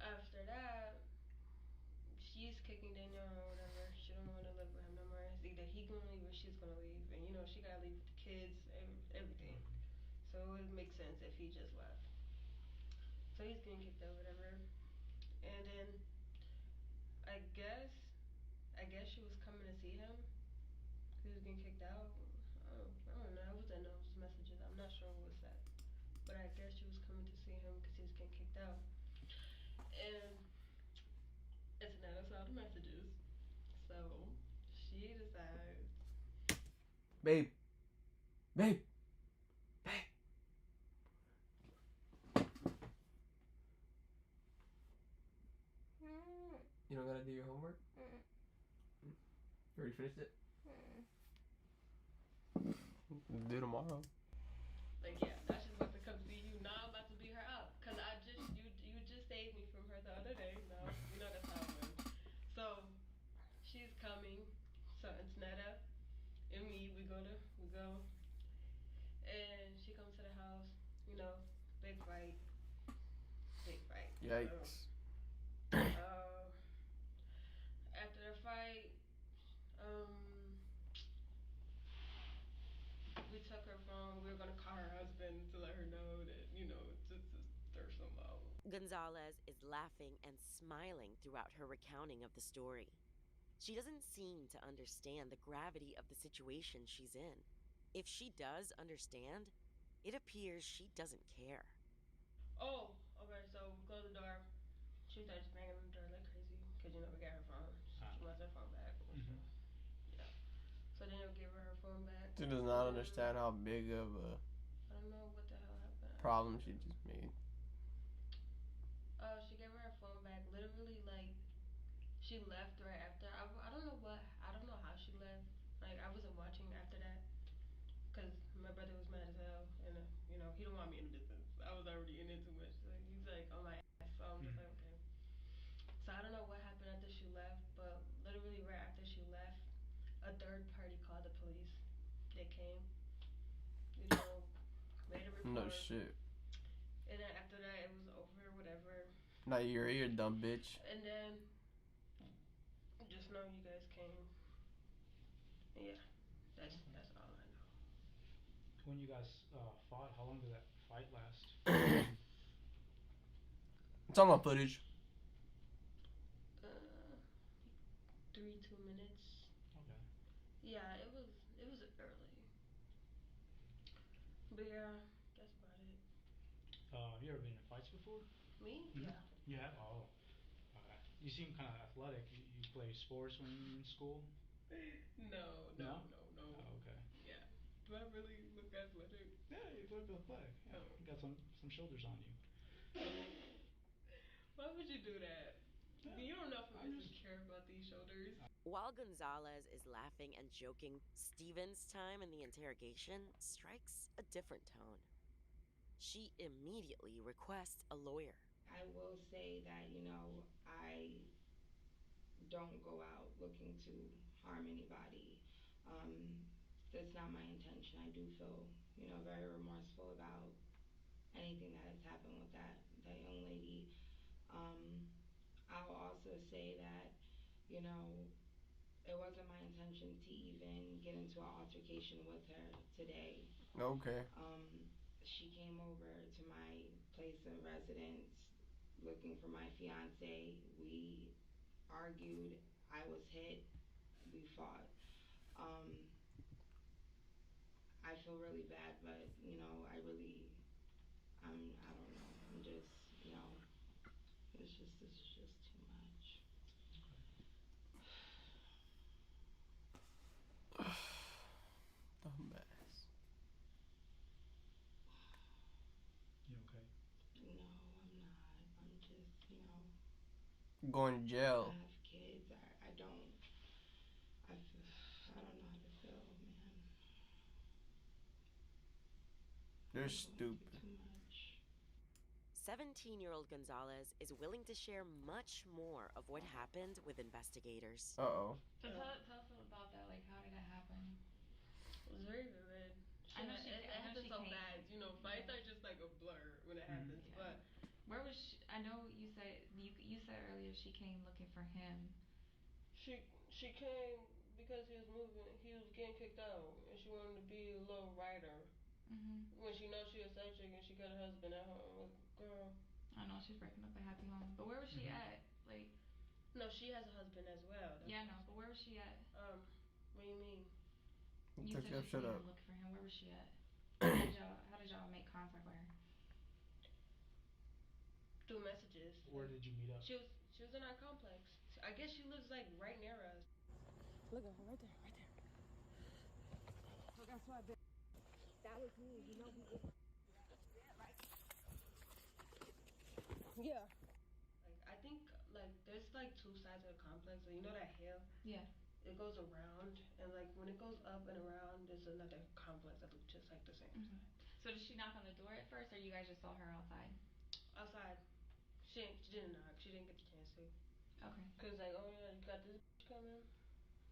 after that, she's kicking Daniel or whatever. She don't want to live with him no more. It's either he gonna leave or she's gonna leave, and you know she gotta leave with the kids, everything. So it makes sense if he just left. So he's getting kicked out, whatever. And then I guess she was coming to see him. He was getting kicked out. I don't know. It was in those messages. I'm not sure what was that. But I guess she was coming to see him because he was getting kicked out. And it's not saw the messages. So she decides. Babe. Babe. You don't gotta do your homework? You already finished it? Do tomorrow. Like, yeah, now she's about to come see you. Now I'm about to beat her up. Cause you just saved me from her the other day. No, you know that's how it went. So she's coming. So it's Netta and me. We go. And she comes to the house. You know, big fight. Yikes. After the fight, we took her phone. We were gonna call her husband to let her know that, you know, just to stir some out. Gonzalez is laughing and smiling throughout her recounting of the story. She doesn't seem to understand the gravity of the situation she's in. If she does understand, it appears she doesn't care. Oh, okay, so we close the door. She starts banging on the door like crazy because, you know, we got her phone. She wants her phone back. Yeah. So then they'll give her phone back. She does not understand how big of a I don't know what the hell happened. problem she just made. She gave her phone back. Literally, like, she left right after. I don't know what. I don't know how she left. Like, I wasn't watching after that because my brother was mad as hell, and you know he don't want me in the business. I was already in it too much. So he's like on my ass. So I'm just like, okay. So I don't know what happened after she left, but literally right after she left, a third party called the police. They came, you know, made a report. No shit. And then after that, it was over, whatever. Now you're here, dumb bitch. And then, just know you guys came. And yeah, that's all I know. When you guys fought, how long did that fight last? It's all on footage. 2 minutes. Okay. Yeah, it was early. But yeah, that's about it. Have you ever been in fights before? Me? Mm-hmm. Yeah. You have? Oh. Okay. You seem kind of athletic. You play sports when you're in school? No. Oh, okay. Yeah. Do I really look athletic? Yeah, you look athletic. Yeah. You got some shoulders on you. Why would you do that? You don't know if I'm just care about these shoulders. While Gonzalez is laughing and joking, Steven's time in the interrogation strikes a different tone. She immediately requests a lawyer. I will say that, you know, I don't go out looking to harm anybody. That's not my intention. I do feel, you know, very remorseful about anything that has happened with that young lady. I'll also say that, you know, it wasn't my intention to even get into an altercation with her today. Okay. She came over to my place of residence looking for my fiance. We argued. I was hit. We fought. I feel really bad, but you know, I don't know. I'm just, you know, this is just too much. Dumbass. You okay? No, I'm not. I'm just, you know. Going to jail. I have kids. I don't know how to feel, man. They're stupid. 17-year-old Gonzalez is willing to share much more of what happened with investigators. Uh-oh. So tell us about that. Like, how did that happen? It was very vivid. I know It happens she so came. fast. You know, fights are just like a blur when it happens. Yeah. But Where was she? I know you said you said earlier she came looking for him. she came because he was moving. He was getting kicked out, and she wanted to be a little writer. When she knows she a side chick and she got a husband at home, like, girl. I know she's breaking up a happy home, but where was she at? Like, no, she has a husband as well. Yeah, no, but where was she at? What do you mean? You said she Shut came up. looking for him. Where was she at? How did y'all make contact with her? Through messages. Where did you meet up? She was in our complex. I guess she lives like right near us. Look at her right there, right there. So that's why that was me, you know. Yeah. Like I think like there's like two sides of the complex. So you know that hill? Yeah. It goes around, and like when it goes up and around, there's another complex that looks just like the same side. So did she knock on the door at first, or you guys just saw her outside? Outside. She didn't knock. She didn't get the chance to. Okay. Cause like, oh yeah, you got this bitch coming.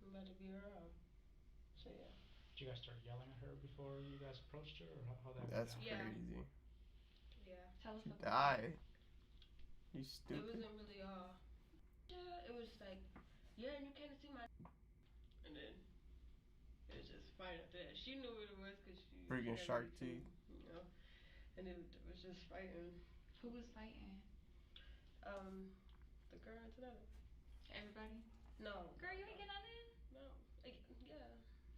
I'm about to be around. So yeah. Did you guys start yelling at her before you guys approached her, or how that That's went down? crazy. Yeah. Tell us She about died. You It stupid. wasn't really all. Yeah, it was like, yeah, and you can't see my. And then it was just fine after that. She knew what it was because she. Freaking she shark too, teeth. you know, and it was just fighting. Who was fighting? The girl and Tanetta. Everybody? No. Girl, you ain't get none in? No. Yeah.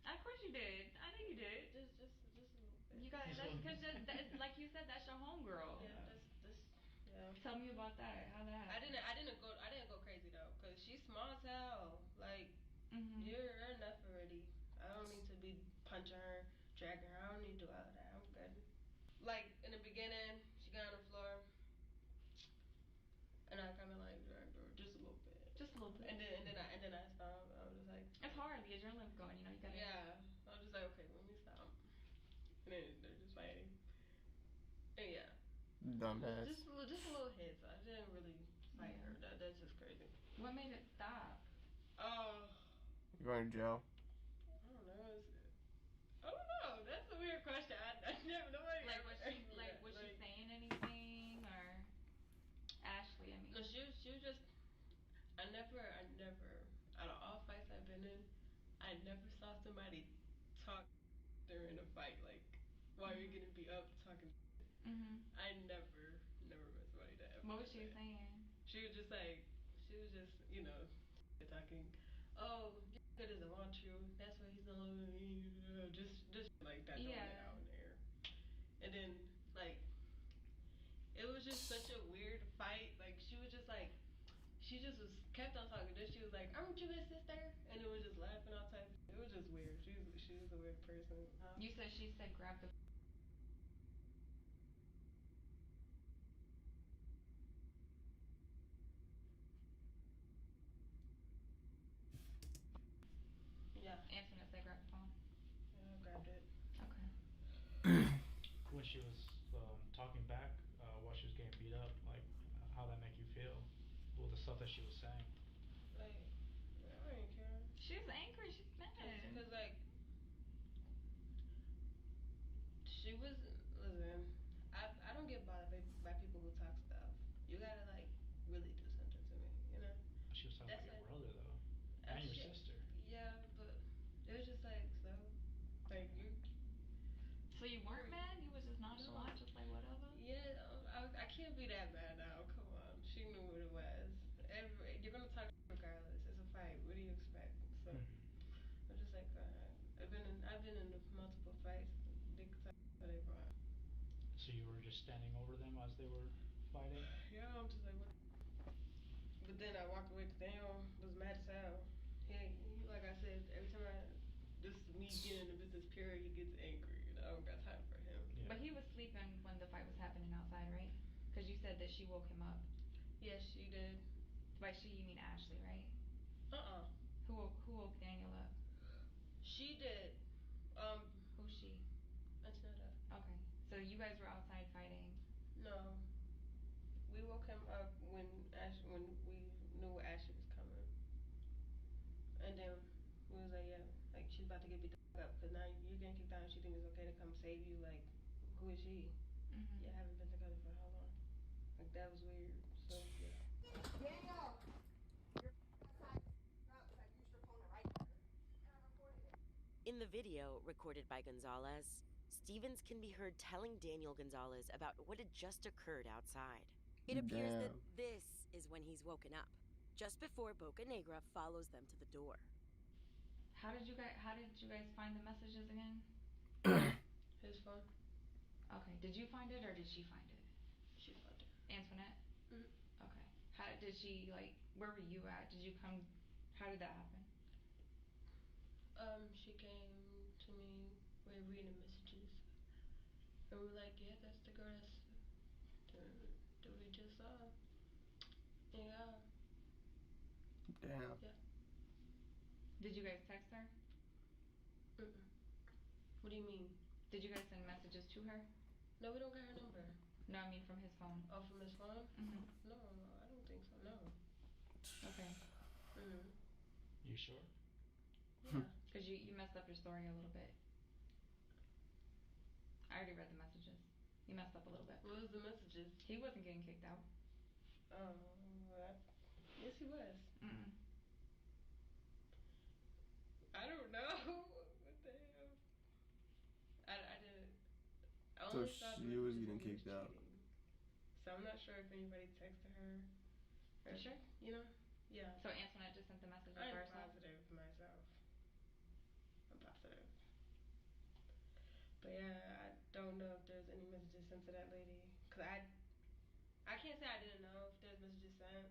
Of course you did. I know you did. Just a little bit. You got that's because like you said, that's your homegirl. Yeah. Yeah. Tell me about that. How that happened. I didn't go crazy though, cause she's small as hell. Like you're enough already. I don't need to be punching her, dragging her. I don't need to do all of that. I'm good. Like in the beginning, she got on the floor, and I kind of like dragged her just a little bit. Just a little bit. And then I stopped. I was just like. It's hard. The adrenaline's going. You know, you gotta. Yeah. I was just like, okay, let me stop. And then they're just fighting. And yeah. Dumbass. Just a little hit. I didn't really fight her. That's just crazy. What made it stop? You going to jail? I don't know. I don't know. That's a weird question. I never nobody. Like was she saying anything or Ashley? I mean. No, she was just. I never. Out of all fights I've been in, I never saw somebody talk during a fight. Like while you're getting beat up, talking. I never met somebody that. What was she saying? She was just you know, talking. Oh, good doesn't want you. That's why he's not loving me. Just like that. Throwing it out in the air. And then like, it was just such a weird fight. Like she was just like, she just kept on talking. Then she was like, "Aren't you his sister?" And it was just laughing all types. It was just weird. She was a weird person. You said she said grab the. Yeah. Antoinette said grab the phone. Yeah, I grabbed it. Okay. When she was talking back while she was getting beat up, like how that make you feel? Well, the stuff that she was saying. Like, I didn't care. She was angry. She's mad. Cause like, she was. Listen, I don't get bothered by people who talk stuff. You gotta like really do something to me, you know. She was talking about your brother though, and your sister. Yeah, but it was just like so, like you. So you weren't mad? You was just nonchalant, just like whatever. Yeah, I can't be that mad now. Come on, she knew what it was. You're gonna talk regardless. It's a fight. What do you expect? So I'm just like, I've been in multiple fights. So you were just standing over them as they were fighting? Yeah, I'm just like, what? But then I walked away. Daniel was mad as hell. He like I said, every time this is me getting into business period, he gets angry. And I don't got time for him. Yeah. But he was sleeping when the fight was happening outside, right? Because you said that she woke him up. Yes, she did. By she, you mean Ashley, right? Who woke Daniel up? She did. Who's she? Antoinette. Okay. So you guys were outside fighting? No. We woke him up when we knew Ashley was coming. And then we was like, yeah, like she she's about to get beat up because now you're getting kicked out and she thinks it's okay to come save you. Like, who is she? Mm-hmm. Yeah, haven't been together for how long? Like, that was weird. So, yeah. Daniel! You're outside. I used your phone right there. And I recorded it. In the video, recorded by Gonzalez, Stevens can be heard telling Daniel Gonzalez about what had just occurred outside. It appears that this is when he's woken up, just before Boca Negra follows them to the door. How did you guys find the messages again? His phone. Okay. Did you find it or did she find it? She found it. Antoinette? Mm-hmm. Okay. How did she, like, where were you at? Did you come, how did that happen? She came to me, we were reading messages. And we were like, yeah, that's the girl that we just saw. Yeah. Damn. Yeah. Did you guys text her? Mm-mm. What do you mean? Did you guys send messages to her? No, we don't got her number. No, I mean from his phone. Oh, from his phone? Mm-hmm. No, I don't think so, no. Okay. Mm-hmm. You sure? Yeah. Because you messed up your story a little bit. I already read the messages. You messed up a little bit. What was the messages? He wasn't getting kicked out. Oh, yes he was. Mm-mm. I don't know. What the hell? I didn't. I So only saw the she was messages getting when he kicked out. cheating. So I'm not sure if anybody texted her. Or, You sure? You know? Yeah. So Antoinette just sent the messages by I'm herself? positive myself. I'm positive. But yeah, I don't know if there's any messages sent to that lady. Cause I can't say I didn't know if there's messages sent.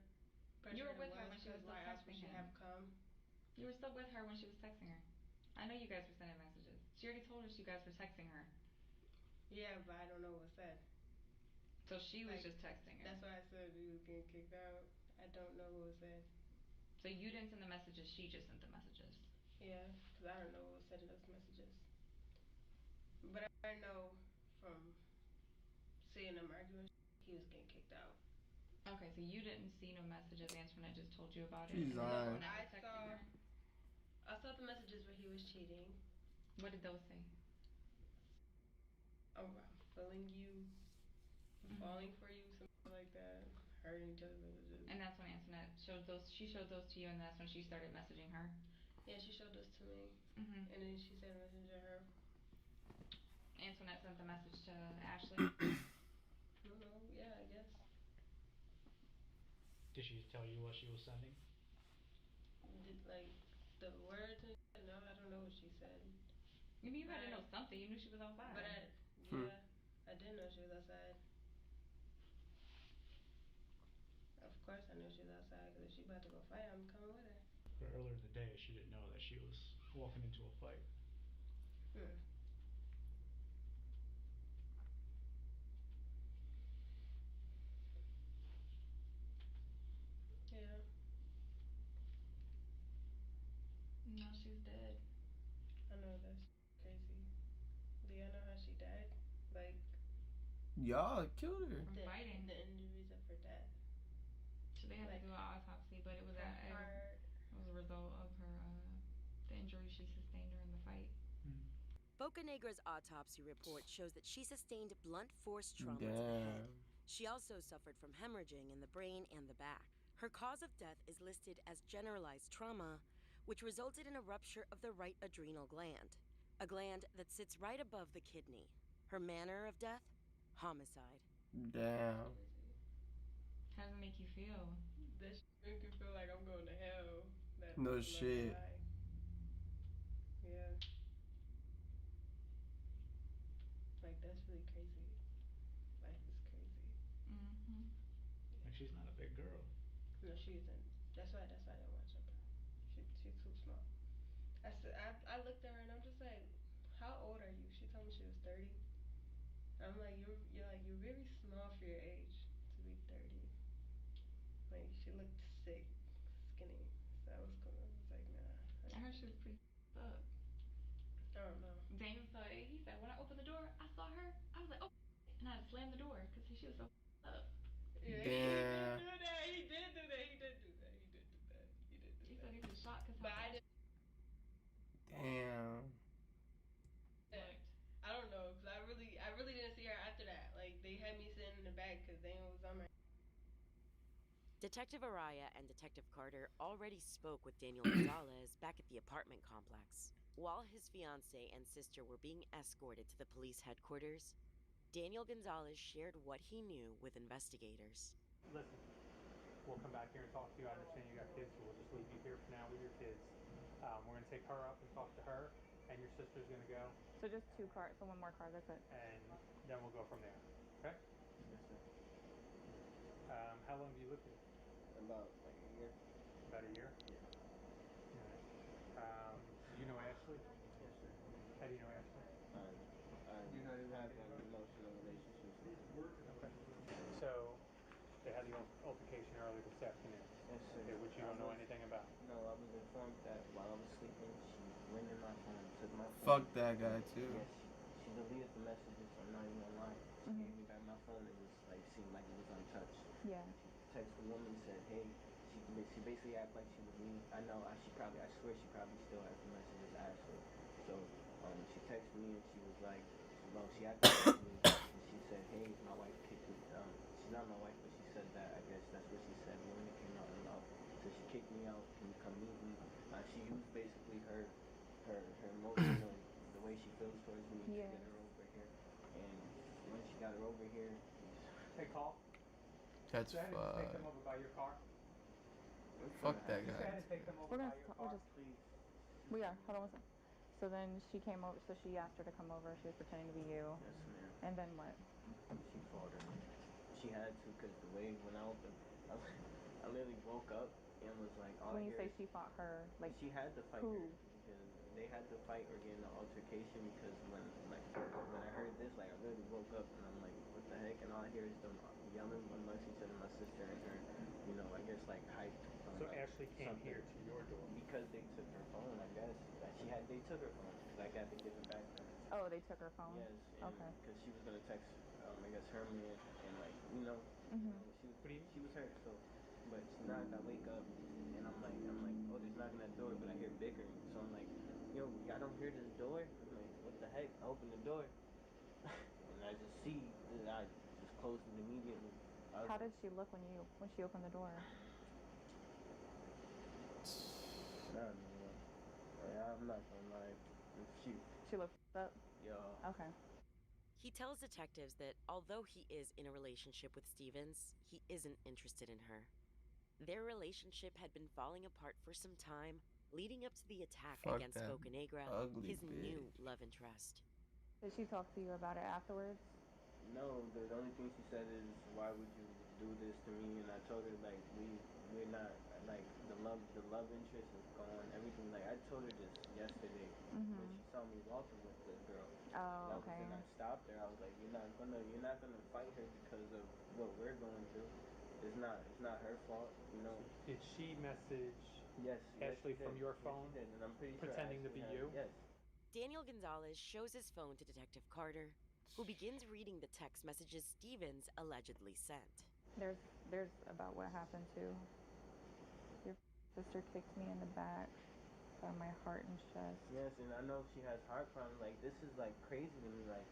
You were with her when she was still why else would texting she him. have come? You were still with her when she was texting her. I know you guys were sending messages. She already told us you guys were texting her. Yeah, but I don't know what was said. So she was Like, just texting her. That's why I said we was getting kicked out. I don't know what was said. So you didn't send the messages, she just sent the messages. Yeah, because I don't know what was said in those messages. But I know from seeing them arguing, he was getting kicked out. Okay, so you didn't see no messages. Antoinette just told you about it. She's lying. No, I saw the messages where he was cheating. What did those say? Oh, I'm feeling you, I'm falling for you, something like that. Hurting each other messages. And that's when Antoinette showed those. She showed those to you, and that's when she started messaging her. Yeah, she showed those to me. Mm-hmm. And then she sent a message to her. Antoinette sent the message to Ashley. No, yeah, I guess. Did she tell you what she was sending? Like the words and shit? No, I don't know what she said. You mean you had to know something? You knew she was outside. But I didn't know she was outside. Of course I knew she was outside, because if she about to go fight, I'm coming with her. But earlier in the day, she didn't know that she was walking into a fight. Yeah. No, she's dead. I know, that's crazy. Do y'all know how she died? Like, y'all killed her. From fighting. The injuries of her death. So they had to do an autopsy, but it was it was a result of her the injury she sustained during the fight. Boca Negra's autopsy report shows that she sustained blunt force trauma to the head. She also suffered from hemorrhaging in the brain and the back. Her cause of death is listed as generalized trauma, which resulted in a rupture of the right adrenal gland, a gland that sits right above the kidney. Her manner of death? Homicide. Damn. How does it make you feel? That make me feel like I'm going to hell. No shit. Yeah. Like, that's really crazy. Life is crazy. Mm-hmm. And she's not a big girl. No, she isn't. That's why I didn't watch her. She's too small. I looked at her and I'm just like, how old are you? She told me she was 30. I'm like, you're really small for your age to be 30. Like, she looked sick, skinny. So I was cool. I was like, nah. I heard she was pretty up. I don't know. Daniel saw it. He said, when I opened the door, I saw her. I was like, oh, and I slammed the door because she was so up. Yeah, Damn. He did do that. He said he was shocked because but I didn't. Damn. I don't know, cause I really didn't see her after that. Like they had me sitting in the back, cause Daniel was on my. Detective Araya and Detective Carter already spoke with Daniel Gonzalez back at the apartment complex. While his fiancée and sister were being escorted to the police headquarters, Daniel Gonzalez shared what he knew with investigators. Listen, we'll come back here and talk to you. I understand you got kids, so we'll just leave you here for now with your kids. We're going to take her up and talk to her, and your sister's going to go. So just 2 cars, so 1 more car, that's it. And then we'll go from there, okay? Yes, sir. How long have you lived here? About like a year. About a year? Yeah. Do you know Ashley? Yes, sir. How do you know Ashley? You know, have an emotional relationship with her. Okay. So, they had the altercation early this afternoon. Yes, sir. Okay, which you don't know anything about. No, I was informed that while I was sleeping, she went in my phone, took my phone. Fuck that guy too. Yes, she deleted the messages. I'm not even gonna lie. She gave me back my phone. It was like seemed like it was untouched. Yeah. She texted the woman, said, "Hey." She basically acted like she was me. I know. I swear she probably still has the messages. Ashley. So she texted me and she was like, well, she acted like me and she said, "Hey, my wife kicked me." She's not my wife, but she said that. I guess that's what she said when it came out in love. So she kicked me out. Can you come meet me? She used basically her emotional, the way she feels towards me to get her over here. And when she got her over here, hey, call. That's Go ahead and take them over by your car. Fuck that Just go guy. ahead and take them over by your car, please. We are. Hold on one second. So then she came over. So she asked her to come over. She was pretending to be you. Yes, ma'am. And then what? She fought her. She had to, because the way when I opened, I literally woke up and was like, all When I you hear say is, she fought her, like she had to fight who? her because they had to fight or get in an altercation because when I heard this, like I literally woke up and I'm like, what the heck? And all I hear is them yelling amongst each other, my sister and her, you know, I guess like hyped. So Ashley came here to your door because they took her phone. I guess that they took her phone. Like I had to give it back to her. Oh, they took her phone. Yes. Okay. Because she was gonna text, I guess Herman and like you know, she was hurt. So, but now I wake up and I'm like, oh, there's knocking at the door, but I hear bickering. So I'm like, yo, y'all don't hear this door? I'm like, what the heck? I open the door and I just see that I just closed it immediately. How did she look when she opened the door? I'm not gonna lie. She looked up? Yeah. Okay. He tells detectives that although he is in a relationship with Stevens, he isn't interested in her. Their relationship had been falling apart for some time, leading up to the attack against Bocanegra, his new love interest. Did she talk to you about it afterwards? No, the only thing she said is, why would you do this to me? And I told her, like, we're not, like, the love interest is gone, everything. Like, I told her this yesterday when she saw me walking with the girl. Oh, okay. And I stopped her. I was like, you're not gonna fight her because of what we're going through. It's not her fault, you know. Did she message Ashley from your phone? Yes, she did, and I'm pretty pretending sure to be Ashley you? Yes. Daniel Gonzalez shows his phone to Detective Carter, who begins reading the text messages Stevens allegedly sent. There's about what happened too. Your sister kicked me in the back by my heart and chest. Yes, and I know she has heart problems. Like, this is like crazy to me. Like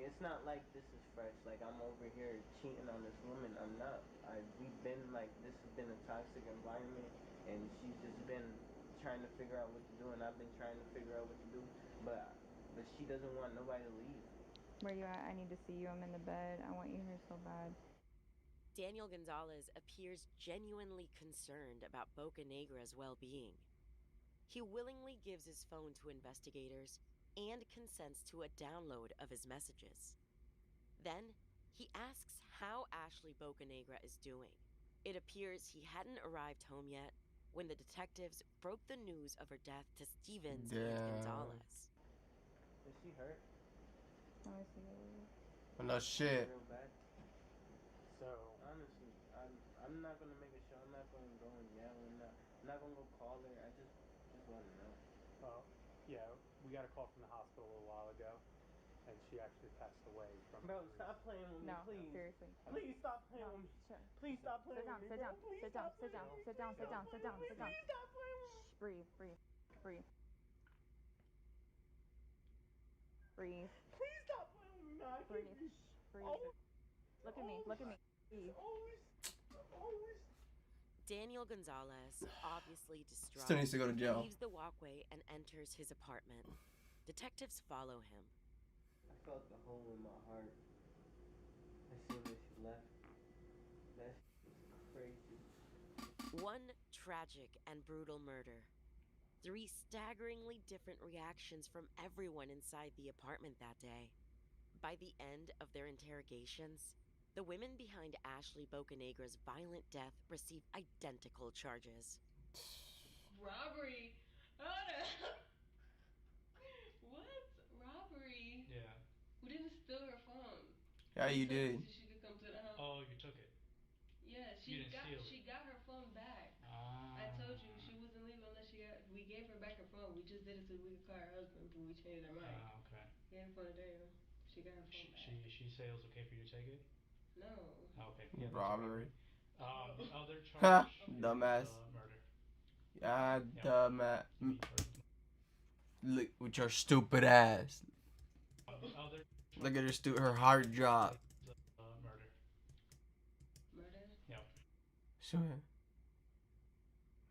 it's not like this is fresh. Like, I'm over here cheating on this woman. I'm not. We've been like, this has been a toxic environment, and she's just been trying to figure out what to do, and I've been trying to figure out what to do, but she doesn't want nobody to leave. Where you at? I need to see you. I'm in the bed. I want you here so bad. Daniel Gonzalez appears genuinely concerned about Bocanegra's well-being. He willingly gives his phone to investigators and consents to a download of his messages. Then, he asks how Ashley Bocanegra is doing. It appears he hadn't arrived home yet when the detectives broke the news of her death to Stevens and Gonzalez. Is she hurt? Let me see. No shit. Real bad. So honestly, I'm not gonna make a show. I'm not gonna go and yell. I'm not gonna go call her. I just want to know. Well, yeah, we got a call from the hospital a little while ago, and she actually passed away from. Bro, stop playing with me, no, please. Seriously. Please stop playing with me. Sure. Please stop playing with me. Sit down. Sit down. Sit down. Sit down. Sit down. Sit down. Sit down. Please stop playing with me. Breathe. Breathe. Please stop playing with me, man. Breathe. Breathe. Look at me. Look at me. Breathe. Daniel Gonzalez, obviously distraught, Still needs to go to jail. leaves the walkway and enters his apartment. Detectives follow him. I felt the hole in my heart as soon as she left. That was crazy. One tragic and brutal murder. 3 staggeringly different reactions from everyone inside the apartment that day. By the end of their interrogations, the women behind Ashley Bocanegra's violent death receive identical charges. Robbery? Hold up. What? Robbery? Yeah. We didn't steal her phone. Yeah, you We took did. it so she could come to the house. Oh, you took it. Yeah, You didn't steal it. she got her phone back. Ah. I told you she wasn't leaving unless we gave her back her phone. We just did it so we could call her husband, but we changed our mind. Ah, okay. Gave her phone to Daryl. She got her phone back. She said it was okay for you to take it? No. Oh, okay. Yeah, that's Robbery. The other charge is Dumbass. murder. Yeah, Yep. dumbass. Look with your stupid ass. Other Look at her her hard drop. murder. Murder? Yep. Sure.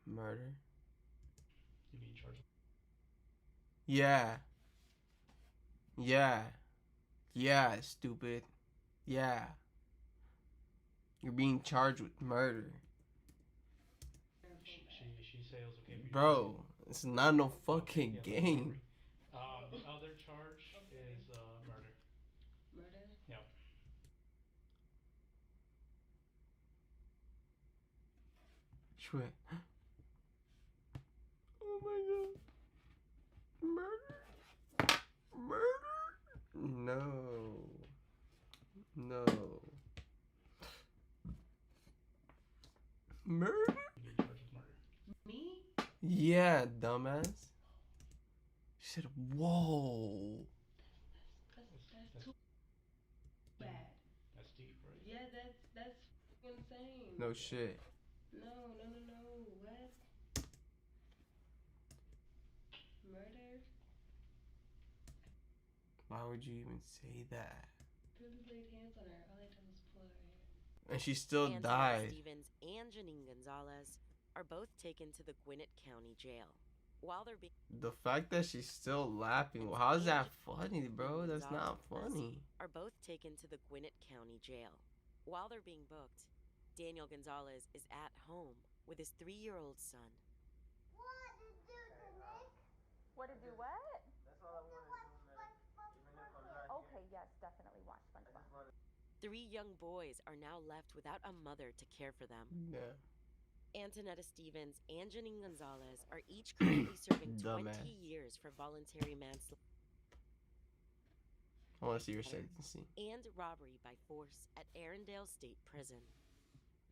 Murder. You being charged? Yeah. Yeah. Yeah, stupid. Yeah. You're being charged with murder. She said it was okay for you. Bro, it's not no fucking game. The other charge is murder. Murder? Yep. Sure. Oh my god. Murder? Murder? No. No. Murder? Me? Yeah, dumbass. She said, whoa. That's too bad. That's deep, right? Yeah, that's insane. No shit. No. What? Murder? Why would you even say that? People laid hands on her. All I did was pull her hair. And she still Antoinette died. Stevens and Janine Gonzalez are both taken to the Gwinnett County Jail. While they're being The fact that she's still laughing, well, how's that funny, bro? That's not funny. are both taken to the Gwinnett County Jail. While they're being booked, Daniel Gonzalez is at home with his 3-year-old son. What to do what? That's all I want to do, man. Even if I'm not Okay, yes, definitely watch SpongeBob. 3 young boys are now left without a mother to care for them. Yeah. Antoinette Stevens and Janine Gonzalez are each currently serving 20 Dumbass. years for voluntary manslaughter I want to see your sentencing. and robbery by force at Arendelle State Prison.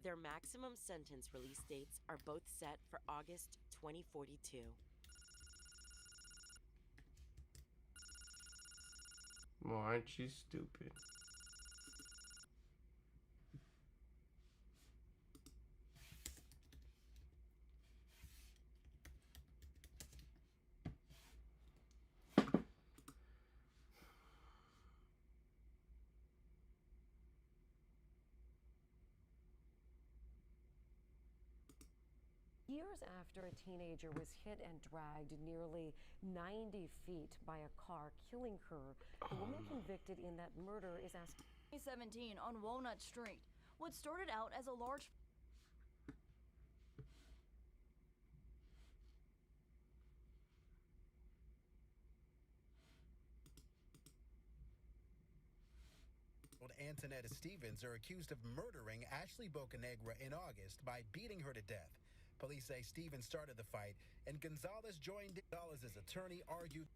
Their maximum sentence release dates are both set for August 2042. Well, aren't you stupid? Years after a teenager was hit and dragged nearly 90 feet by a car, killing her, the woman convicted in that murder is asked. 2017 on Walnut Street. What started out as a large Antoinette Stevens are accused of murdering Ashley Bocanegra in August by beating her to death. Police say Stevens started the fight, and Gonzalez joined. Gonzalez's attorney argued.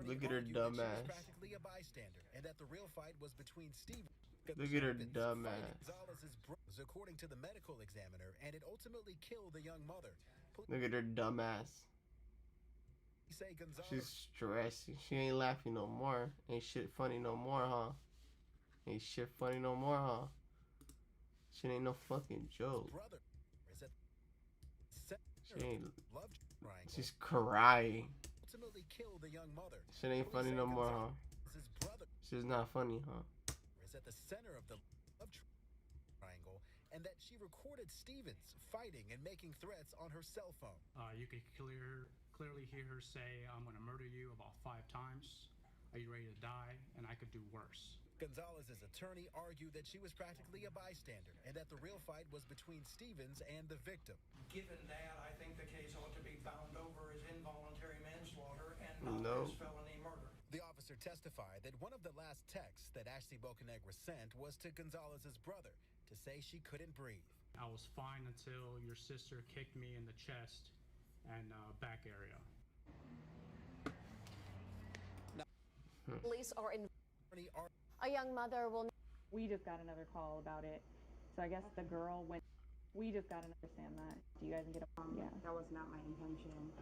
Look at her dumb She was ass. practically a bystander, and that the real fight was between Stevens. Look at her dumb ass. Gonzalez's brothers, according to the medical examiner, and it ultimately killed the young mother. Look at her dumb ass. Police say Gonzalez. She's stressed. She ain't laughing no more. Ain't shit funny no more, huh? Ain't shit funny no more, huh? Shit ain't no fucking joke. Brother is at She ain't. love triangle. She's crying. Ultimately killed the young mother. Shit ain't funny no more, huh? It's just not funny, huh? Is at the center of the love triangle, and that she recorded Stevens fighting and making threats on her cell phone. You could clearly hear her say, "I'm going to murder you," about 5 times. "Are you ready to die?" And I could do worse. Gonzalez's attorney argued that she was practically a bystander and that the real fight was between Stevens and the victim. Given that, I think the case ought to be bound over as involuntary manslaughter and not as felony murder. The officer testified that one of the last texts that Ashley Bocanegra sent was to Gonzalez's brother to say she couldn't breathe. I was fine until your sister kicked me in the chest and back area. Police are in. A young mother will. We just got another call about it. So I guess the girl went. We just got to understand that. Do you guys get a Yeah, that was not my intention.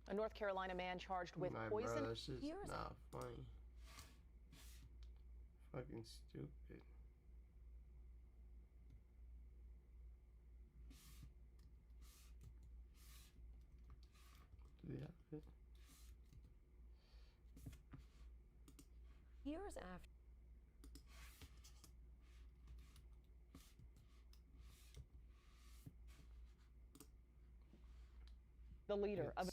A North Carolina man charged with poison. Bro, that's just not funny. Fucking stupid. Do the outfit. Years after. The leader of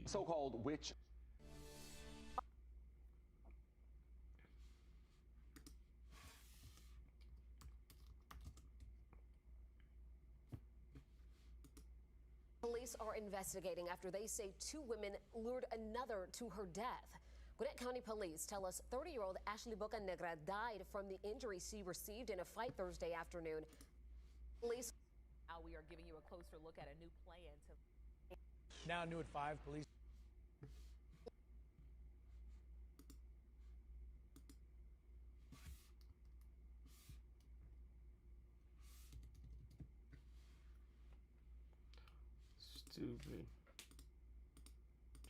so-called witch. Police are investigating after they say 2 women lured another to her death. Gwinnett County Police tell us 30-year-old Ashley Bocanegra died from the injuries she received in a fight Thursday afternoon. Police. Now we are giving you a closer look at a new plan to. Now new at 5, police. Stupid.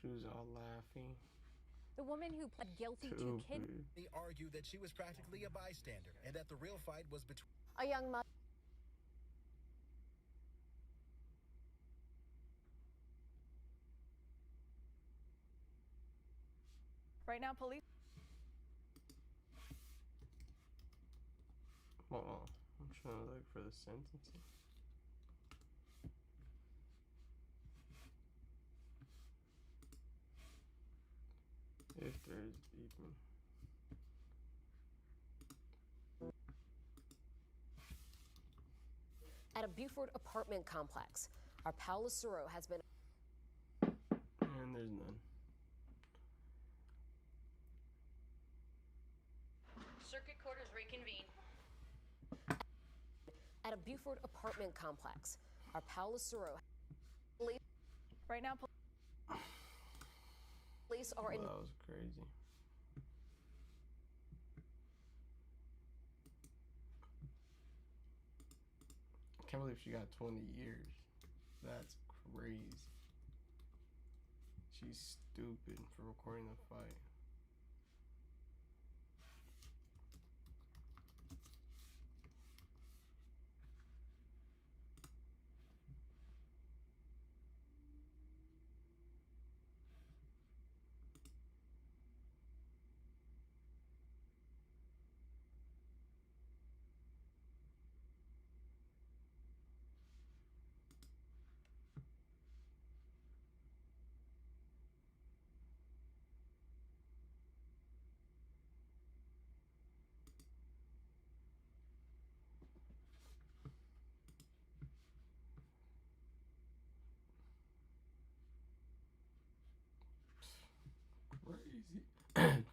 She was all laughing. The woman who pled guilty to kidnapping. They argued that she was practically a bystander and that the real fight was between. A young mother. Right now, police. Hold on. I'm trying to look for the sentencing. If there is even. At a Buford apartment complex, our Paula Suro has been. And there's none. Circuit Court is reconvened. At a Buford apartment complex, our Paula Suro. Right now, police are in. That was crazy. I can't believe she got 20 years. That's crazy. She's stupid for recording the fight.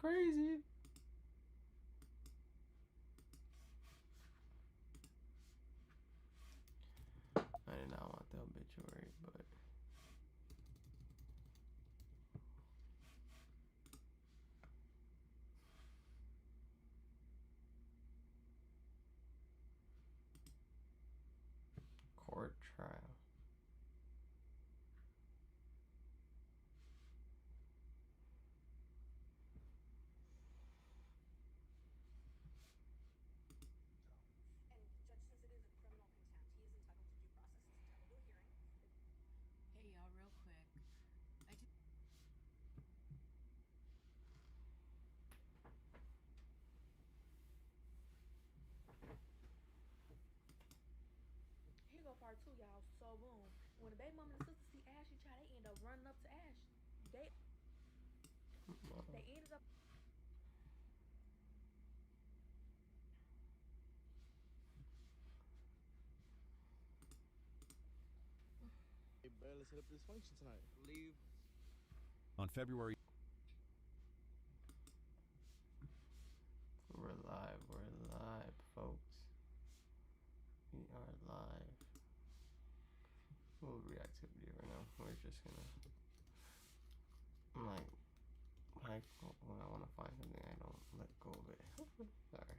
Crazy. Crazy. I did not want the obituary, but court trial. Hey y'all, real quick. part too, y'all. So boom, when the baby mama and the sister see Ashley child, they end up running up to Ash. They ended up. Hey, bro, let's set up this function tonight. Leave. On February. We're live, folks. We are live. We'll reactivity right now. We're just gonna. I'm like, when I want to find something, I don't let go of it. Sorry.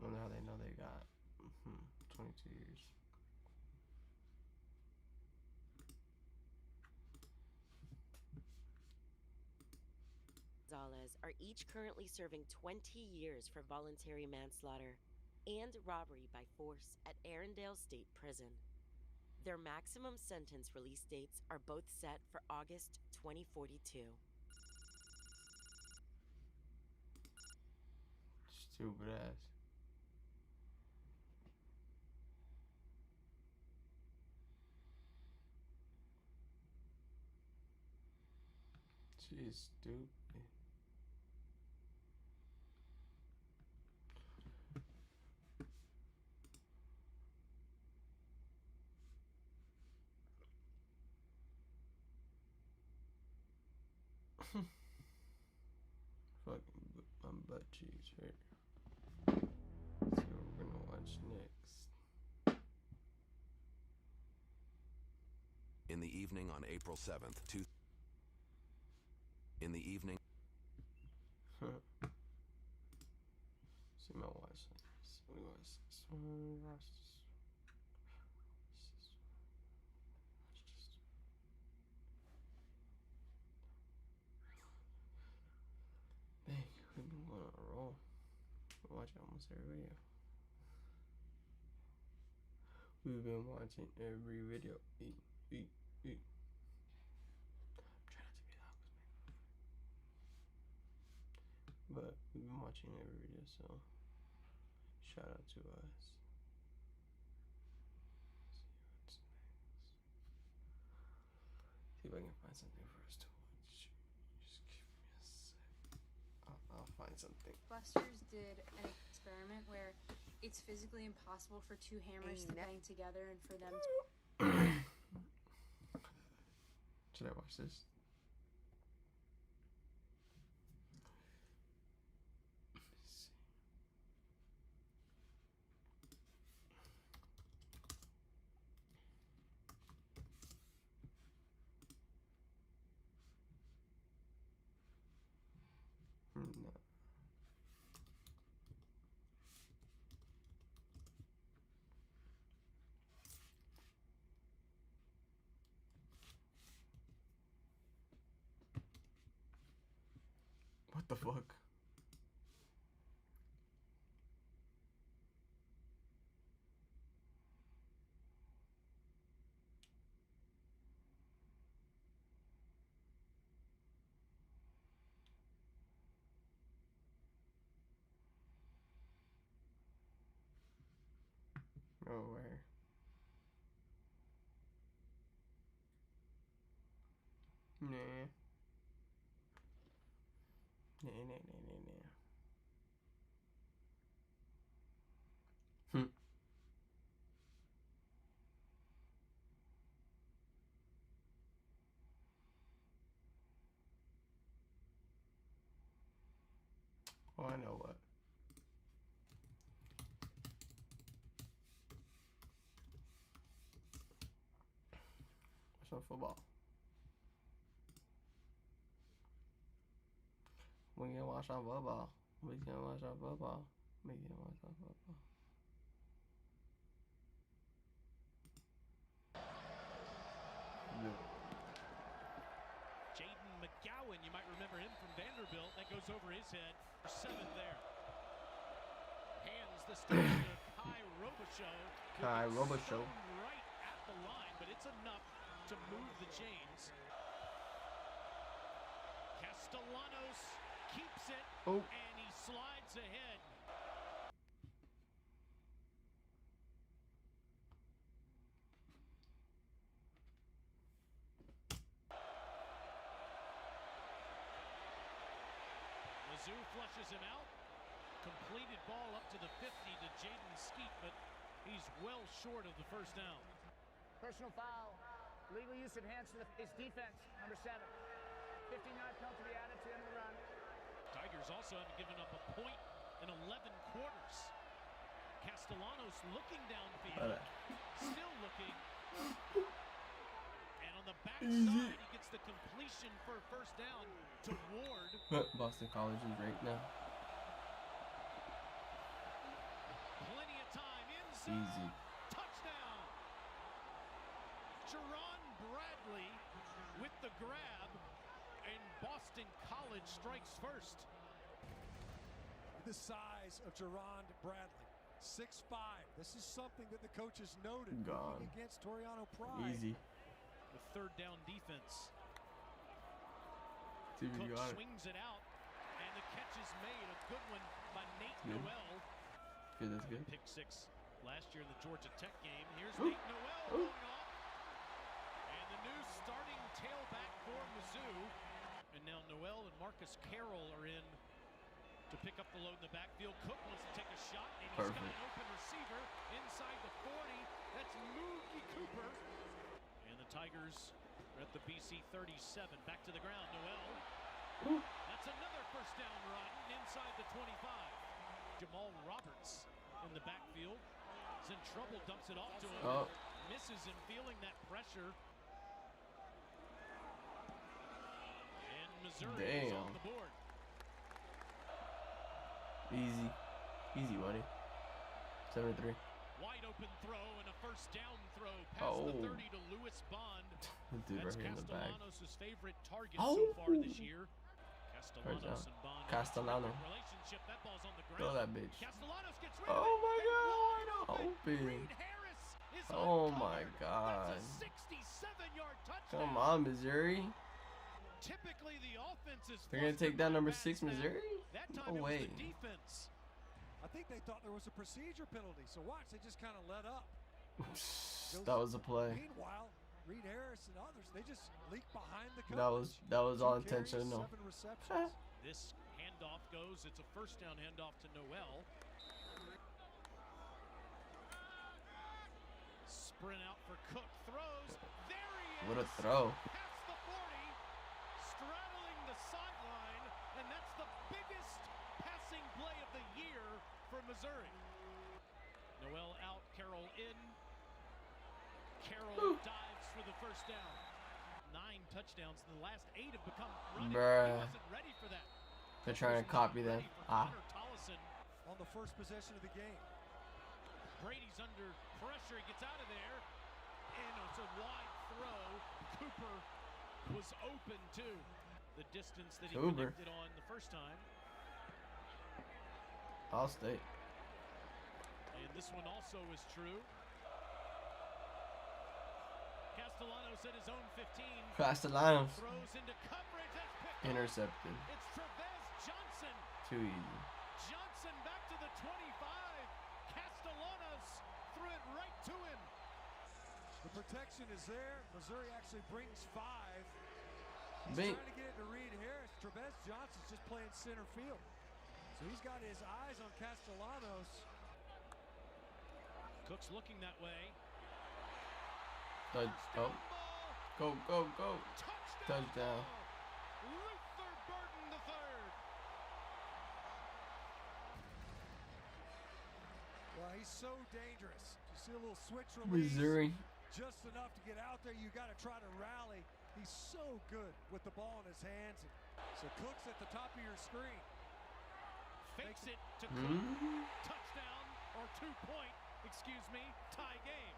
I wonder how they know they got 22 years. Gonzalez are each currently serving 20 years for voluntary manslaughter and robbery by force at Arendelle State Prison. Their maximum sentence release dates are both set for August 2042. Stupid ass. She is stupid. Fucking my butt cheeks hurt. Let's see what we're gonna watch next. In the evening on April 7th, in the evening. See my watch. Dang, we've been going on a roll. We watch almost every video. We've been watching every video. Eat. Try not to be loud, but we've been watching every video, so shout out to us. See if I can find something for us to watch. Just give me a sec. I'll find something. Busters did an experiment where it's physically impossible for two hammers to bang together and for them to... Should I watch this? No. What the fuck? Nowhere. Nah. Oh, I know what. Watch some football. We can watch some football. We can watch some football. We can watch some football. Jaden McGowan, you might remember him from Vanderbilt. That goes over his head. 7th there. Hands the start to Kai Robichaux. Kai Robichaux. Right at the line, but it's enough to move the chains. Castellanos keeps it, and he slides ahead. Mizzou flushes him out. Completed ball up to the 50 to Jaden Skeet, but he's well short of the first down. Personal foul. Legal use of hands to the face. Defense, number 7. 15-yard penalty to be added to the end of the run. Tigers also haven't given up a point in 11 quarters. Castellanos looking downfield. Still looking. And on the backside, he gets the completion for a first down to Ward. Boston College is right now. Plenty of time inside. Easy. Touchdown. Jerron Bradley with the grab, and Boston College strikes first. The size of Jerron Bradley, 6'5". This is something that the coaches noted. Gone. Against Toriano Pride. Easy. The third down defense. See if you Cook got it. swings it out, and the catch is made. A good one by Nate Good. Noel. Good, that's good. Pick 6 last year in the Georgia Tech game. Here's Nate Noel going off. And the new starting tailback for Mizzou. And now Noel and Marcus Carroll are in to pick up the load in the backfield. Cook wants to take a shot, and he's got an open receiver inside the 40. That's Mookie Cooper. And the Tigers are at the BC 37. Back to the ground, Noel. That's another first down run inside the 25. Jamal Roberts in the backfield. Is in trouble, dumps it off to him. Misses him, feeling that pressure. And Missouri is on the board. Easy. Easy, buddy. 7-3. Wide open throw and a first down throw past the 30 to Lewis Bond. Dude, That's right here in the back. Castellanos' favorite target so far this year. Castellanos and Bond. Castellano. Relationship. That ball's on the ground. Throw that bitch. Castellanos gets rid Oh of it. my god, wide Open. open. Harris is Oh uncovered. my god. That's a 67-yard touchdown. Come on, Missouri. Typically the offense is They're gonna take down number 6 Missouri? That No time it way. was the defense. I think they thought there was a procedure penalty, so watch, they just kind of let up. That was a play. Meanwhile, Reed Harris and others, they just leak behind the coverage. That was all 2 carries, intentional. 7 receptions. This handoff goes. It's a first down handoff to Noel. Sprint out for Cook. Throws. There he is. What a throw. Past the 40. Straddling the sideline. And that's the biggest passing play of the year for Missouri. Noel out. Carroll in. Carroll dives for the first down. 9 touchdowns. The last 8 have become running. Bruh. He wasn't ready for that. They're trying to copy them. Hunter Tollison. On the first possession of the game. Brady's under pressure. He gets out of there. And it's a wide throw. Cooper was open too. The distance that he connected on the first time. I'll stay. And this one also is true. Castellanos at his own 15. Castellanos. Throws into coverage. That's picked up. Intercepted. It's Trevez Johnson. Too easy. Johnson back to the 25. Castellanos threw it right to him. The protection is there. Missouri actually brings 5. He's Bing. trying to get it to Reed Harris. Trevez Johnson's just playing center field. So he's got his eyes on Castellanos. Cook's looking that way. Go, go, go. Touchdown. Luther Burden III. he's so dangerous. You see a little switch release. Missouri. Just enough to get out there. You got to try to rally. He's so good with the ball in his hands. So Cook's at the top of your screen. Fakes it to Cook. Touchdown or 2-point, excuse me, tie game.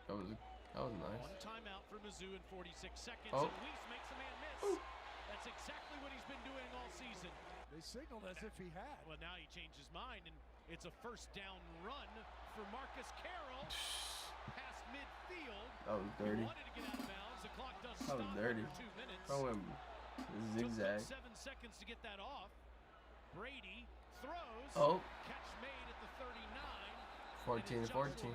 That was nice. One timeout for Mizzou in 46 seconds. Oh. And Weiss makes a man miss. That's exactly what he's been doing all season. They signaled as if he had. Well, now he changed his mind, and it's a first down run for Marcus Carroll. Past midfield. That was dirty. He wanted to get out of bounds. The clock does That was stop dirty. after 2 minutes. I went zigzag. Took 7 seconds to get that off. Brady throws. Oh. Catch made at the 39. 14-14.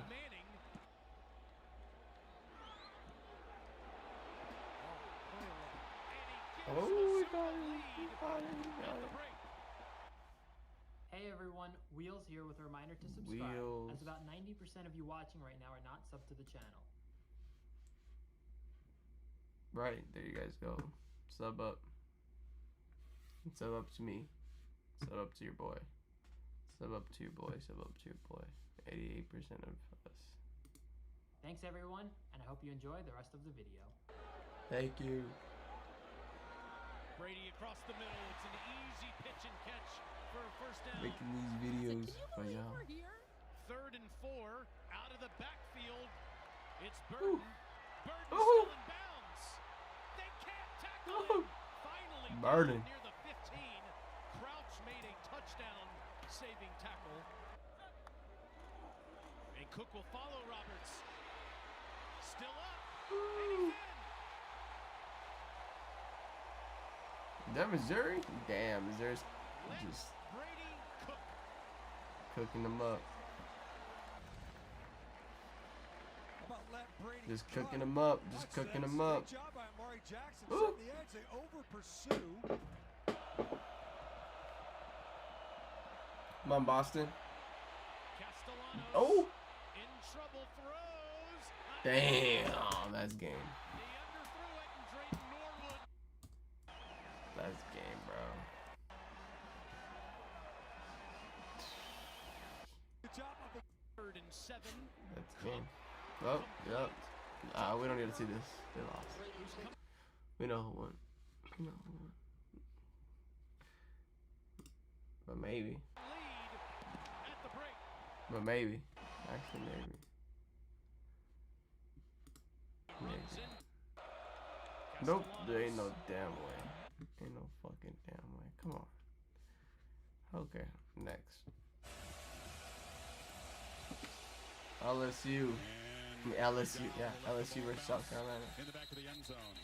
Oh, we got it. Hey everyone, Wheels here with a reminder to subscribe, Wheels. as about 90% of you watching right now are not subbed to the channel. Right, there you guys go. Sub up. Sub up to me. Sub up to your boy. Sub up to your boy. Sub up to your boy. 88% of us. Thanks everyone, and I hope you enjoy the rest of the video. Thank you. Brady across the middle. It's an easy pitch and catch for a first down. Making these videos for y'all. 3rd and 4 out of the backfield. It's Burton. Burton Ooh. still in bounds. They can't tackle him. Finally Burton. near the 15. Crouch made a touchdown saving tackle. And Cook will follow Roberts. Still up. And he's in. Is that Missouri? Damn, Missouri's just Brady Cook. cooking them up. How about let Brady Just cook? cooking them up. Just Watch cooking this. them up. Great job by Amari Jackson. Ooh. Setting the edge. They over pursue. Come on, Boston. Castellanos Oh! in trouble, throws. Damn, that's game. He underthrew it, and Drayton Norwood. That's game, bro. Good job of the 3rd and 7. That's game. Oh, yep. We don't need to see this. They lost. We know who won. We know who won. But maybe. Lead at the break. But maybe. Actually, maybe. Maybe. Nope. There ain't no damn way. Ain't no fucking damn way. Come on. Okay. Next. LSU. I mean, LSU. Yeah. LSU versus South Carolina. In the back of the end zone.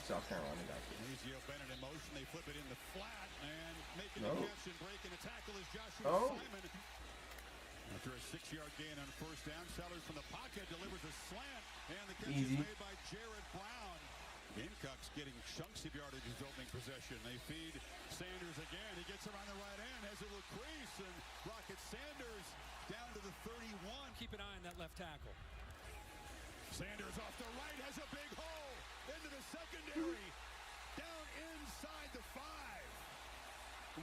South Carolina got this. Ezio Bennett in motion. They flip it in the flat and making No. the catch and breaking a tackle is Joshua Oh. Simon. After a 6-yard gain on first down, Sellers from the pocket delivers a slant, and the catch Easy. is made by Jared Brown. Gamecocks getting chunks of yardage his opening possession. They feed Sanders again. He gets around the right end, has a little crease, and Rocket Sanders down to the 31. Keep an eye on that left tackle. Sanders off the right has a big hole into the secondary. Down inside the 5.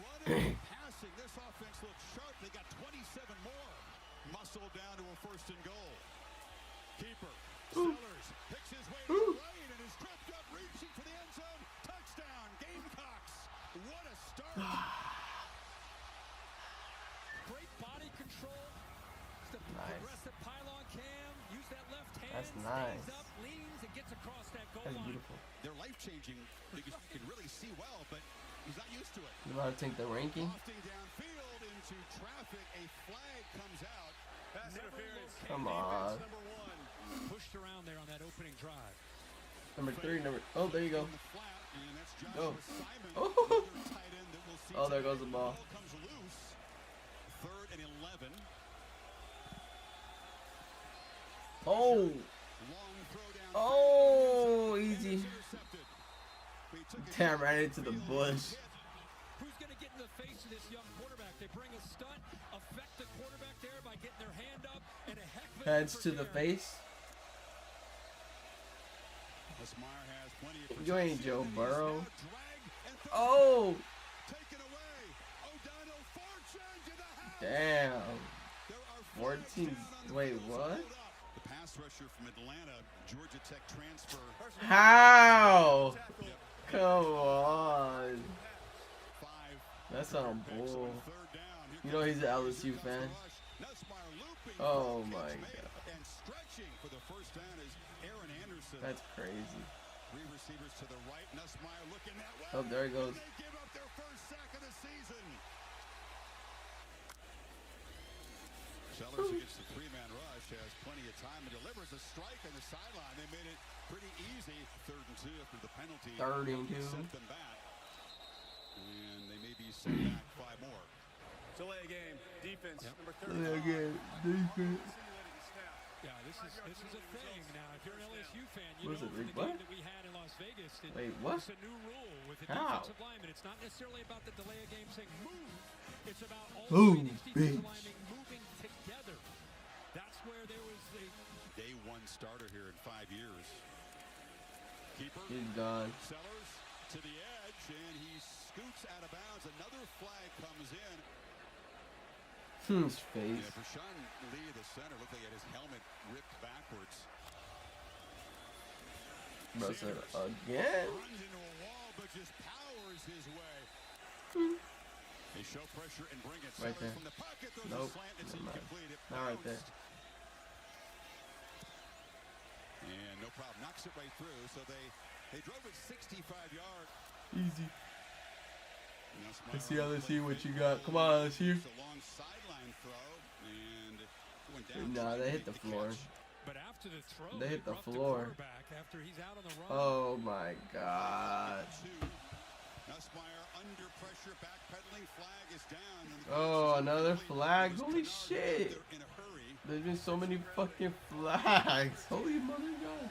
Running and passing. This offense looks sharp. They got 27 more. Muscle down to a 1st and goal. Keeper. Sellers picks his way to the right and is tripped up, reaching for the end zone. Touchdown, Gamecocks. What a start. Great body control. Nice. Progressive pylon cam. Use that left hand. That's nice. Stays up, leans, and gets across that goal That's line. beautiful. They're life-changing because you can really see well, but he's not used to it. You about to take the ranking? Lofting downfield into traffic. A flag comes out. Pass interference. Come on. Number 1. Pushed around there on that opening drive. Number 3. Oh, there you go. In the flat, and that's Go. Joshua Simon, Oh. another tight end that we'll see Oh, there tonight. goes the ball. Comes loose. 3rd and 11. Oh. Long throw down. Oh, easy. Intercepted. But he took a Damn, right into the bush. Who's going to get in the face of this young quarterback? They bring a stunt, affect the quarterback there by getting their hand up, and a heck of a Heads to the carry. face. Meyer has plenty of You ain't protection, Joe and he's Burrow. now dragged and thrown. Oh. Taken away. O'Donnell Fortune to the house. Damn. 14. Wait, what? The pass rusher from Atlanta, Georgia Tech transfer. How? Come on. That's on bull. You know he's an LSU fan. Oh my god. And stretching for the first down is Aaron Anderson. That's crazy. Three receivers to the right. Nussmeier looking that way. Oh, there he goes. They give up their first sack of the season. Sellers against the three-man rush has plenty of time and delivers a strike on the sideline. They made it pretty easy. 3rd and 2 after the penalty. 3rd and 2. Sent them back. And they may be sent back 5 more. Delay game. Defense. Number 35. Delay game. Defense. Yeah, this is a thing now. If you're an LSU fan, you what know is it, from the what? game that we had in Las Vegas. Wait, what? It's a new rule with the How? defensive lineman. It's not necessarily about the delay of game saying move. It's about all Move, these defensive bitch. linemen moving together. That's where there was the Day 1 starter here in 5 years. Keeper. He's gone. Sellers to the edge, and he scoots out of bounds. Another flag comes in. His face. Yeah, Rashawn Lee, the center, looked like he had his helmet ripped backwards. Bro said again. Runs into a wall, but just powers his way. They show pressure and bring it. Right Sellers there. from the pocket, throws Nope. a slant. It's Never mind. incomplete. It Not right there. bounced. And no problem. Knocks it right through. So they drove it 65 yards. Easy. Let's see LSU what you got. Come on, LSU. It's a long sideline throw, and it went down. Nah, they hit the floor. But after the throw, They hit the roughed floor. quarterback after he's out on the run. Oh my god. Nussmeier under pressure, backpedaling, flag is down. Oh, another flag. Holy shit. In a hurry. There's been so many fucking flags. Holy mother god.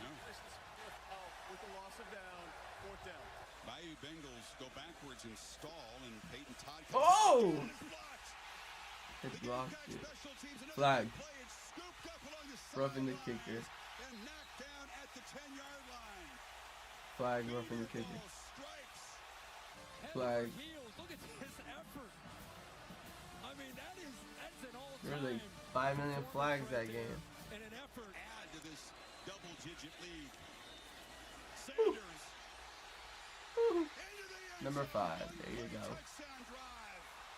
With the loss of down. 4th down. Bayou Bengals go backwards and stall, and Peyton Todd. Oh! It's blocked. Dude. Flag. Roughing the kicker. And knocked down at the 10-yard line. Flag roughing the kicker. Head Flag. over heels. Look at his effort. I mean, that's an all-time. There was like 5 million flags that game. And an effort. Add to this double-digit lead. Sanders. Number 5. There you go.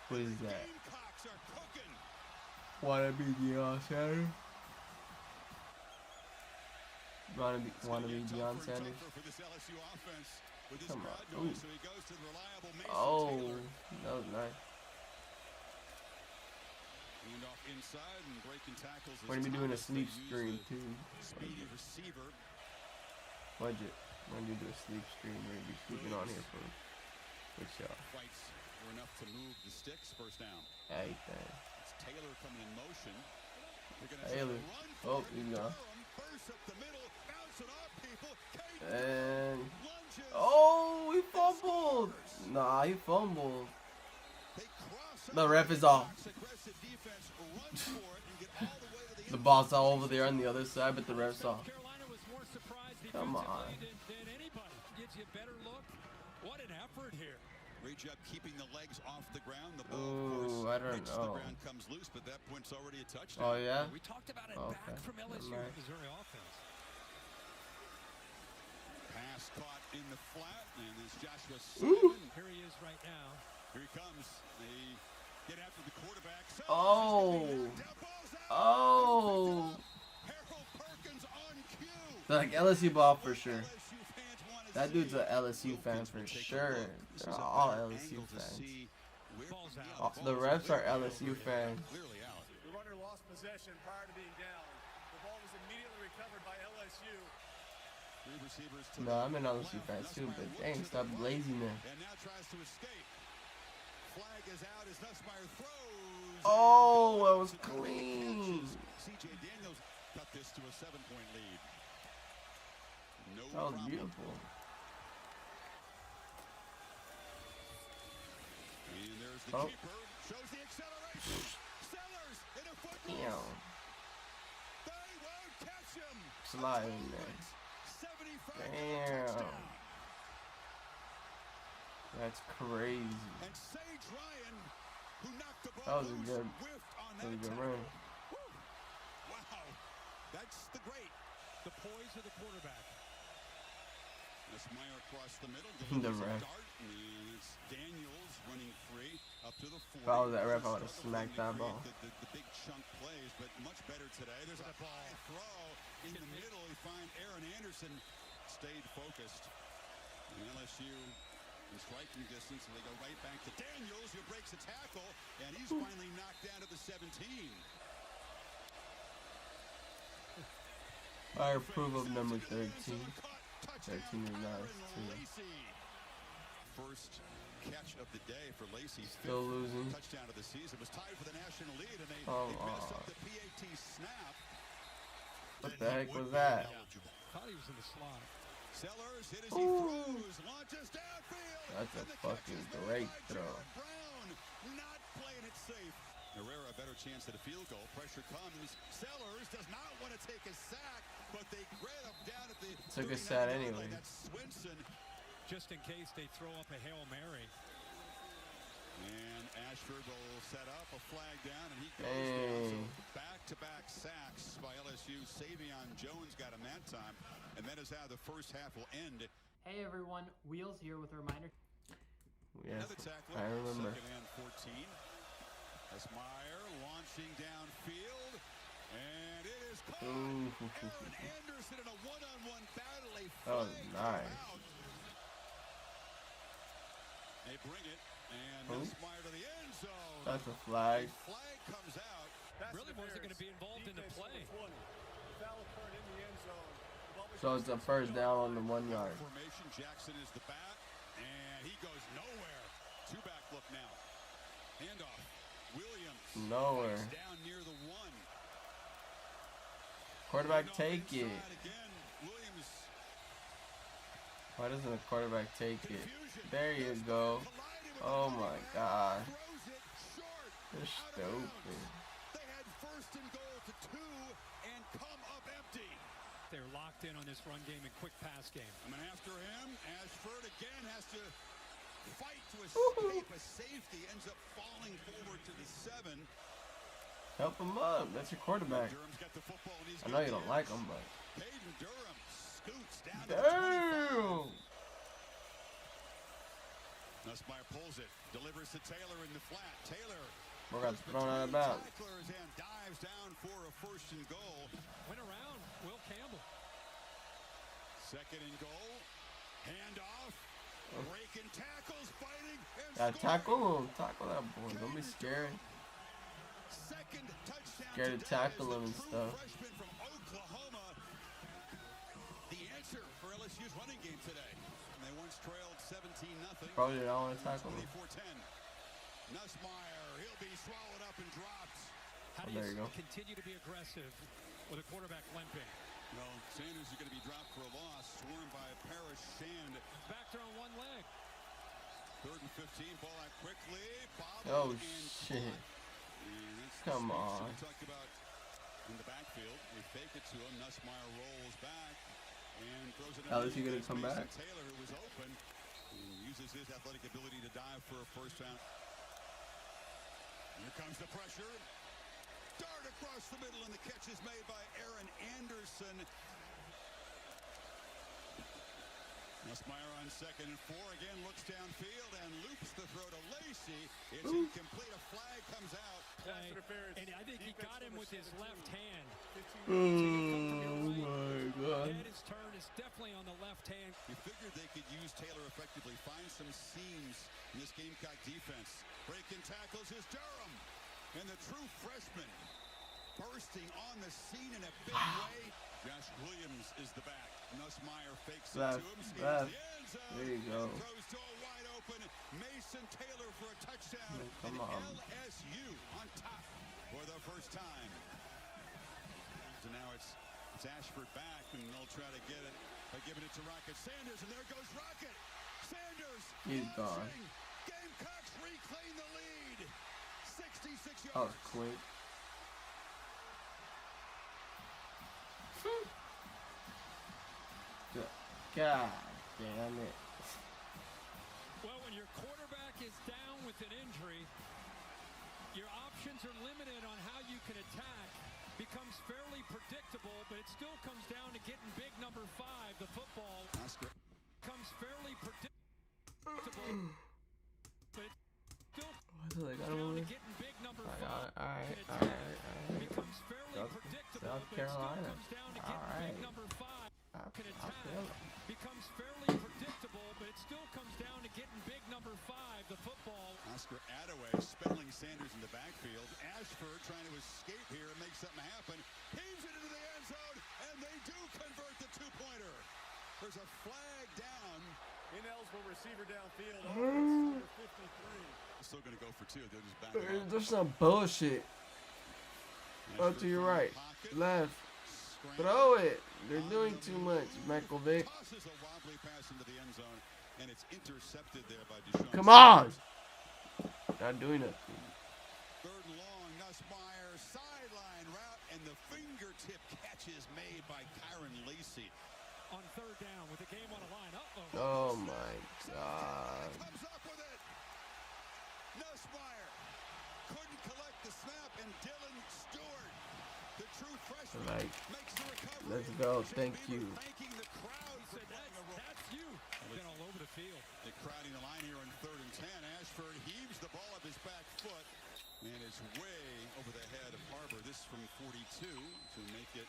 What is that? Gamecocks are cooking. Wanna be Deion Sanders? Wanna be Deion Sanders? For this LSU offense with this Come crowd on. noise, Ooh. so he goes to the reliable Mason Oh, Taylor. that was nice. Hand off inside and breaking tackles. We're gonna be doing a Thomas, sleep they use stream the too. Speedy receiver. Budget. We're gonna do a sleep stream. We're gonna be sleeping on here for y'all. Fights were enough to move the sticks. First down. Everything. It's Taylor coming in motion. They're gonna Taylor. run for Oh, it. he's gone. Durham bursts up the middle, bouncing off people. And oh, he fumbled. Nah, he fumbled. The ref is off. The ball's all over there on the other side, but the ref's off. Come on. Than anybody. Gives you a better look. What an effort here. Great job keeping the legs off the ground. The ball, Ooh, of I course, don't hits the know. ground, comes loose, but that point's already a touchdown. Oh yeah. We talked about it Okay. back from LSU Never and mind. Missouri offense. Pass caught in the flat, and there's Joshua Ooh. Simon. Here he is right now. Here he comes. They get after the quarterback. Oh. Oh. Harold Perkins on cue. Like LSU ball for sure. That dude's a LSU fan for sure. They're all LSU fans. The refs are LSU fans. The runner lost possession prior to being down. The ball was immediately recovered by LSU. Three receivers to No, I'm an LSU fan too, but dang, stop laziness. and now tries to escape. Flag is out as Nussmeier throws. Oh, that was clean. CJ Daniels cut this to a 7-point lead. No That was problem. beautiful. And there's the Oh. keeper. Shows the acceleration. Sellers in a foot race. Damn. They won't catch him. Slide in there. 75 Damn. That's crazy. And Sage Ryan, who knocked the That ball was a loose, good, whiffed on that was a that good tackle. run. Banks, the great. The poise of the quarterback. Meyer across the middle. The ref. Dart, and it's Daniels running free up to the 40. If I was that ref, I would have smacked that ball. The big chunk plays, but much better today. There's a high throw in the middle. You find Aaron Anderson stayed focused. And LSU in striking distance, and they go right back to Daniels, who breaks a tackle, and he's finally knocked down to the 17. I approve of number 13. 13 is nice too. First catch of the day for Lacey. Still losing. Touchdown of the season was tied for the national lead, and they messed up the PAT snap. What the heck was that? Thought he was in the slot. Sellers hit as he throws, launches downfield. That's a fucking great throw. Brown not playing it safe. Herrera a better chance at a field goal. Pressure comes. Sellers does not want to take a sack, but they grab him down at the took a sack anyway. That's Swinson. Just in case they throw up a Hail Mary. And Ashford will set up a flag down, and he goes down. So back-to-back sacks by LSU. Savion Jones got him that time, and that is how the first half will end. Hey everyone, Wheels here with a reminder. Yes, another tackler, I remember. Second and 14. That's Meyer launching downfield, and it is caught. Aaron Anderson in a one-on-one battle. That was nice. They bring it, and Meyer to the end zone. That's a flag. The flag comes out. Really wasn't going to be involved in the play. So it's a first down on the 1 yard. Formation. Jackson is the back, and he goes nowhere. Two-back look now. Handoff. Williams. Nowhere. Down near the 1. Quarterback take it. Again, Williams. Why doesn't the quarterback take it? There you go. Oh my God. They're stupid. They had first and goal to 2 and come up empty. They're locked in on this run game and quick pass game. Coming after him. Ashford again has to fight to escape a safety. Ends up falling forward to the 7. Help him up. That's your quarterback. Durham's got the football, and he's I know you don't like him, but. Caden Durham scoots down to Damn! Nussmeier pulls it, delivers to Taylor in the flat. Taylor We're going to throw out of bounds. and dives down for a first and goal. Went around Will Campbell. Second and goal. Handoff. Breaking tackles, fighting, and tackle him. Tackle that boy. Don't be scared. Second touchdown. Scared to tackle him and stuff. Freshman from Oklahoma. The answer for LSU's running game today. And they once trailed 17-0. Probably did not want to tackle him. 24-10. Nussmeier, he'll be swallowed up and dropped. How do you continue to be aggressive with a quarterback limping? No, Sanders is going to be dropped for a loss, swarmed by Parrish Shand. Back there on one leg. 3rd and 15, ball out quickly. Oh, shit. Come on. We talked about in the backfield. They fake it to him. Nussmeier rolls back and throws it. How is he going to come back? Taylor, who was open, and uses his athletic ability to dive for a first down. Here comes the pressure. Dart across the middle, and the catch is made by Aaron Anderson. Nussmeier on 2nd and 4, again looks downfield and loops the throw to Lacey. It's incomplete. A flag comes out. And I think he got him with his left hand. Oh my God. And his turn is definitely on the left hand. You figured they could use Taylor effectively, find some seams in this Gamecock defense. Breaking tackles is Durham. And the true freshman bursting on the scene in a big way. Josh Williams is the back. Nussmeier fakes it to him. The end zone. There you go. Throws to a wide open Mason Taylor for a touchdown. Come on. LSU on top for the first time. So now it's Ashford back, and they'll try to get it by giving it to Rocket Sanders, and there goes Rocket. Sanders. He's gone. Gamecocks reclaim the lead. 66 yards. That was quick. God damn it. Well, when your quarterback is down with an injury, your options are limited on how you can attack becomes fairly predictable, but it still comes down to getting big number 5. The football becomes fairly predictable, but it still comes down to getting big number 5. Alright. Becomes fairly predictable, South Carolina. but it still comes down to getting big number 5. Can attack. Becomes fairly predictable, but it still comes down to getting big number 5. The football. Oscar Attaway spelling Sanders in the backfield. Ashford trying to escape here and make something happen. Heaves it into the end zone, and they do convert the two-pointer. There's a flag down. Ineligible receiver downfield. Number 53. Still going to go for 2. They'll just back it up. There's some bullshit. Up to your right, left. Throw it. They're doing too much, Michael Vick. Tosses a wobbly pass into the end zone, and it's intercepted there by Deshaun. Come on. Not doing nothing. Third and long, Nussmeier, sideline route, and the fingertip catch is made by Kyron Lacey. On third down with the game on the line. Oh my God. Comes up with it. Nussmeier couldn't collect the snap, and Dylan Stewart, the true freshman, makes the recovery. Let's go. Thank you. Thanking the crowd for playing a role. That's you. Been all over the field. They're crowding the line here on 3rd and 10. Ashford heaves the ball up his back foot and is way over the head of Harbor. This from 42 to make it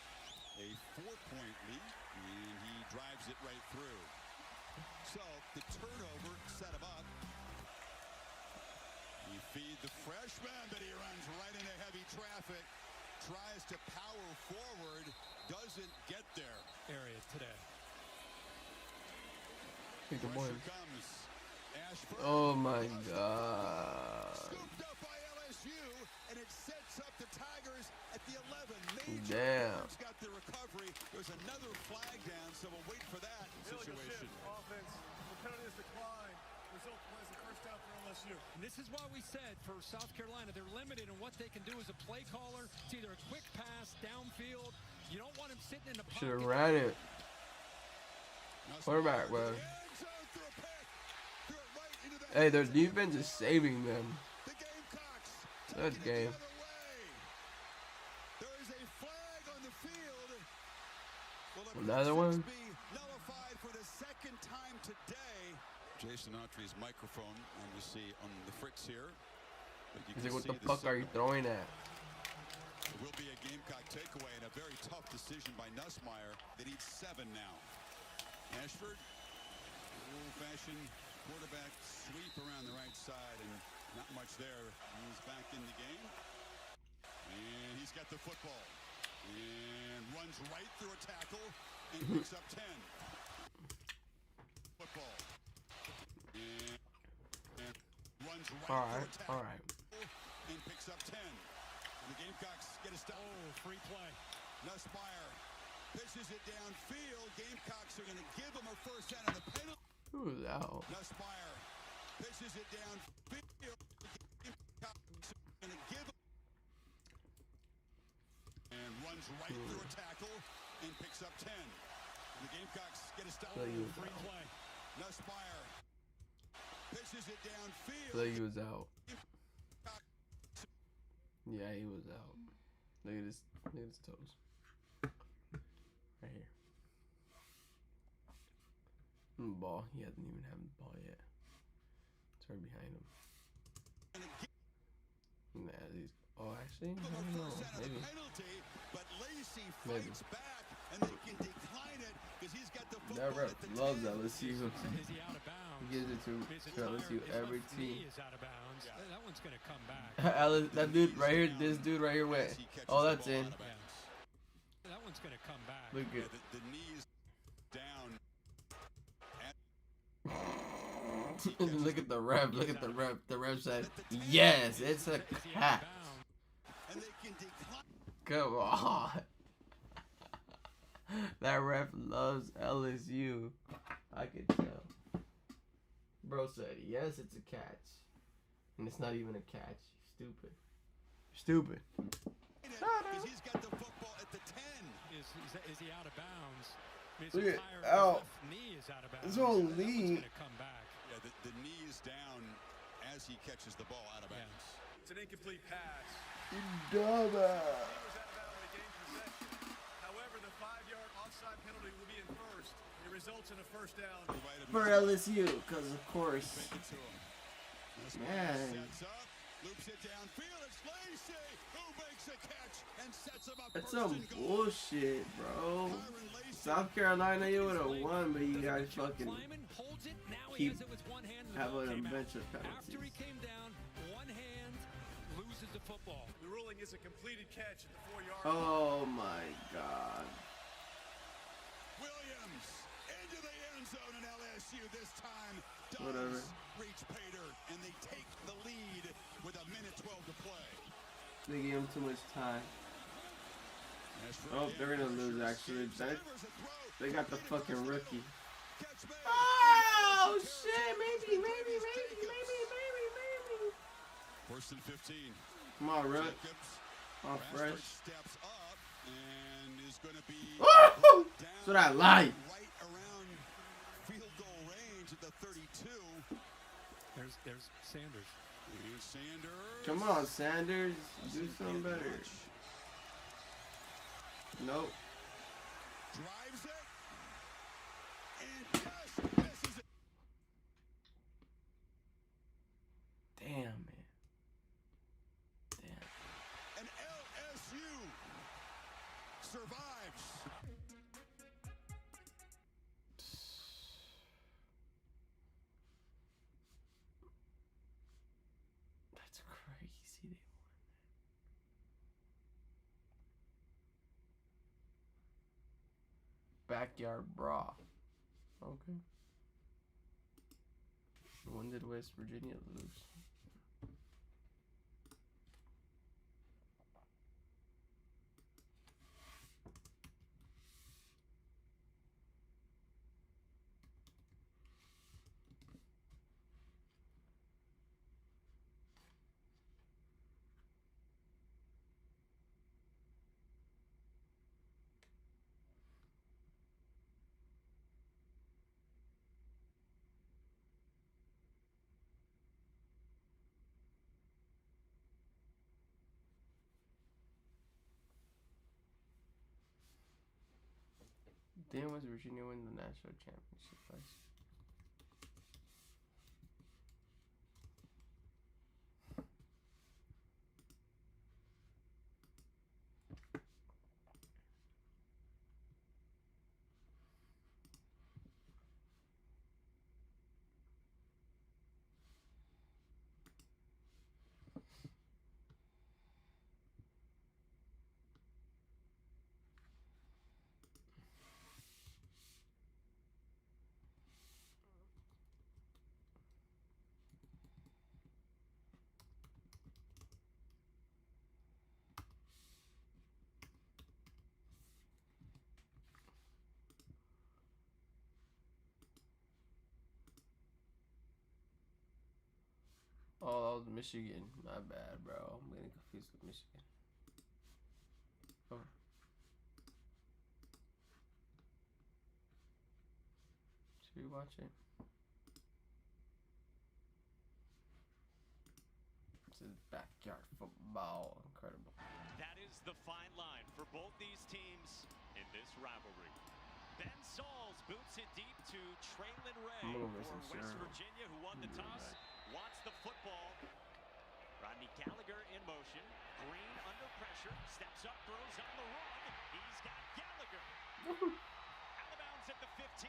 a 4-point lead, and he drives it right through. So the turnover set him up. You feed the freshman, but he runs right into heavy traffic. Tries to power forward, doesn't get there. Area today. Comes Ashford. Oh my God. Scooped up by LSU, and it sets up the Tigers at the 11. Damn. Got the recovery. There's another flag down, so we'll wait for that situation. Offense, the penalty is declined. Result was the first down for LSU. And this is why we said for South Carolina, they're limited in what they can do as a play caller. It's either a quick pass downfield. You don't want him sitting in the pocket. Should have ran it. Quarterback, bro. Hey, their defense is saving them. Good game. There is a flag on the field. Another one. Nullified for the second time today. Jason Autry's microphone, and you see on the Fritz here. He's like, what the fuck are you throwing at? It will be a Gamecock takeaway and a very tough decision by Nussmeier. They need 7 now. Ashford, old-fashioned quarterback sweep around the right side, and not much there. He's back in the game, and he's got the football, and runs right through a tackle, and picks up 10. Football, and runs right through a tackle, and picks up 10. And the Gamecocks get a stop. Oh, free play. Nussmeier pitches it downfield. Gamecocks are going to give him a first down on the penalty. Who's out? Nussmeier pitches it downfield. Gamecocks are going to give him and runs right through a tackle and picks up 10. And the Gamecocks get a stop. Free play. Nussmeier pitches it downfield. So he was out. Yeah, he was out. Look at his toes. Right here. Ball. He hasn't even had the ball yet. It's right behind him. Nah, these. Oh, actually, I don't know. Maybe. But Lacey fights back, and they can decline it because he's got the That football ref at the loves 10. LSU. He gives it to LSU every team. Is out of bounds. That one's going to come back. That dude right here, this dude right here went. Oh, that's in. That one's going to come back. Look at the knees down. Look at the ref. Look at the ref. The ref said, "Yes, it's a catch." Come on. That ref loves LSU. I can tell. Bro said, "Yes, it's a catch," and it's not even a catch. Stupid. Stupid. He's got the football at the 10. Is he out of bounds? Look at out. Knee is out of bounds. It's on lead. Come back. Yeah, the knee is down as he catches the ball out of bounds. It's an incomplete pass. Dumbass. He was out of bounds on the game results in a first down. For LSU, because of course. Man. Loops it downfield. It's Lacey who makes a catch and sets him up. That's some bullshit, bro. South Carolina, you would have won, but you guys fucking keep having a bunch of penalties. After he came down, one hand loses the football. The ruling is a completed catch at the 4-yard line. Oh my God. Williams into the end zone in LSU this time. Whatever. Reach Pater, and they take the lead with 1:12 to play. They gave him too much time. Oh, they're gonna lose actually. They got the fucking rookie. Oh shit! Maybe. Worse than 15. Come on, Rook. Come on, fresh. Steps up and is going to be Woo! That's what I like. Right around field goal range at the 32. There's Sanders. Here's Sanders. Come on, Sanders. Do something better. Nope. Drives it. And just misses it. Damn, man. Damn. And LSU survives. That's crazy. They won that. Backyard brawl. Okay. When did West Virginia lose? Didn't West Virginia win the national championship last year? Oh, that was Michigan. My bad, bro. I'm getting confused with Michigan. Oh. Should we watch it? This is backyard football. Incredible. That is the fine line for both these teams in this rivalry. Ben Sauls boots it deep to Traylon Ray for West Virginia, who won the toss. Wants the football. Rodney Gallagher in motion. Green under pressure. Steps up, throws on the run. He's got Gallagher. Out of bounds at the 15.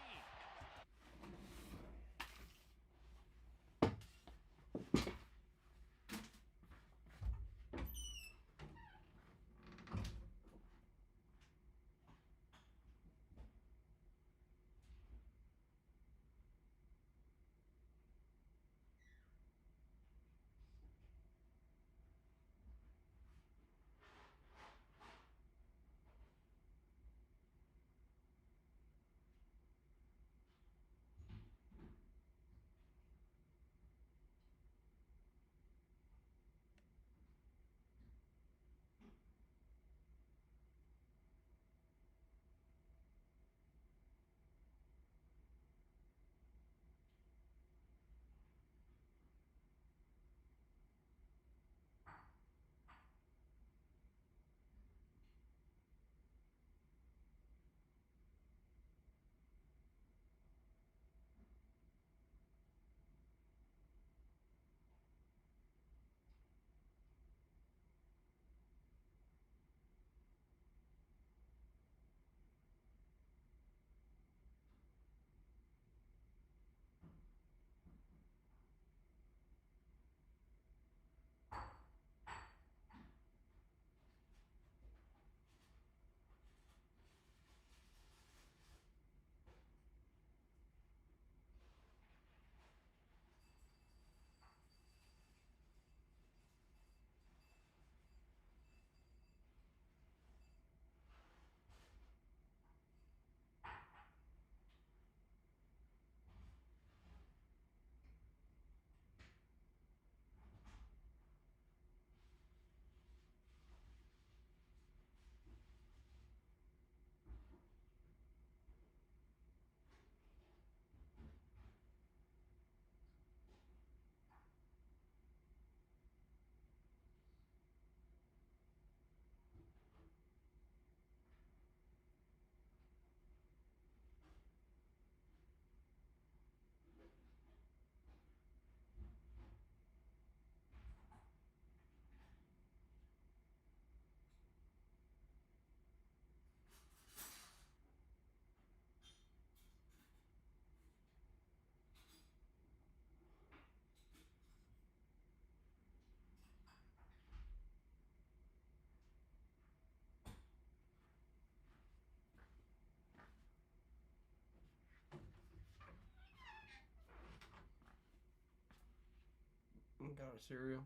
Got a cereal.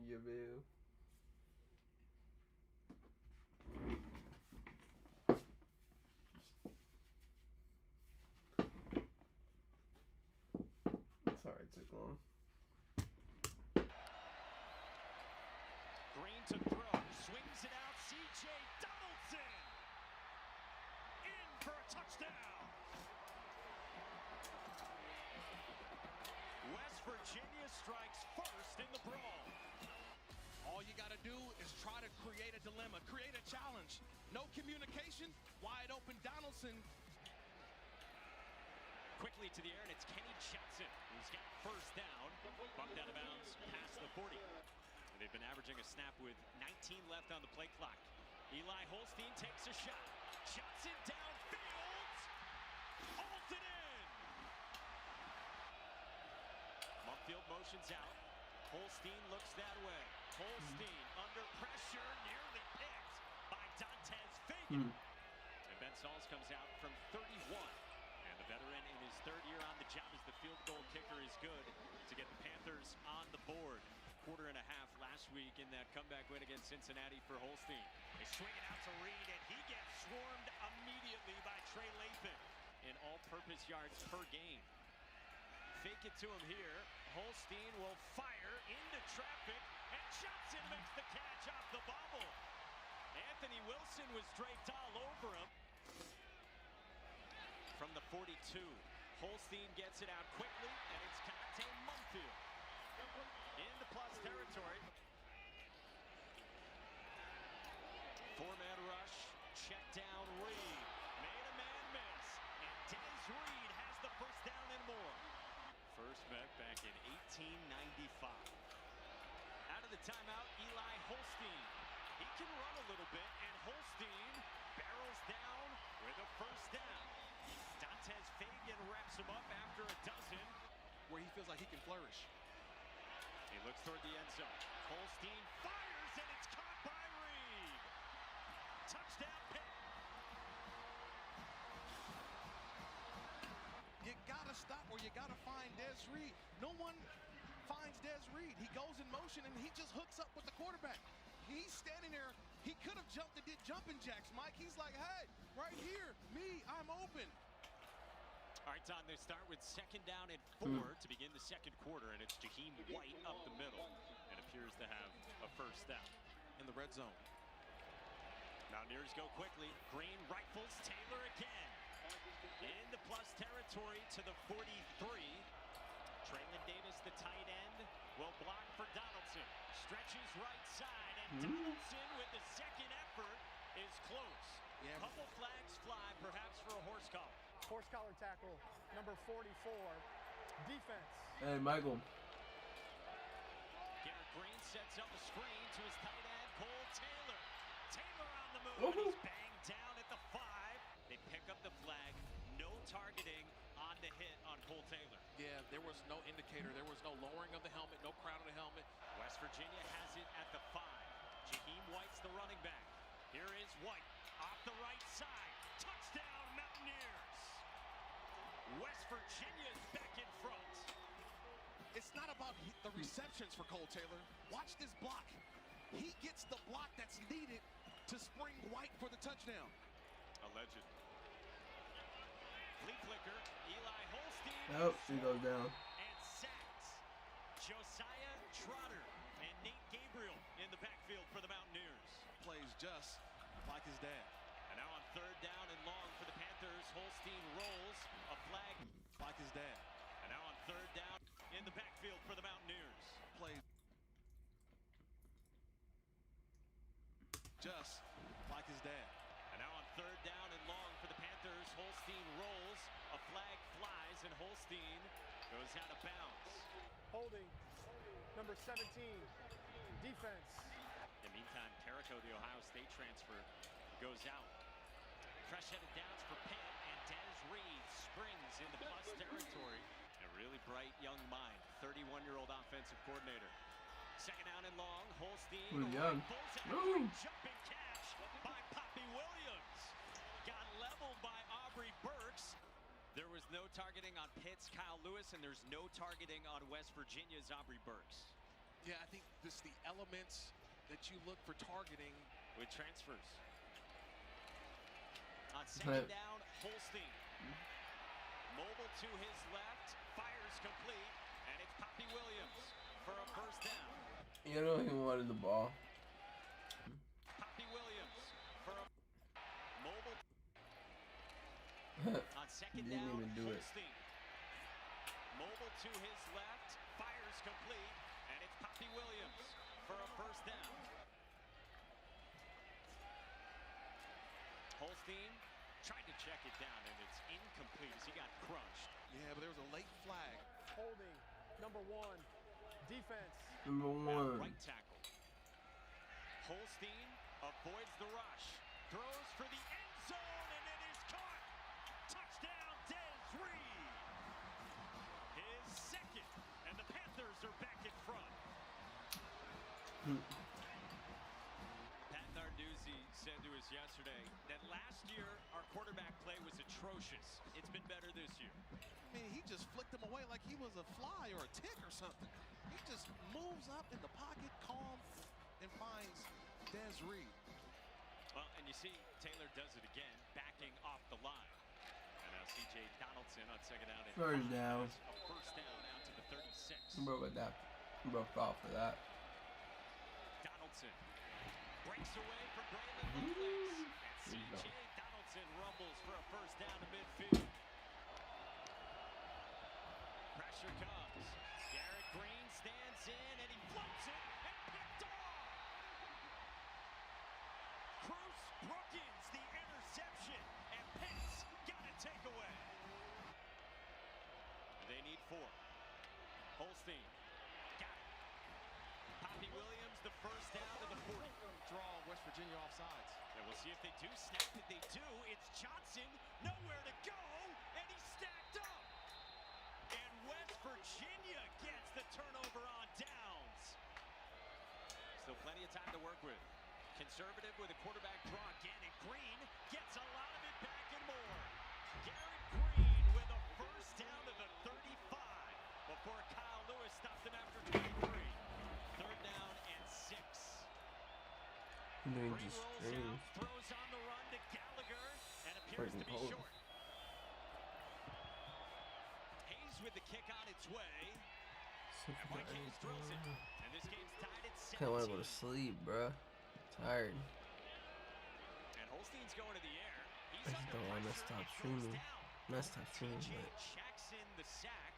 Yeah, babe. Sorry it took long. Green to throw. Swings it out. C.J. Donaldson. In for a touchdown. West Virginia strikes first in the brawl. All you got to do is try to create a dilemma, create a challenge. No communication, wide open Donaldson. Quickly to the air, and it's Kenny Johnson who's got first down. Bumped out of bounds past the 40. And they've been averaging a snap with 19 left on the play clock. Eli Holstein takes a shot. Johnson downfield. Holds it in. Mumfield motions out. Holstein looks that way. Holstein under pressure, nearly picked by Dantes Fagan. And Ben Sauls comes out from 31. And the veteran in his third year on the job as the field goal kicker is good to get the Panthers on the board. Quarter and a half last week in that comeback win against Cincinnati for Holstein. They swing it out to Reed, and he gets swarmed immediately by Trey Lathan in all-purpose yards per game. Fake it to him here. Holstein will fire into traffic, and Johnson makes the catch off the bobble. Anthony Wilson was draped all over him. From the 42, Holstein gets it out quickly, and it's Conte Mumfield in the plus territory. Four-man rush, check down Reed, made a man miss, and Des Reed has the first down and more. First met back in 1895. Out of the timeout, Eli Holstein. He can run a little bit, and Holstein barrels down with a first down. Dantes Fagan wraps him up after a dozen. Where he feels like he can flourish. He looks toward the end zone. Holstein fires, and it's caught by Reed. Touchdown Pitt. You gotta stop or you gotta find Des Reed. No one finds Des Reed. He goes in motion and he just hooks up with the quarterback. He's standing there. He could have jumped and did jumping jacks, Mike. He's like, hey, right here, me, I'm open. All right, Don, they start with second down and 4 to begin the second quarter, and it's Jaheim White up the middle and appears to have a first down. In the red zone. Mountaineers go quickly. Green rifles Taylor again. In the plus territory to the 43. Traylon Davis, the tight end, will block for Donaldson. Stretches right side, and Donaldson with the second effort is close. Yeah. Couple flags fly, perhaps for a horse collar. Horse collar tackle, number 44, defense. Hey, Michael. Garrett Green sets up a screen to his tight end, Cole Taylor. Taylor on the move. He's banged down at the 5. They pick up the flag. No targeting on the hit on Cole Taylor. Yeah, there was no indicator. There was no lowering of the helmet, no crown of the helmet. West Virginia has it at the 5. Jaheim White's the running back. Here is White off the right side. Touchdown Mountaineers. West Virginia's back in front. It's not about the receptions for Cole Taylor. Watch this block. He gets the block that's needed to spring White for the touchdown. A legend. Flea flicker, Eli Holstein. Oh, he goes down. And sacks. Josiah Trotter and Nate Gabriel in the backfield for the Mountaineers. Plays just like his dad. And now on third down and long for the Panthers, Holstein rolls a flag like his dad. And now on third down in the backfield for the Mountaineers. Plays just like his dad. And now on third down and long for the Panthers, Holstein rolls, a flag flies, and Holstein goes out of bounds. Holding, number 17, defense. In the meantime, Carrico, the Ohio State transfer, goes out. Fresh head of downs for Pitt, and Des Reed springs in the plus territory. A really bright young mind, 31-year-old offensive coordinator. Second down and long, Holstein rifles and a jumping catch by Poppy Williams. Got leveled by Aubrey Burks. There was no targeting on Pitt's Kyle Lewis, and there's no targeting on West Virginia's Aubrey Burks. Yeah, I think this the elements that you look for targeting with transfers. On second down, Holstein. Mobile to his left, fires complete, and it's Poppy Williams for a first down. You know he wanted the ball. Poppy Williams for a mobile. On second Didn't down, even do it. Holstein. Mobile to his left, fires complete, and it's Poppy Williams for a first down. Holstein tried to check it down, and it's incomplete as he got crunched. Yeah, but there was a late flag. Holding, number 1, defense. Number 1. Right tackle. Holstein avoids the rush, throws for the end zone, and it is caught. Touchdown, Des Reed. His second, and the Panthers are back in front. Pat Narduzzi said to us yesterday that last year our quarterback play was atrocious. It's been better this year. I mean, he just flicked him away like he was a fly or a tick or something. He just moves up in the pocket, calm, and finds Des Reed. Well, and you see Taylor does it again, backing off the line. And now C.J. Donaldson on second down. First down. A first down out to the 36. Bro, with that. Bro, foul for that. Donaldson breaks away from Braylon Lovelace. And C.J. Donaldson rumbles for a first down to midfield. Pressure comes. Garrett Green stands in and he floats it and picked off. Cruz Brookins, the interception, and Pitts got a takeaway. They need 4. Holstein got it. Poppy Williams, the first down to the 40. Draw West Virginia offsides. And we'll see if they do snap it. They do. It's Johnson, nowhere to go, and he's stacked up. And West Virginia gets the turnover on downs. Still plenty of time to work with. Conservative with a quarterback draw again, and Green gets a lot of it back and more. Garrett Green with a first down to the 35 before Kyle Lewis stopped him after 23. Third down and 6. Doing Green just rolls strange. out, throws on the run to Gallagher, and appears to be Freaking short. Hayes with the kick on its way. And Mike Hayes throws it. And this game's tied at 17. Kinda wanna go to sleep, bruh. Tired. And Holstein's going to the air. He's I just don't wanna stop streaming. Not stop streaming, but Jackson the sack.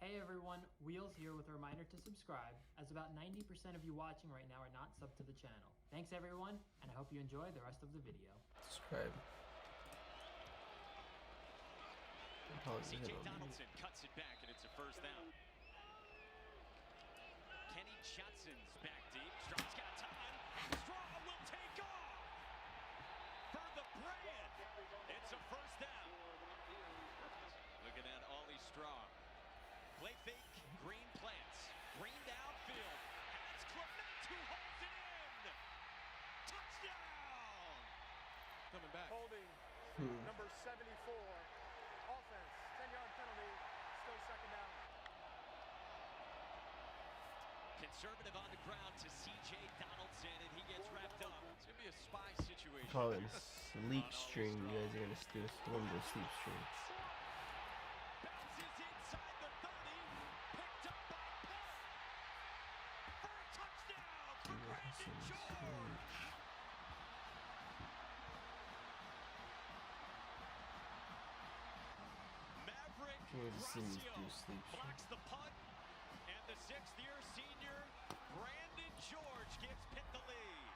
Hey everyone, Wheels here with a reminder to subscribe, as about 90% of you watching right now are not subbed to the channel. Thanks everyone, and I hope you enjoy the rest of the video. subscribe. C.J. Donaldson cuts it back, and it's a first down. Kenny Johnson's back deep. Strong's got time. Strong will take off for the brand. It's a first down. Looking at Ollie Strong. Play fake. Green plants. Green downfield. Has Clement who holds it in. Touchdown. Coming back. Holding, number 74. Offense, 10-yard penalty, still second down. Conservative on the ground to C.J. Donaldson, and he gets wrapped up. It's going to be a spy situation. Call it a sleep stream. You guys are gonna do a sleep stream. Bounces inside the 30, picked up by Penn for a touchdown for Brandon George. Maverick Gracio blocks the punt, and the 6th-year senior Brandon George gives Pitt the lead.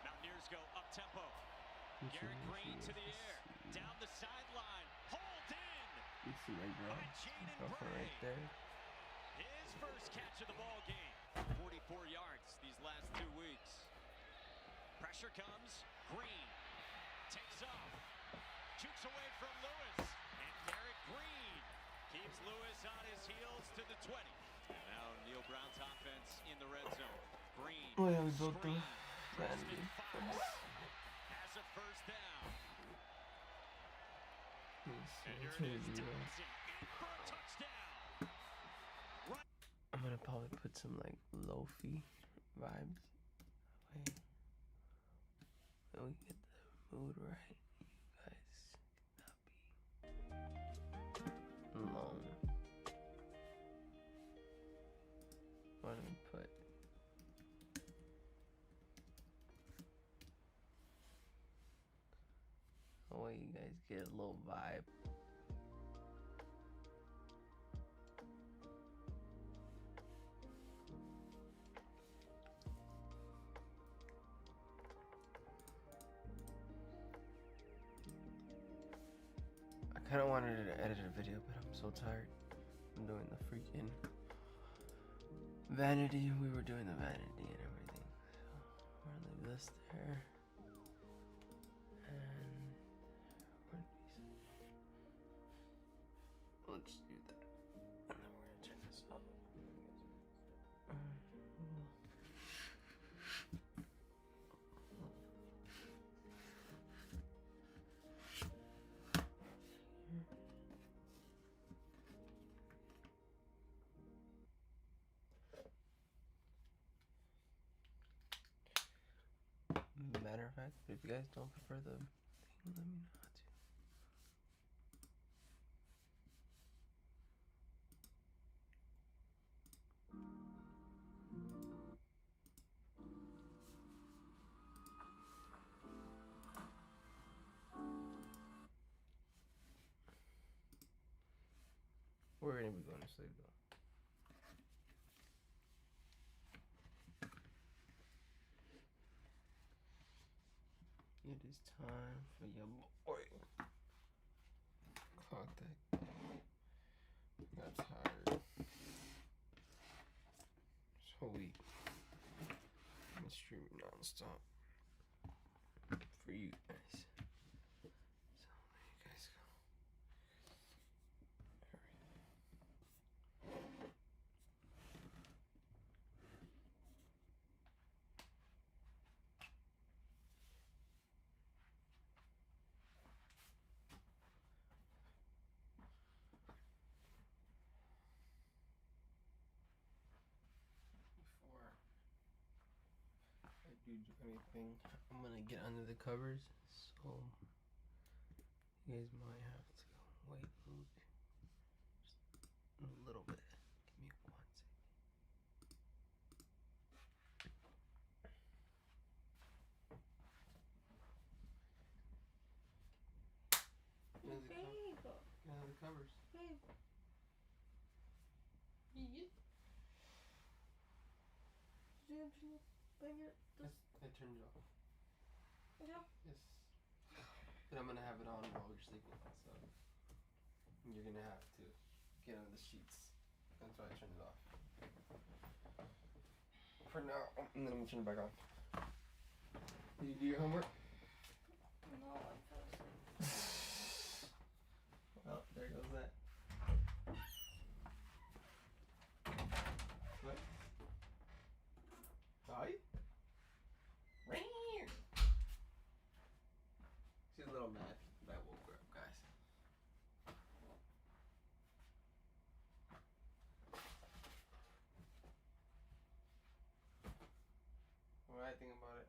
Mountaineers go up-tempo. Garrett Green to the air, down the sideline, hauled in You see my girl? by Jaden Girlfriend Bray. right there. His first catch of the ball game. 44 yards these last 2 weeks. Pressure comes. Green takes off. Shoots away from Lewis. And Garrett Green keeps Lewis on his heels to the 20. And now Neil Brown's offense in the red zone. Green. Oh yeah, we built the Preston Fox has a first down. I'm gonna probably put some like lo-fi vibes. Wait. When we get the mood right, you guys not be alone. What do we put? Oh wait, you guys get a little vibe. I kind of wanted to edit a video, but I'm so tired. I'm doing the freaking vanity. We were doing the vanity and everything. So we're gonna leave this there. And let's do that. And then we're gonna turn this up. Matter of fact, if you guys don't prefer the thing, let me know how to. We're gonna be going to sleep though. It is time for your boy. Clock that. Got tired. So weak. I'm streaming non-stop for you guys. So there you guys go. Do anything, I'm gonna get under the covers, so you guys might have to wait just a little bit. Give me 1 second. Get under the covers. I turned it off. Yeah. Yes. But I'm gonna have it on while you're sleeping, so you're gonna have to get under the sheets. That's why I turned it off. For now, and then I'm gonna turn it back on. Did you do your homework? No, I fell asleep. Well, there goes that. What? Hi? She's a little mad that I woke her up, guys. What I think about it?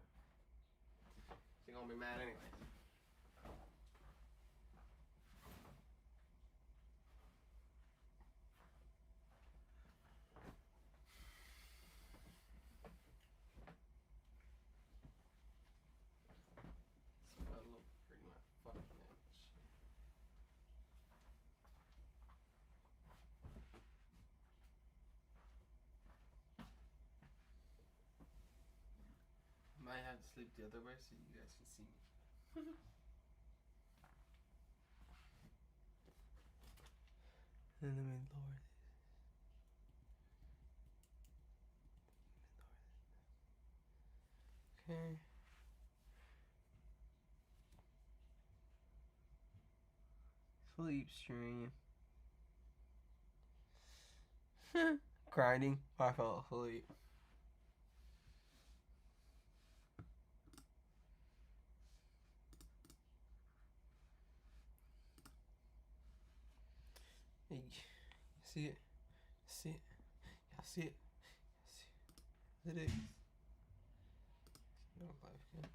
She's gonna be mad anyway. I have to sleep the other way so you guys can see me. And let me lower this. Okay. Sleep stream. Grinding. I fell asleep. See it? See it? Y'all see it? See it? It is. No life, yeah.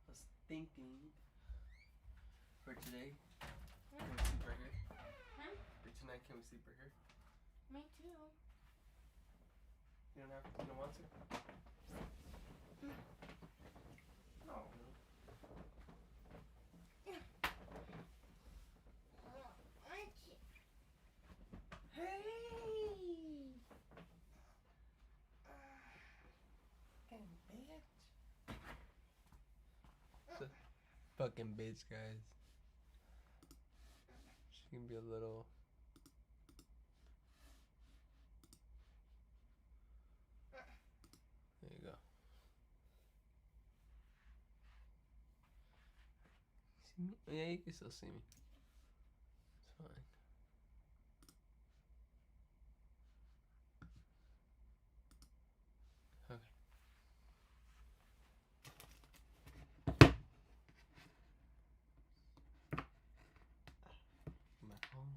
I was thinking for today, can we sleep right here? Huh? For tonight, can we sleep right here? Me too. You don't have to, you don't want to? No. Hey! Fucking bitch, guys. She can be a little. There you go. See me? Yeah, you can still see me. It's fine. Okay. My phone.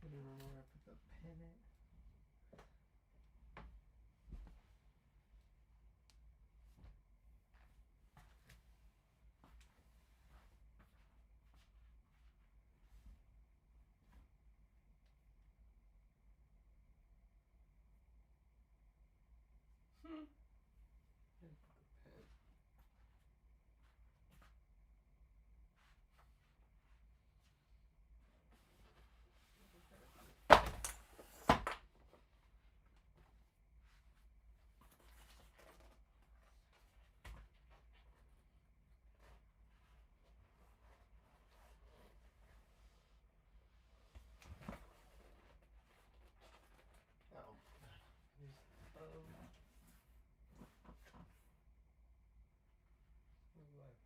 I don't know where I put the pen at. Where did I put the pen? Oh. Where's life?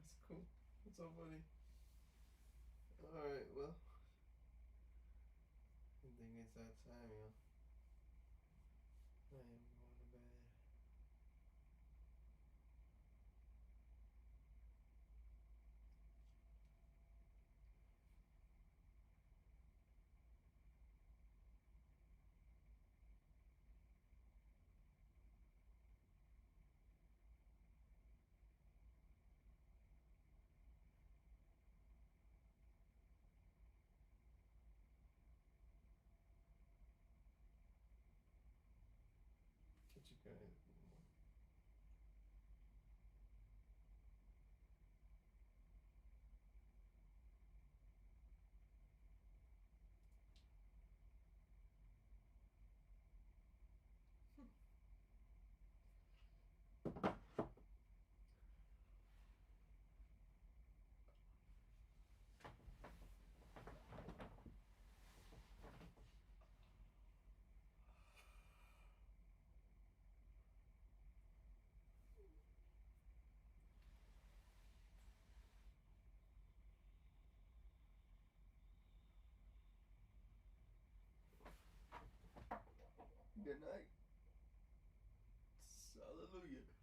That's cool. What's up, buddy? Alright, well. I think it's that time, yo. I am going to bed. Good night. Hallelujah.